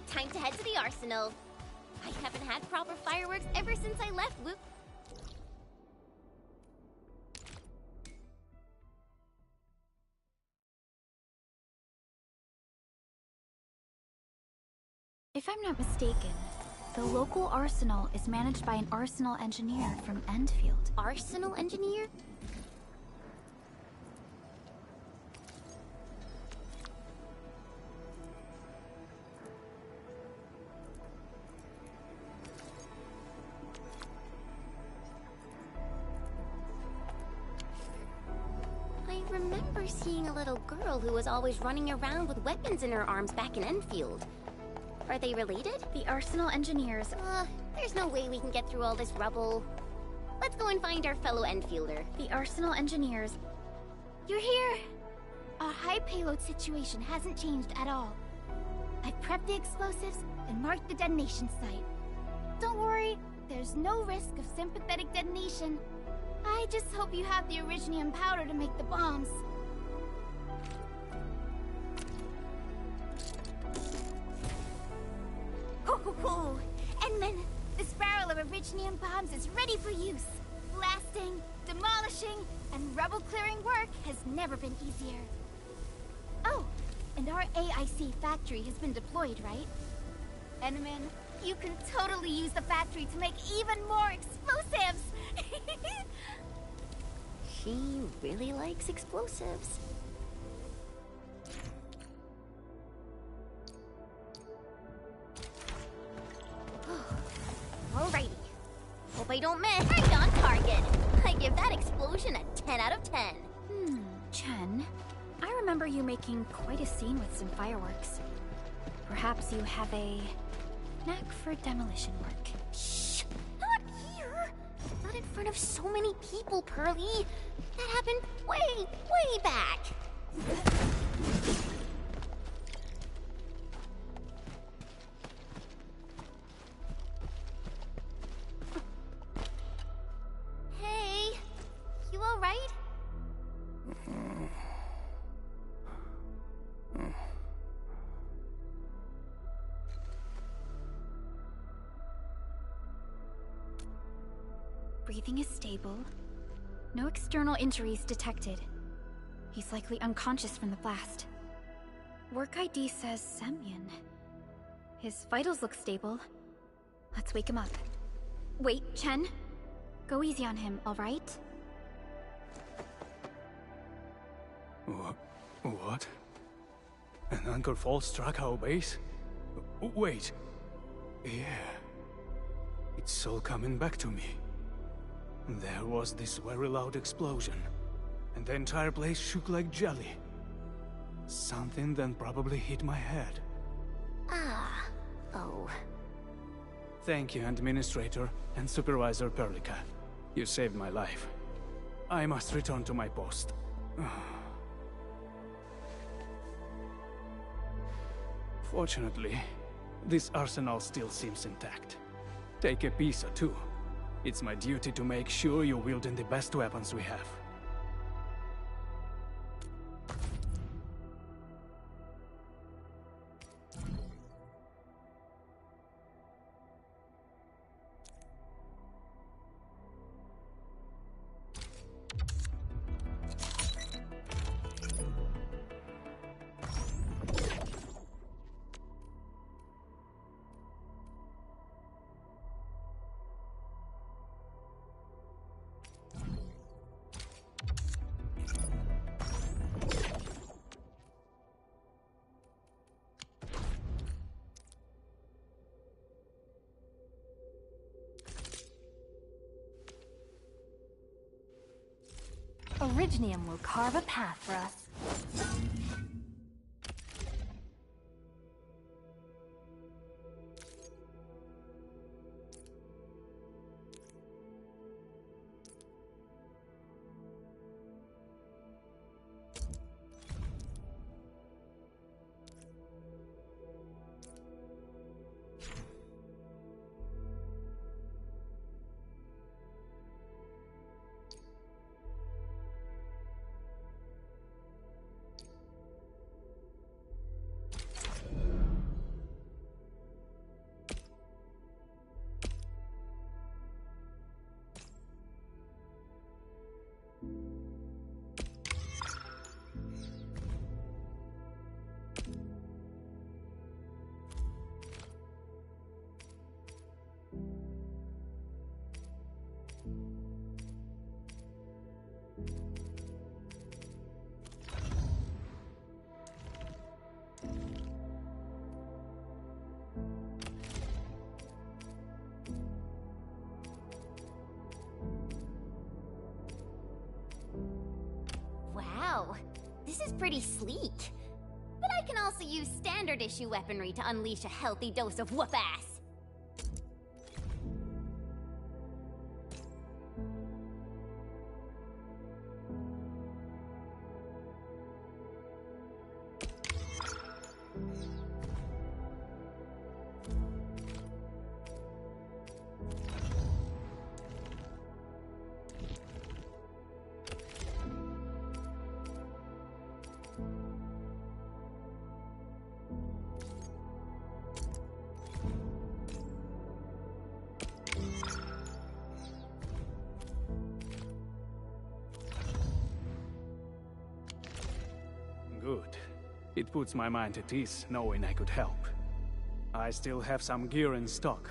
Time to head to the arsenal. I haven't had proper fireworks ever since I left Whoop. If I'm not mistaken, the local arsenal is managed by an arsenal engineer from Endfield. Arsenal engineer? seeing a little girl who was always running around with weapons in her arms back in Endfield. Are they related? The Arsenal engineers. There's no way we can get through all this rubble. Let's go and find our fellow Endfielder. The Arsenal engineers. You're here! Our high payload situation hasn't changed at all. I've prepped the explosives and marked the detonation site. Don't worry, there's no risk of sympathetic detonation. I just hope you have the originium powder to make the bombs. Ho! Edmund, this barrel of originium bombs is ready for use. Blasting, demolishing, and rubble-clearing work has never been easier. Oh, and our AIC factory has been deployed, right? Edmund, you can totally use the factory to make even more explosives! She really likes explosives. Alrighty. Hope I don't miss. Right on target. I give that explosion a 10 out of 10. Chen, I remember you making quite a scene with some fireworks. Perhaps you have a knack for demolition work. Shh! Not here! Not in front of so many people, Pearly. That happened way back. Hey, you alright? Breathing is stable. No external injuries detected. He's likely unconscious from the blast. Work ID says Semyon. His vitals look stable. Let's wake him up. Wait, Chen. Go easy on him, alright? What? An anchor fault struck our base? Wait. Yeah. It's all coming back to me. There was this very loud explosion, and the entire place shook like jelly. Something then probably hit my head. Oh. Thank you, Administrator and Supervisor Perlica. You saved my life. I must return to my post. Fortunately, this arsenal still seems intact. Take a piece or two. It's my duty to make sure you're wielding the best weapons we have. Originium will carve a path for us. This is pretty sleek. But I can also use standard issue weaponry to unleash a healthy dose of whoop-ass. Good. It puts my mind at ease knowing I could help. I still have some gear in stock.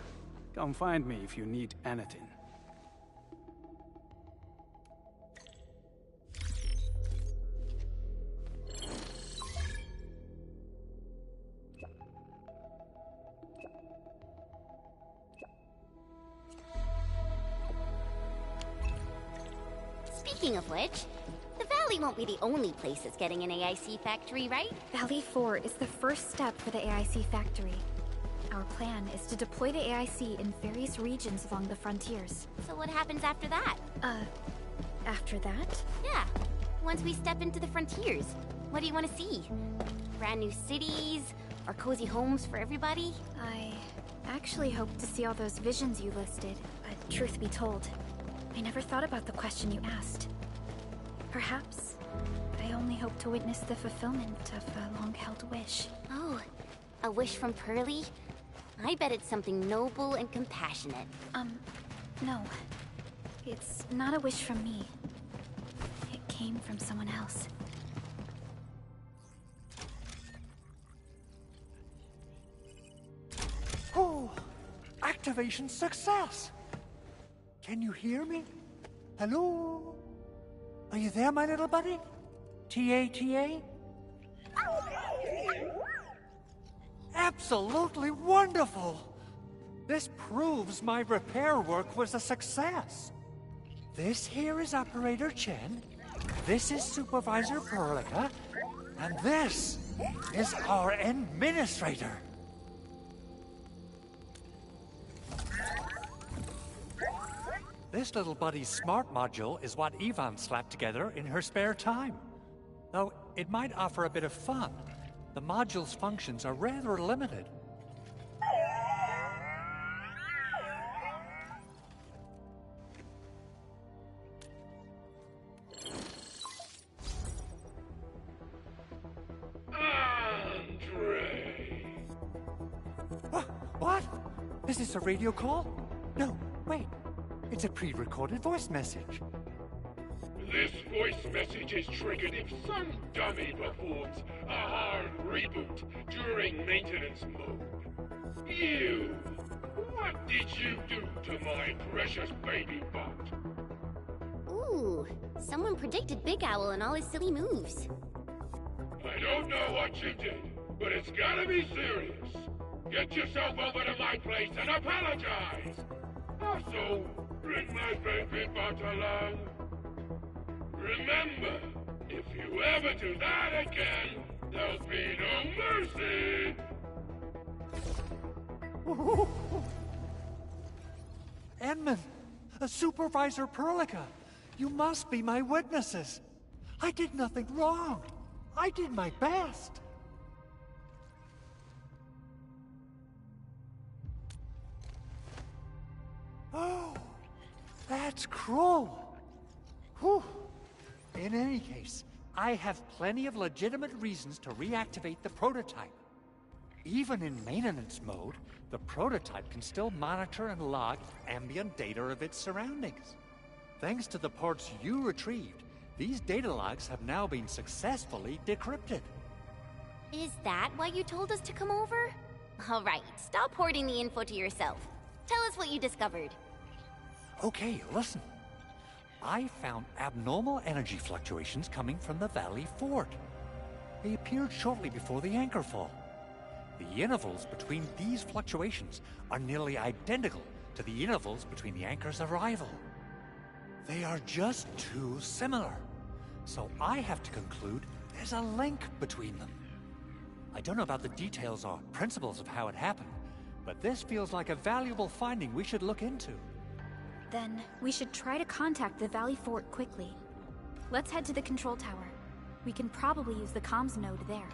Come find me if you need anything. Speaking of which, the Valley won't be the only place that's getting an AIC factory, right? Valley 4 is the first step for the AIC factory. Our plan is to deploy the AIC in various regions along the frontiers. So what happens after that? After that? Yeah, once we step into the frontiers. What do you want to see? Brand new cities? Or cozy homes for everybody? I actually hope to see all those visions you listed. But truth be told, I never thought about the question you asked. Perhaps I only hope to witness the fulfillment of a long-held wish. Oh, a wish from Pearly? I bet it's something noble and compassionate. No. It's not a wish from me. It came from someone else. Oh, activation success! Can you hear me? Hello? Are you there, my little buddy? T-A-T-A? Absolutely wonderful! This proves my repair work was a success. This here is Operator Chen, this is Supervisor Perlica, and this is our Administrator. This little buddy's smart module is what Yvonne slapped together in her spare time. Though it might offer a bit of fun, the module's functions are rather limited. Andre! What? Is this a radio call? No, wait. It's a pre-recorded voice message. This voice message is triggered if some dummy performs a hard reboot during maintenance mode. You! What did you do to my precious baby bot? Ooh, someone predicted Big Owl and all his silly moves. I don't know what you did, but it's gotta be serious. Get yourself over to my place and apologize! Also, bring my baby bot along. Remember, if you ever do that again, there'll be no mercy! Edmund, Supervisor Perlica, you must be my witnesses. I did nothing wrong. I did my best. Oh, that's cruel. Whew. In any case, I have plenty of legitimate reasons to reactivate the prototype. Even in maintenance mode, the prototype can still monitor and log ambient data of its surroundings. Thanks to the parts you retrieved, these data logs have now been successfully decrypted. Is that why you told us to come over? All right, stop hoarding the info to yourself. Tell us what you discovered. Okay, listen. I found abnormal energy fluctuations coming from the Valley Fort. They appeared shortly before the anchor fall. The intervals between these fluctuations are nearly identical to the intervals between the anchor's arrival. They are just too similar. So I have to conclude There's a link between them. I don't know about the details or principles of how it happened, but this feels like a valuable finding we should look into. Then, we should try to contact the Valley Fort quickly. Let's head to the control tower. We can probably use the comms node there.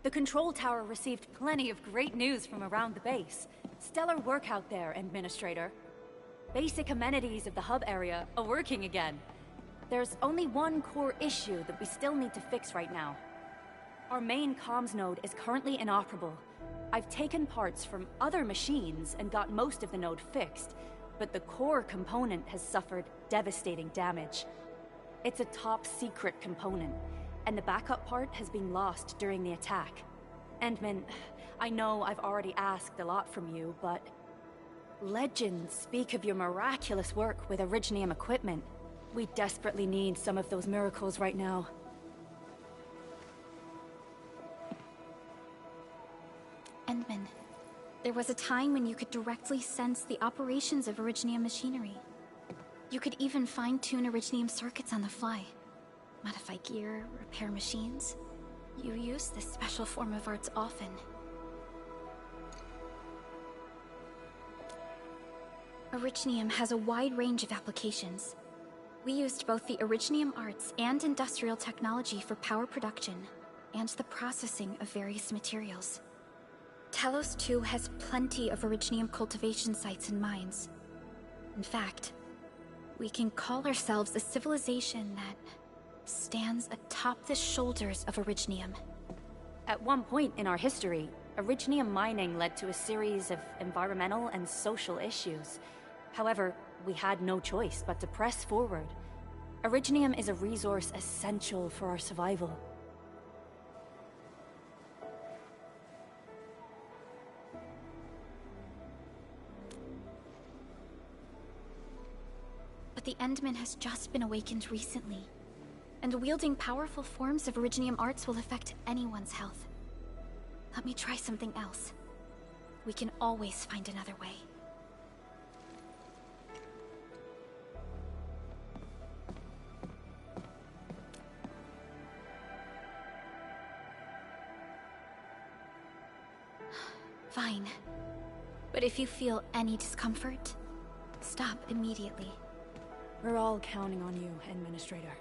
The control tower received plenty of great news from around the base. Stellar work out there, Administrator. Basic amenities of the hub area are working again. There's only one core issue that we still need to fix right now. Our main comms node is currently inoperable. I've taken parts from other machines and got most of the node fixed, but the core component has suffered devastating damage. It's a top-secret component, and the backup part has been lost during the attack. Endman, I know I've already asked a lot from you, but legends speak of your miraculous work with Originium equipment. We desperately need some of those miracles right now. Endman, there was a time when you could directly sense the operations of Originium machinery. You could even fine-tune Originium circuits on the fly. Modify gear, repair machines. You use this special form of arts often. Originium has a wide range of applications. We used both the Originium arts and industrial technology for power production, and the processing of various materials. Talos 2 has plenty of Originium cultivation sites and mines. In fact, we can call ourselves a civilization that stands atop the shoulders of Originium. At one point in our history, Originium mining led to a series of environmental and social issues. However, we had no choice but to press forward. Originium is a resource essential for our survival. But the Endman has just been awakened recently, and wielding powerful forms of Originium arts will affect anyone's health. Let me try something else. We can always find another way. Fine. But if you feel any discomfort, stop immediately. We're all counting on you, Administrator.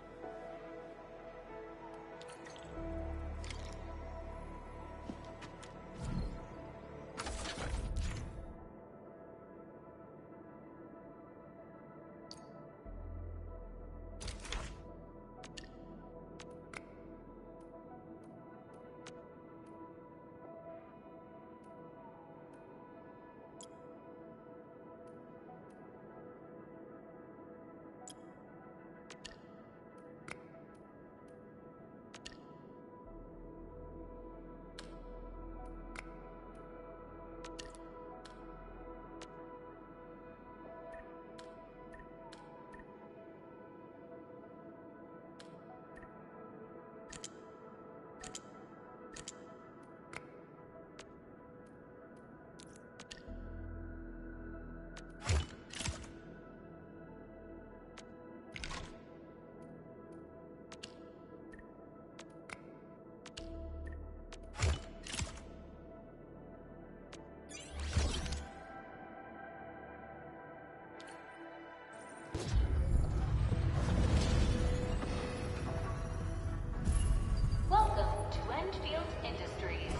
Welcome to Endfield Industries.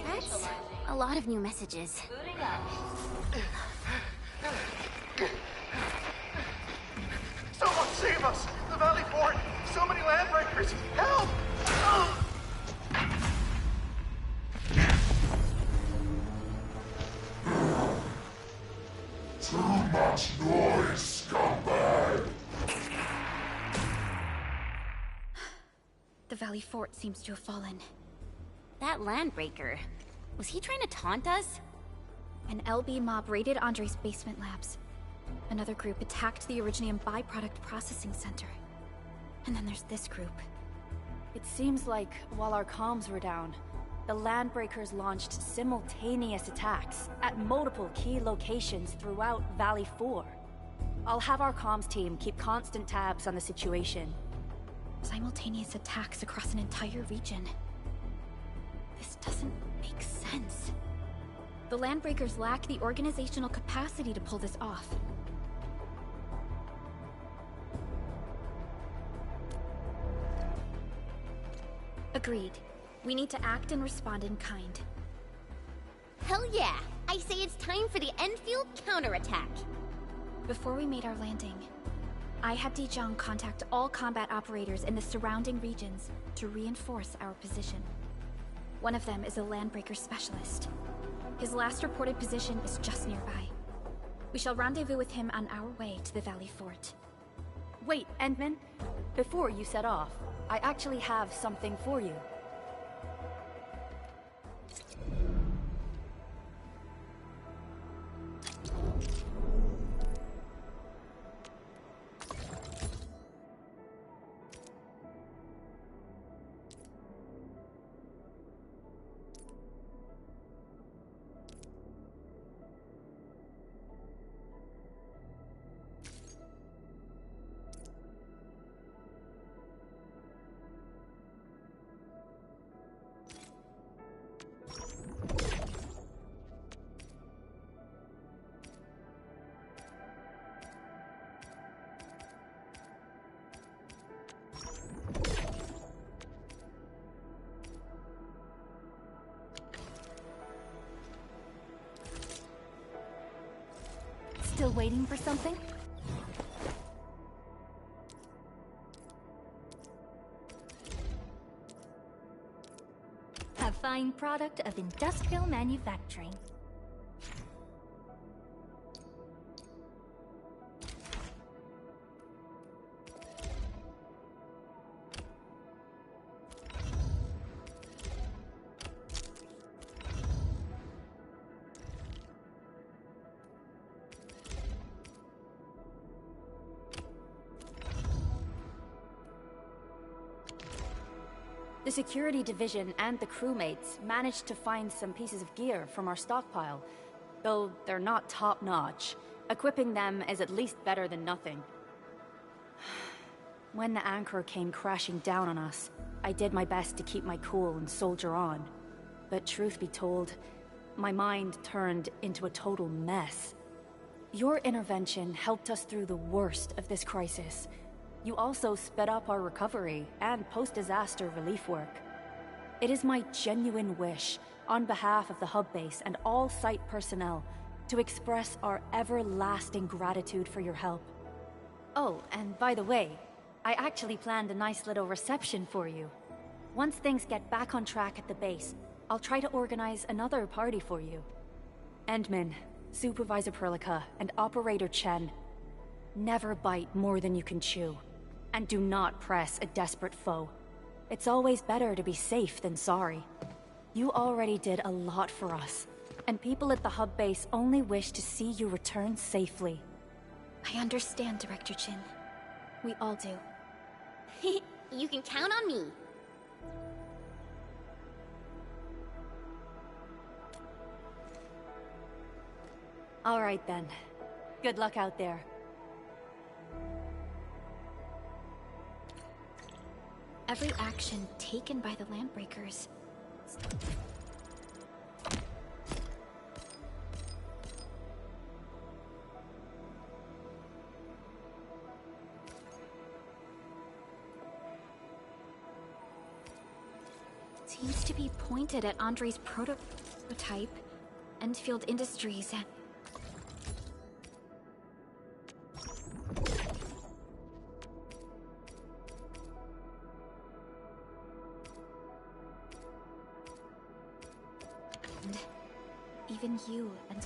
That's a lot of new messages. Booting up. Someone save us! The Valley Fort! So many landbreakers! Help! Oh! Too much noise, scumbag! The Valley Fort seems to have fallen. That landbreaker, was he trying to taunt us? An LB mob raided Andre's basement labs. Another group attacked the Originium byproduct processing center. And then there's this group. It seems like while our comms were down, the Landbreakers launched simultaneous attacks at multiple key locations throughout Valley 4. I'll have our comms team keep constant tabs on the situation. Simultaneous attacks across an entire region. This doesn't make sense. The Landbreakers lack the organizational capacity to pull this off. Agreed. We need to act and respond in kind. Hell yeah! I say it's time for the Endfield counterattack! Before we made our landing, I had Dijong contact all combat operators in the surrounding regions to reinforce our position. One of them is a Landbreaker specialist. His last reported position is just nearby. We shall rendezvous with him on our way to the Valley Fort. Wait, Endman. Before you set off, I actually have something for you. waiting for something? A fine product of industrial manufacturing. The security division and the crewmates managed to find some pieces of gear from our stockpile, though they're not top-notch. Equipping them is at least better than nothing. When the anchor came crashing down on us, I did my best to keep my cool and soldier on. But truth be told, my mind turned into a total mess. Your intervention helped us through the worst of this crisis. You also sped up our recovery and post-disaster relief work. It is my genuine wish, on behalf of the hub base and all site personnel, to express our everlasting gratitude for your help. Oh, and by the way, I actually planned a nice little reception for you. Once things get back on track at the base, I'll try to organize another party for you. Endman, Supervisor Perlica, and Operator Chen, never bite more than you can chew. And do not press a desperate foe. It's always better to be safe than sorry. You already did a lot for us, and people at the hub base only wish to see you return safely. I understand, Director Chin. We all do. You can count on me. All right then. Good luck out there. Every action taken by the Landbreakers. Seems to be pointed at Andre's prototype, Endfield Industries. Even you and...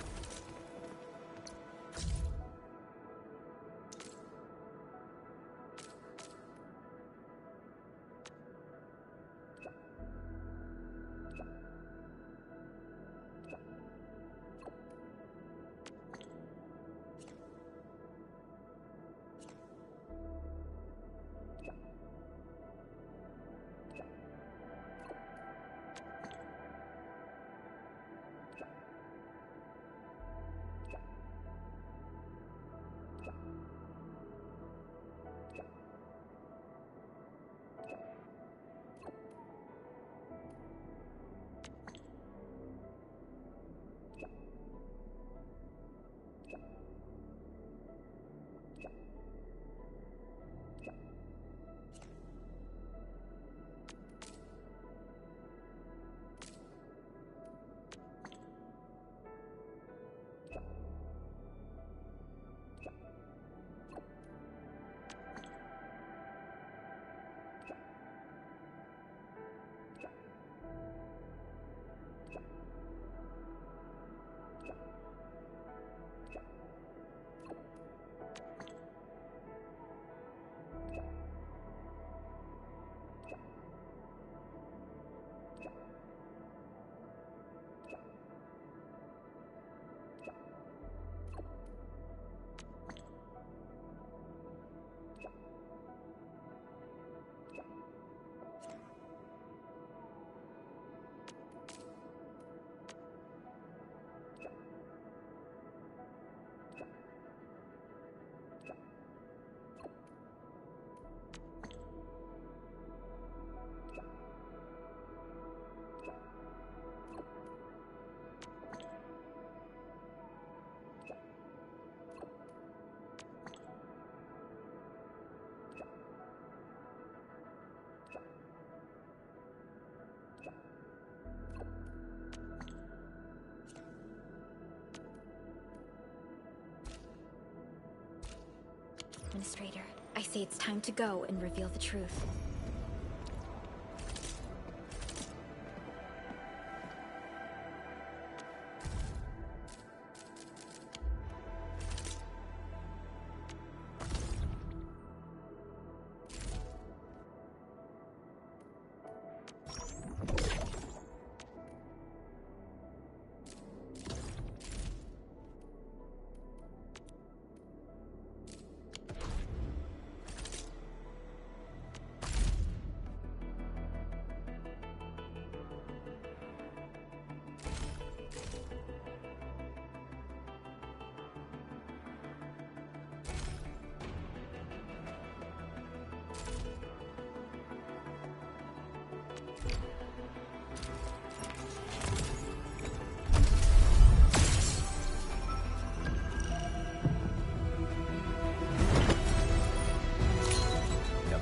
Administrator, I say it's time to go and reveal the truth.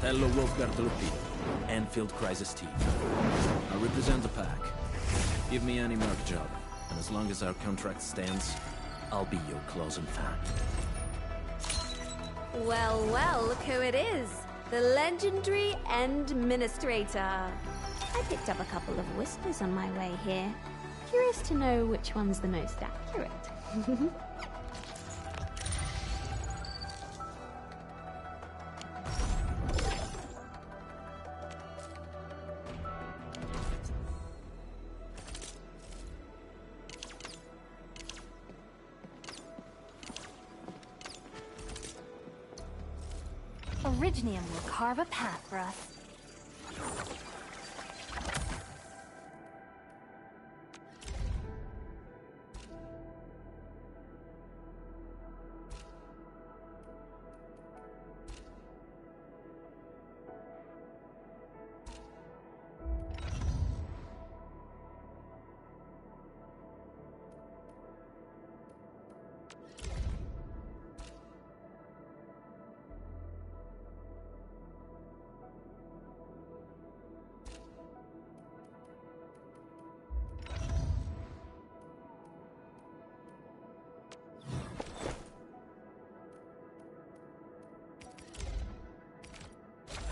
Hello, Wolfgar Truppi. Endfield Crisis Team. I represent the pack. Give me any merc job, and as long as our contract stands, I'll be your closing fan. Well, well, look who it is. The legendary Endministrator. I picked up a couple of whispers on my way here. Curious to know which one's the most accurate. Originium will carve a path for us.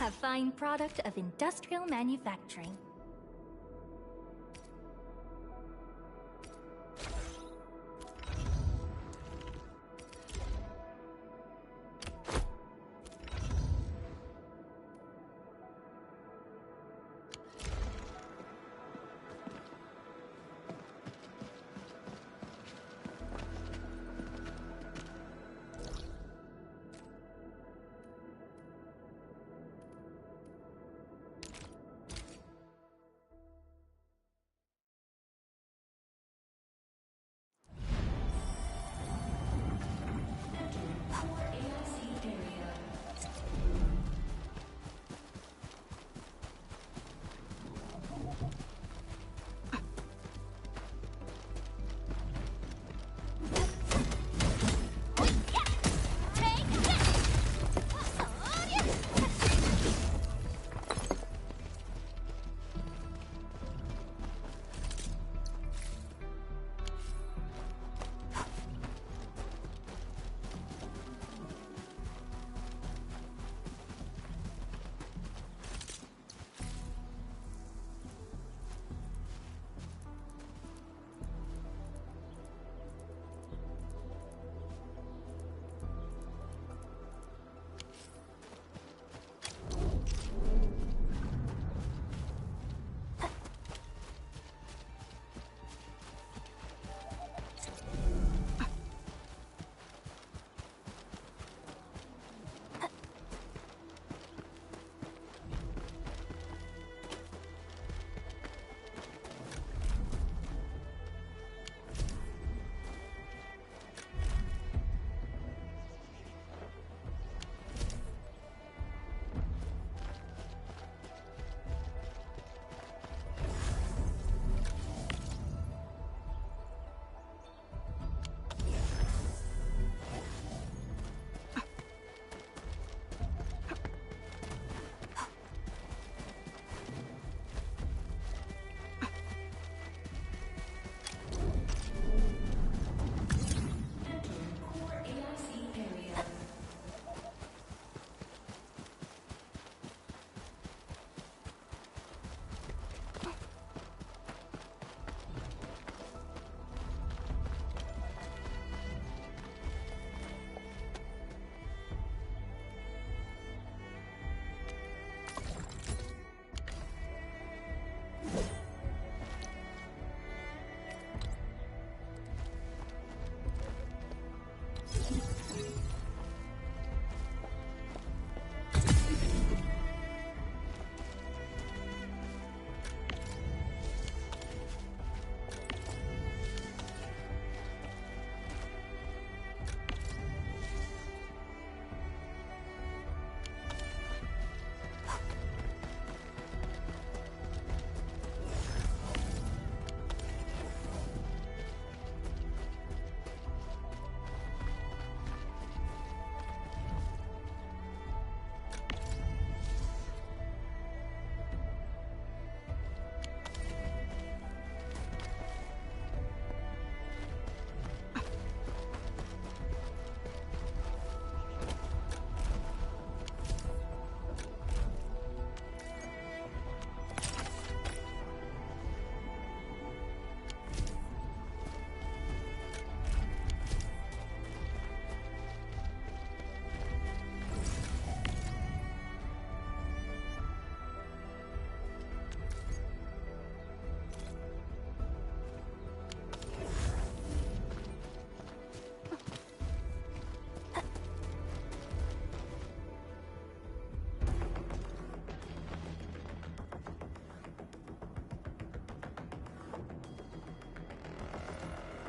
A fine product of industrial manufacturing.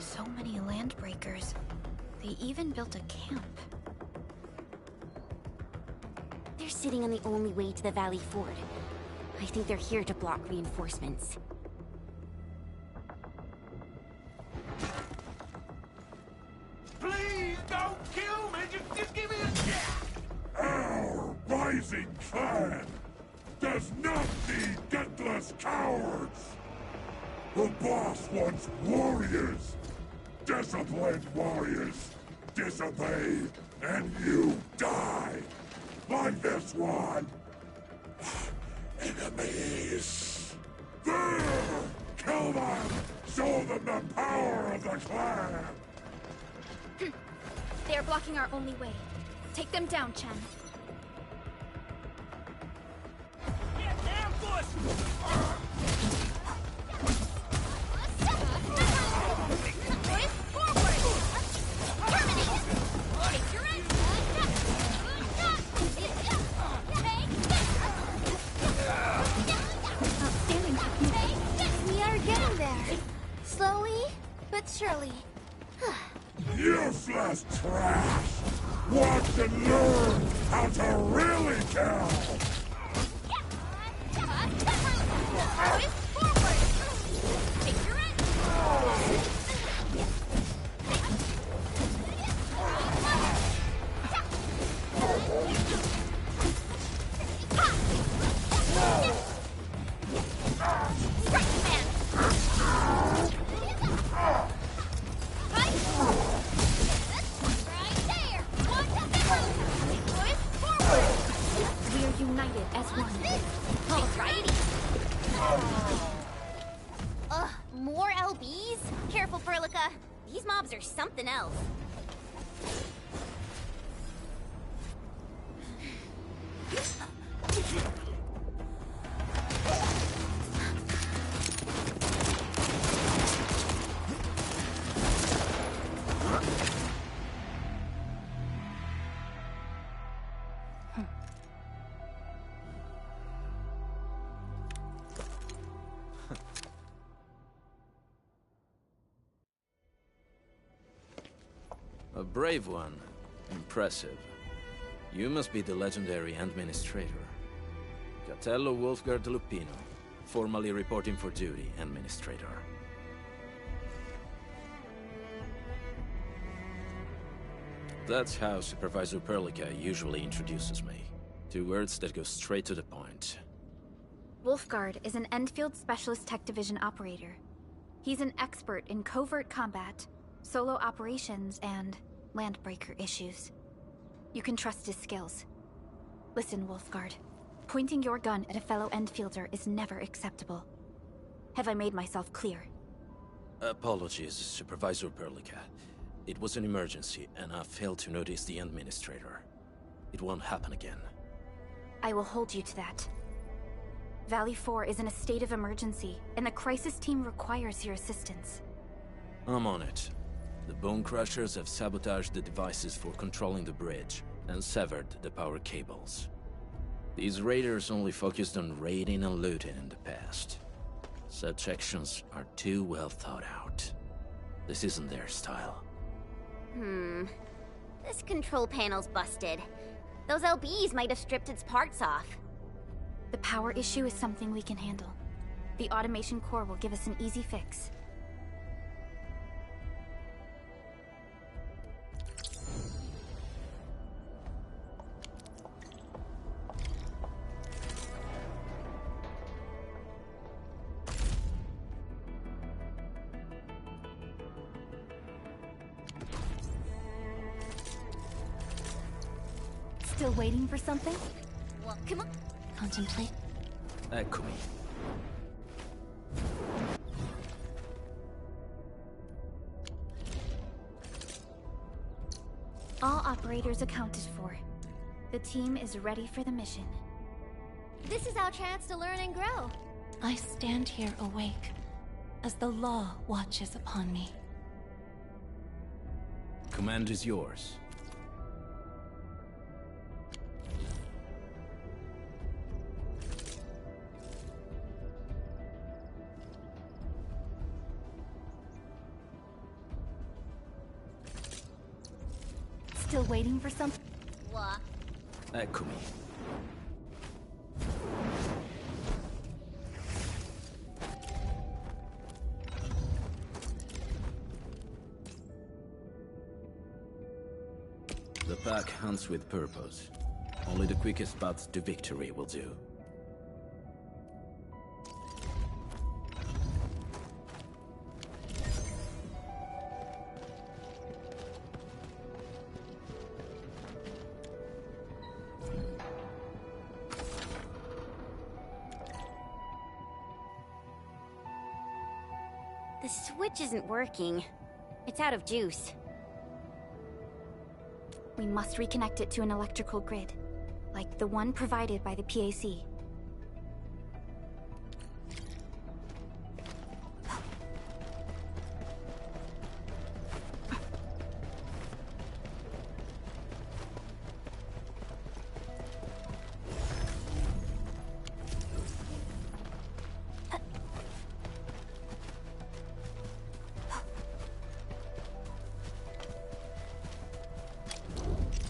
So many landbreakers. They even built a camp. They're sitting on the only way to the Valley Ford. I think they're here to block reinforcements. Please don't kill me! Just give me a chance! Our rising clan does not need gutless cowards! The boss wants warriors! Disciplined warriors! Disobey, and you die! Like this one! Enemies! There! Kill them! Show them the power of the clan! They are blocking our only way. Take them down, Chen. Get down, Outstanding technique. We are getting there. Slowly, but surely. Useless trash! Watch and learn how to really kill! We are united as one. Alrighty. More LBs? Careful, Furlica. These mobs are something else. A brave one. Impressive. You must be the legendary administrator. Catello Wolfgard Lupino, formally reporting for duty, administrator. That's how Supervisor Perlica usually introduces me. 2 words that go straight to the point. Wolfgard is an Endfield Specialist Tech Division operator. He's an expert in covert combat, solo operations, and landbreaker issues. You can trust his skills. Listen, Wolfgard. Pointing your gun at a fellow Endfielder is never acceptable. Have I made myself clear? Apologies, Supervisor Perlica. It was an emergency, and I failed to notice the administrator. It won't happen again. I will hold you to that. Valley 4 is in a state of emergency, and the crisis team requires your assistance. I'm on it. The Bone Crushers have sabotaged the devices for controlling the bridge, and severed the power cables. These raiders only focused on raiding and looting in the past. Such actions are too well thought out. This isn't their style. This control panel's busted. Those LBs might have stripped its parts off. The power issue is something we can handle. The automation core will give us an easy fix. Still waiting for something? Well, come on. Contemplate. Eccomi. All operators accounted for. The team is ready for the mission. This is our chance to learn and grow. I stand here awake, as the law watches upon me. Command is yours. Still waiting for something? What? Eccomi. The pack hunts with purpose. Only the quickest path to victory will do. The switch isn't working. It's out of juice. We must reconnect it to an electrical grid, like the one provided by the PAC.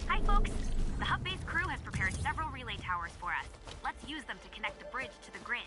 Hi, folks. The hub-based crew has prepared several relay towers for us. Let's use them to connect the bridge to the grid.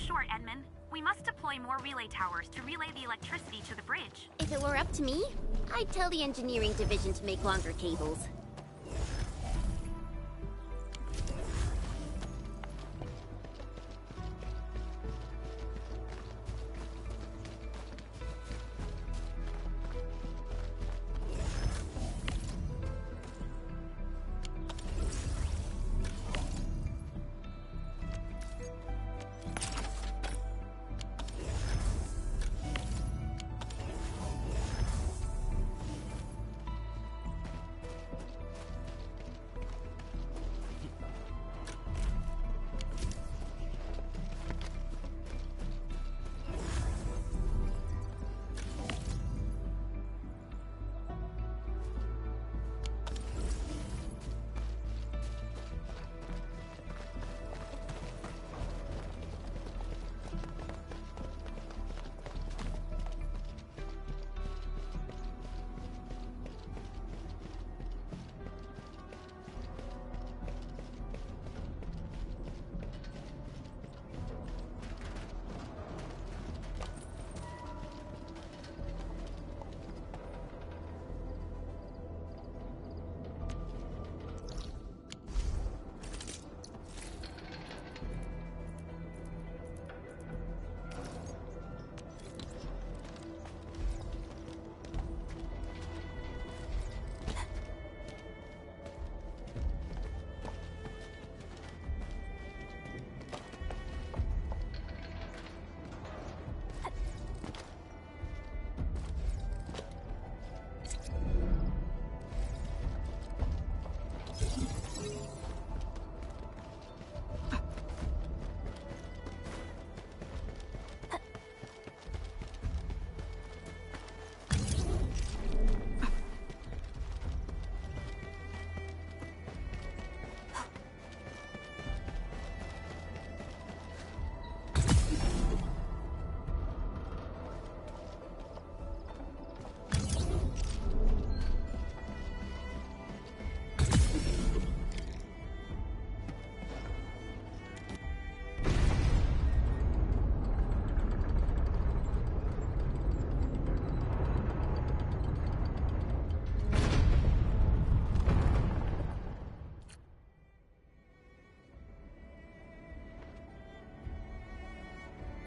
Short, Edmund. We must deploy more relay towers to relay the electricity to the bridge. If it were up to me, I'd tell the engineering division to make longer cables.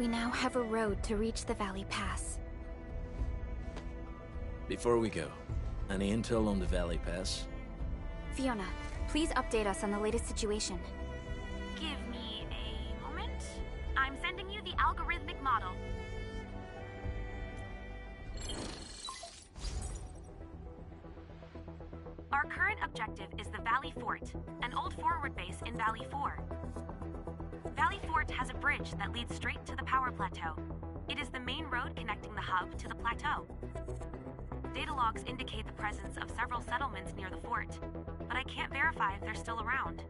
We now have a road to reach the Valley Pass. Before we go, any intel on the Valley Pass? Fiona, please update us on the latest situation. Give me a moment. I'm sending you the algorithmic model. Our current objective is the Valley Fort, an old forward base in Valley 4. Valley Fort has a bridge that leads straight to the power plateau. It is the main road connecting the hub to the plateau. Data logs indicate the presence of several settlements near the fort, but I can't verify if they're still around.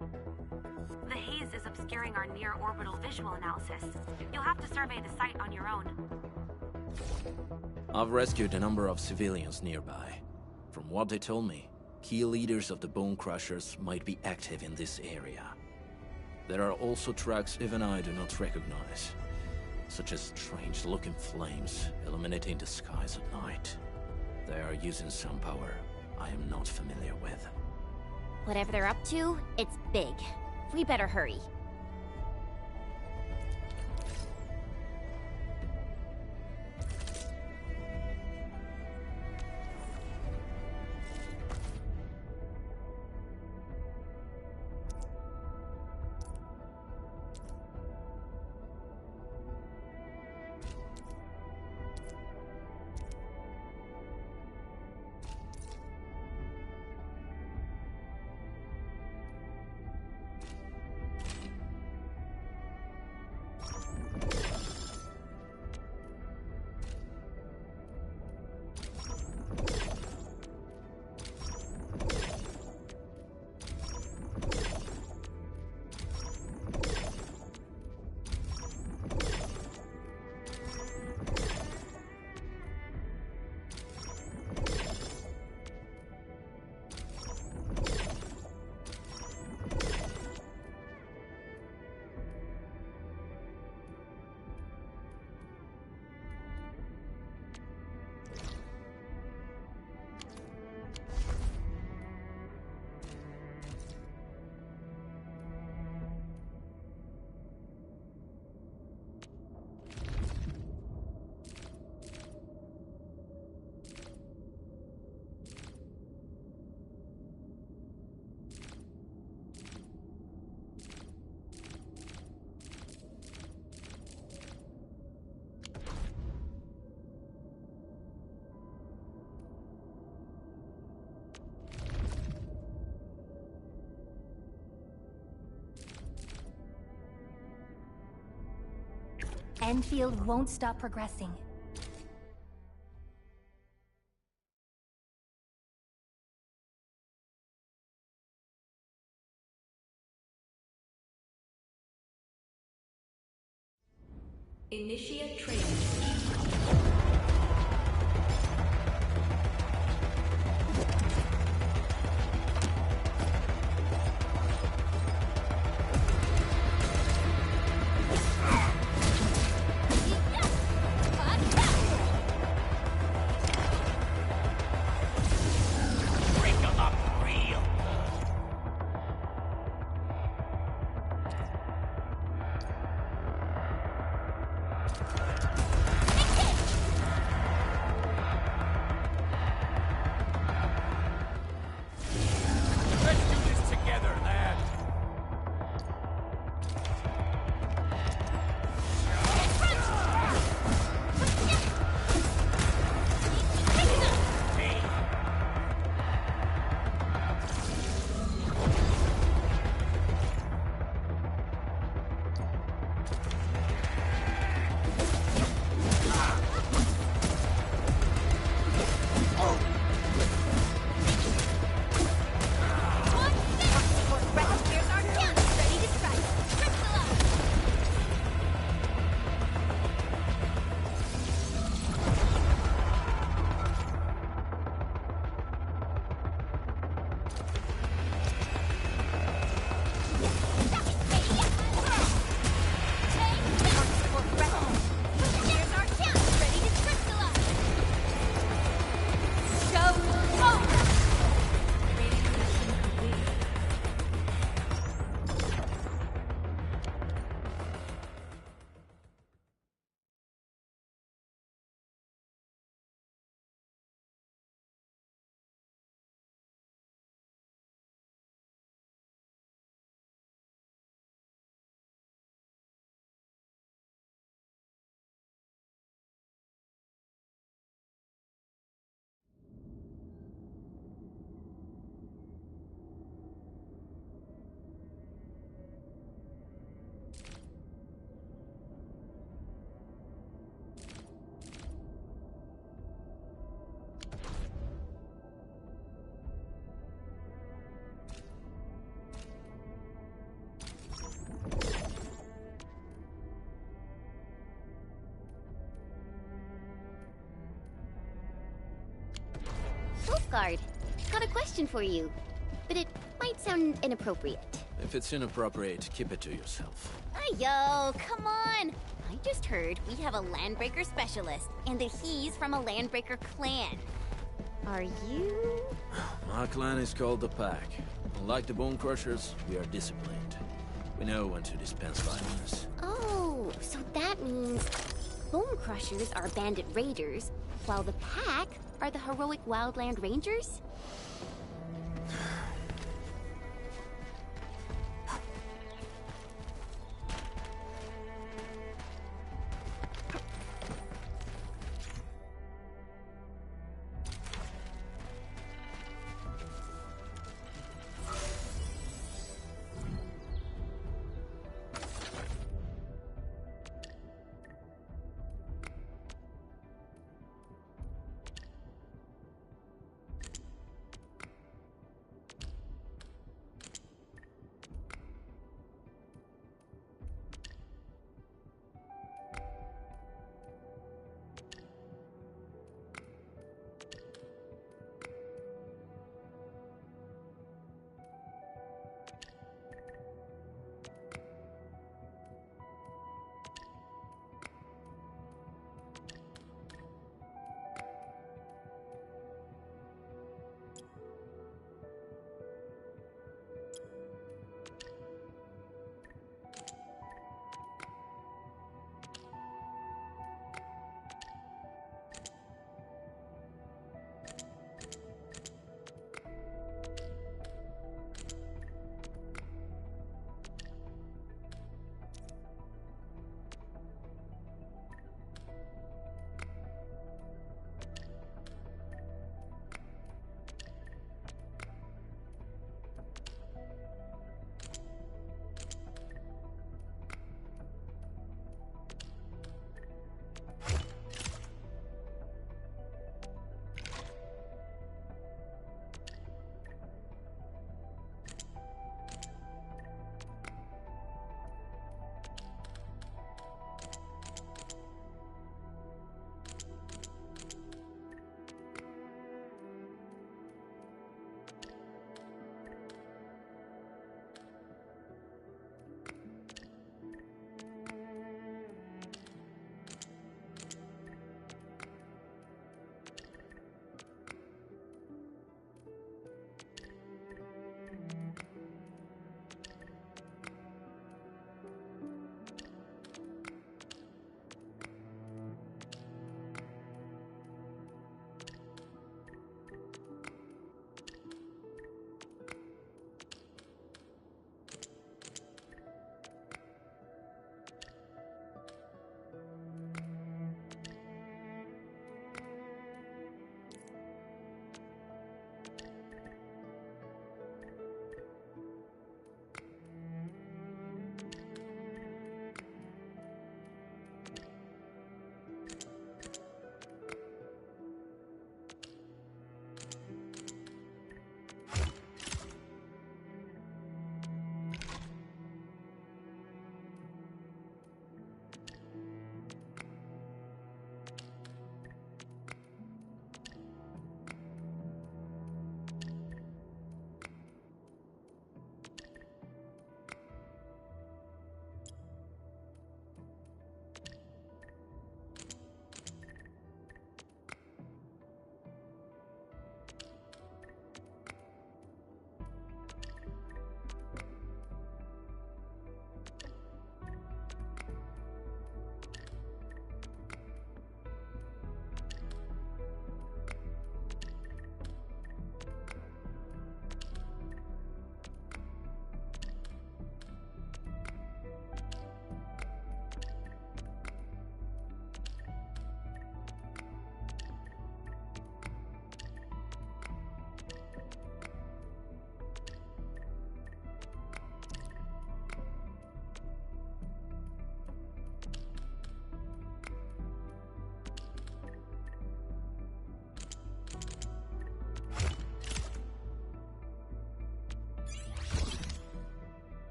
The haze is obscuring our near-orbital visual analysis. You'll have to survey the site on your own. I've rescued a number of civilians nearby. From what they told me, key leaders of the Bone Crushers might be active in this area. There are also tracks even I do not recognize, such as strange-looking flames illuminating the skies at night. They are using some power I am not familiar with. Whatever they're up to, it's big. We better hurry. Endfield won't stop progressing. Initiate training. Nilfgaard. Got a question for you, but it might sound inappropriate. If it's inappropriate, keep it to yourself. Yo, come on! I just heard we have a Landbreaker specialist, and that he's from a Landbreaker clan. Are you? Our clan is called the Pack. Unlike the Bone Crushers, we are disciplined. We know when to dispense violence. Oh, so that means Bone Crushers are bandit raiders, while the Pack are the heroic Wildland Rangers?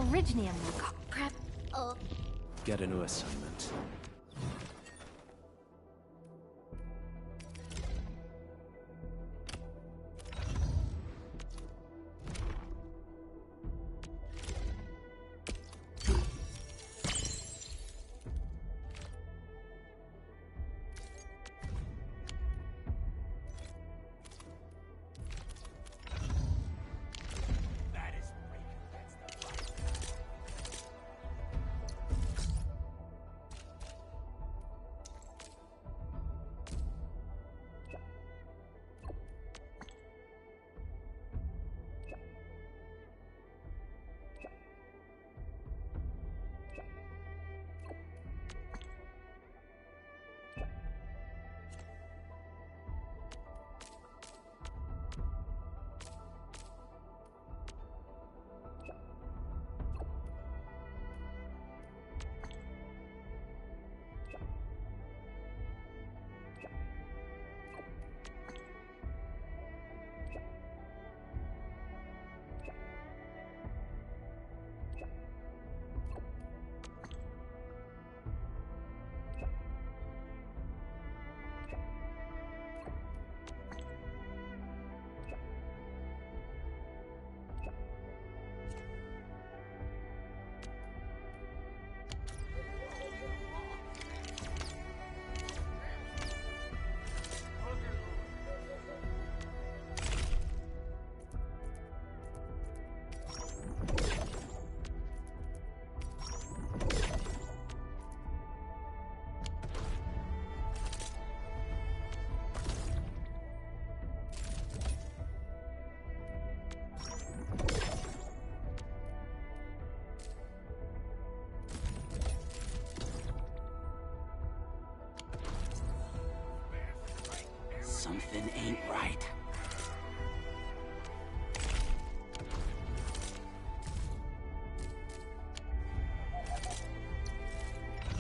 Originium will prep. Oh. Get a new assignment. Something ain't right.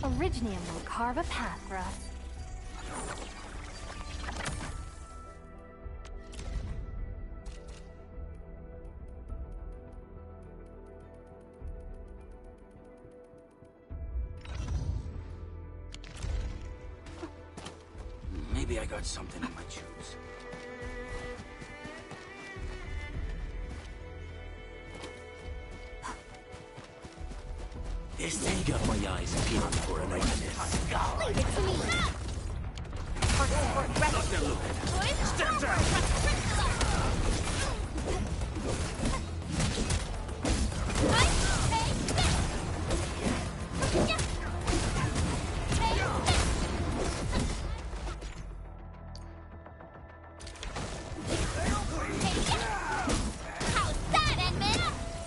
Originium will carve a path for us. Maybe I got something in my shoes. This thing got my eyes peeled for an item. Leave it to me. Step down.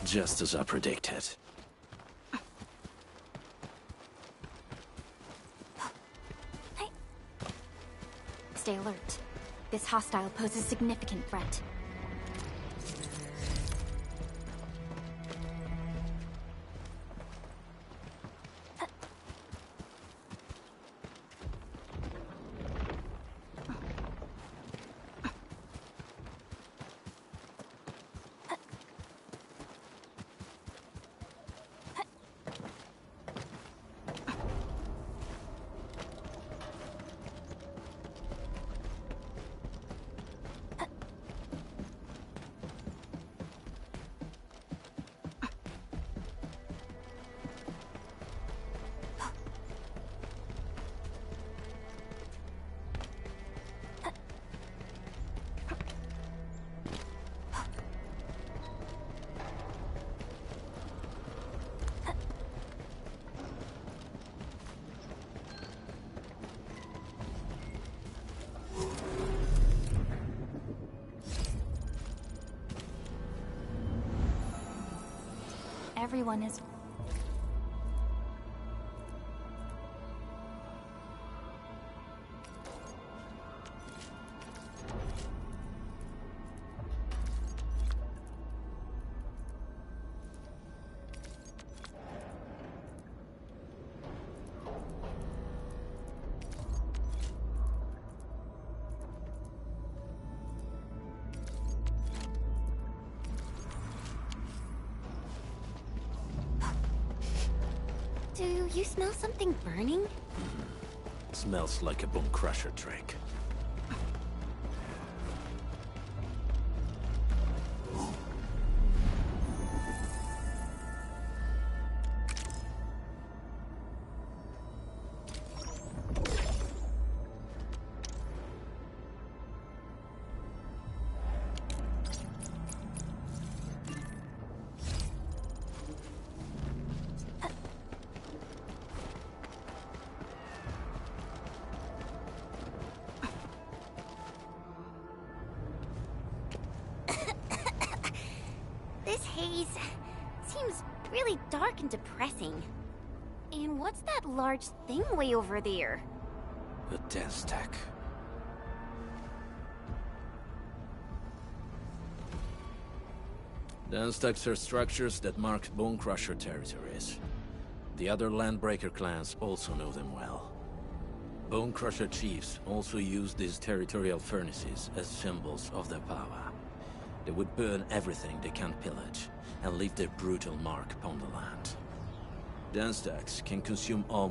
Just as I predicted. Stay alert. This hostile poses significant threat. Everyone is... Do you smell something burning? Smells like a bone crusher trick. This haze seems really dark and depressing. And what's that large thing way over there? A dense tech. Dense techs are structures that mark Bone Crusher territories. The other Landbreaker clans also know them well. Bone Crusher chiefs also use these territorial furnaces as symbols of their power. They would burn everything they can pillage, and leave their brutal mark upon the land. Dense techs can consume almost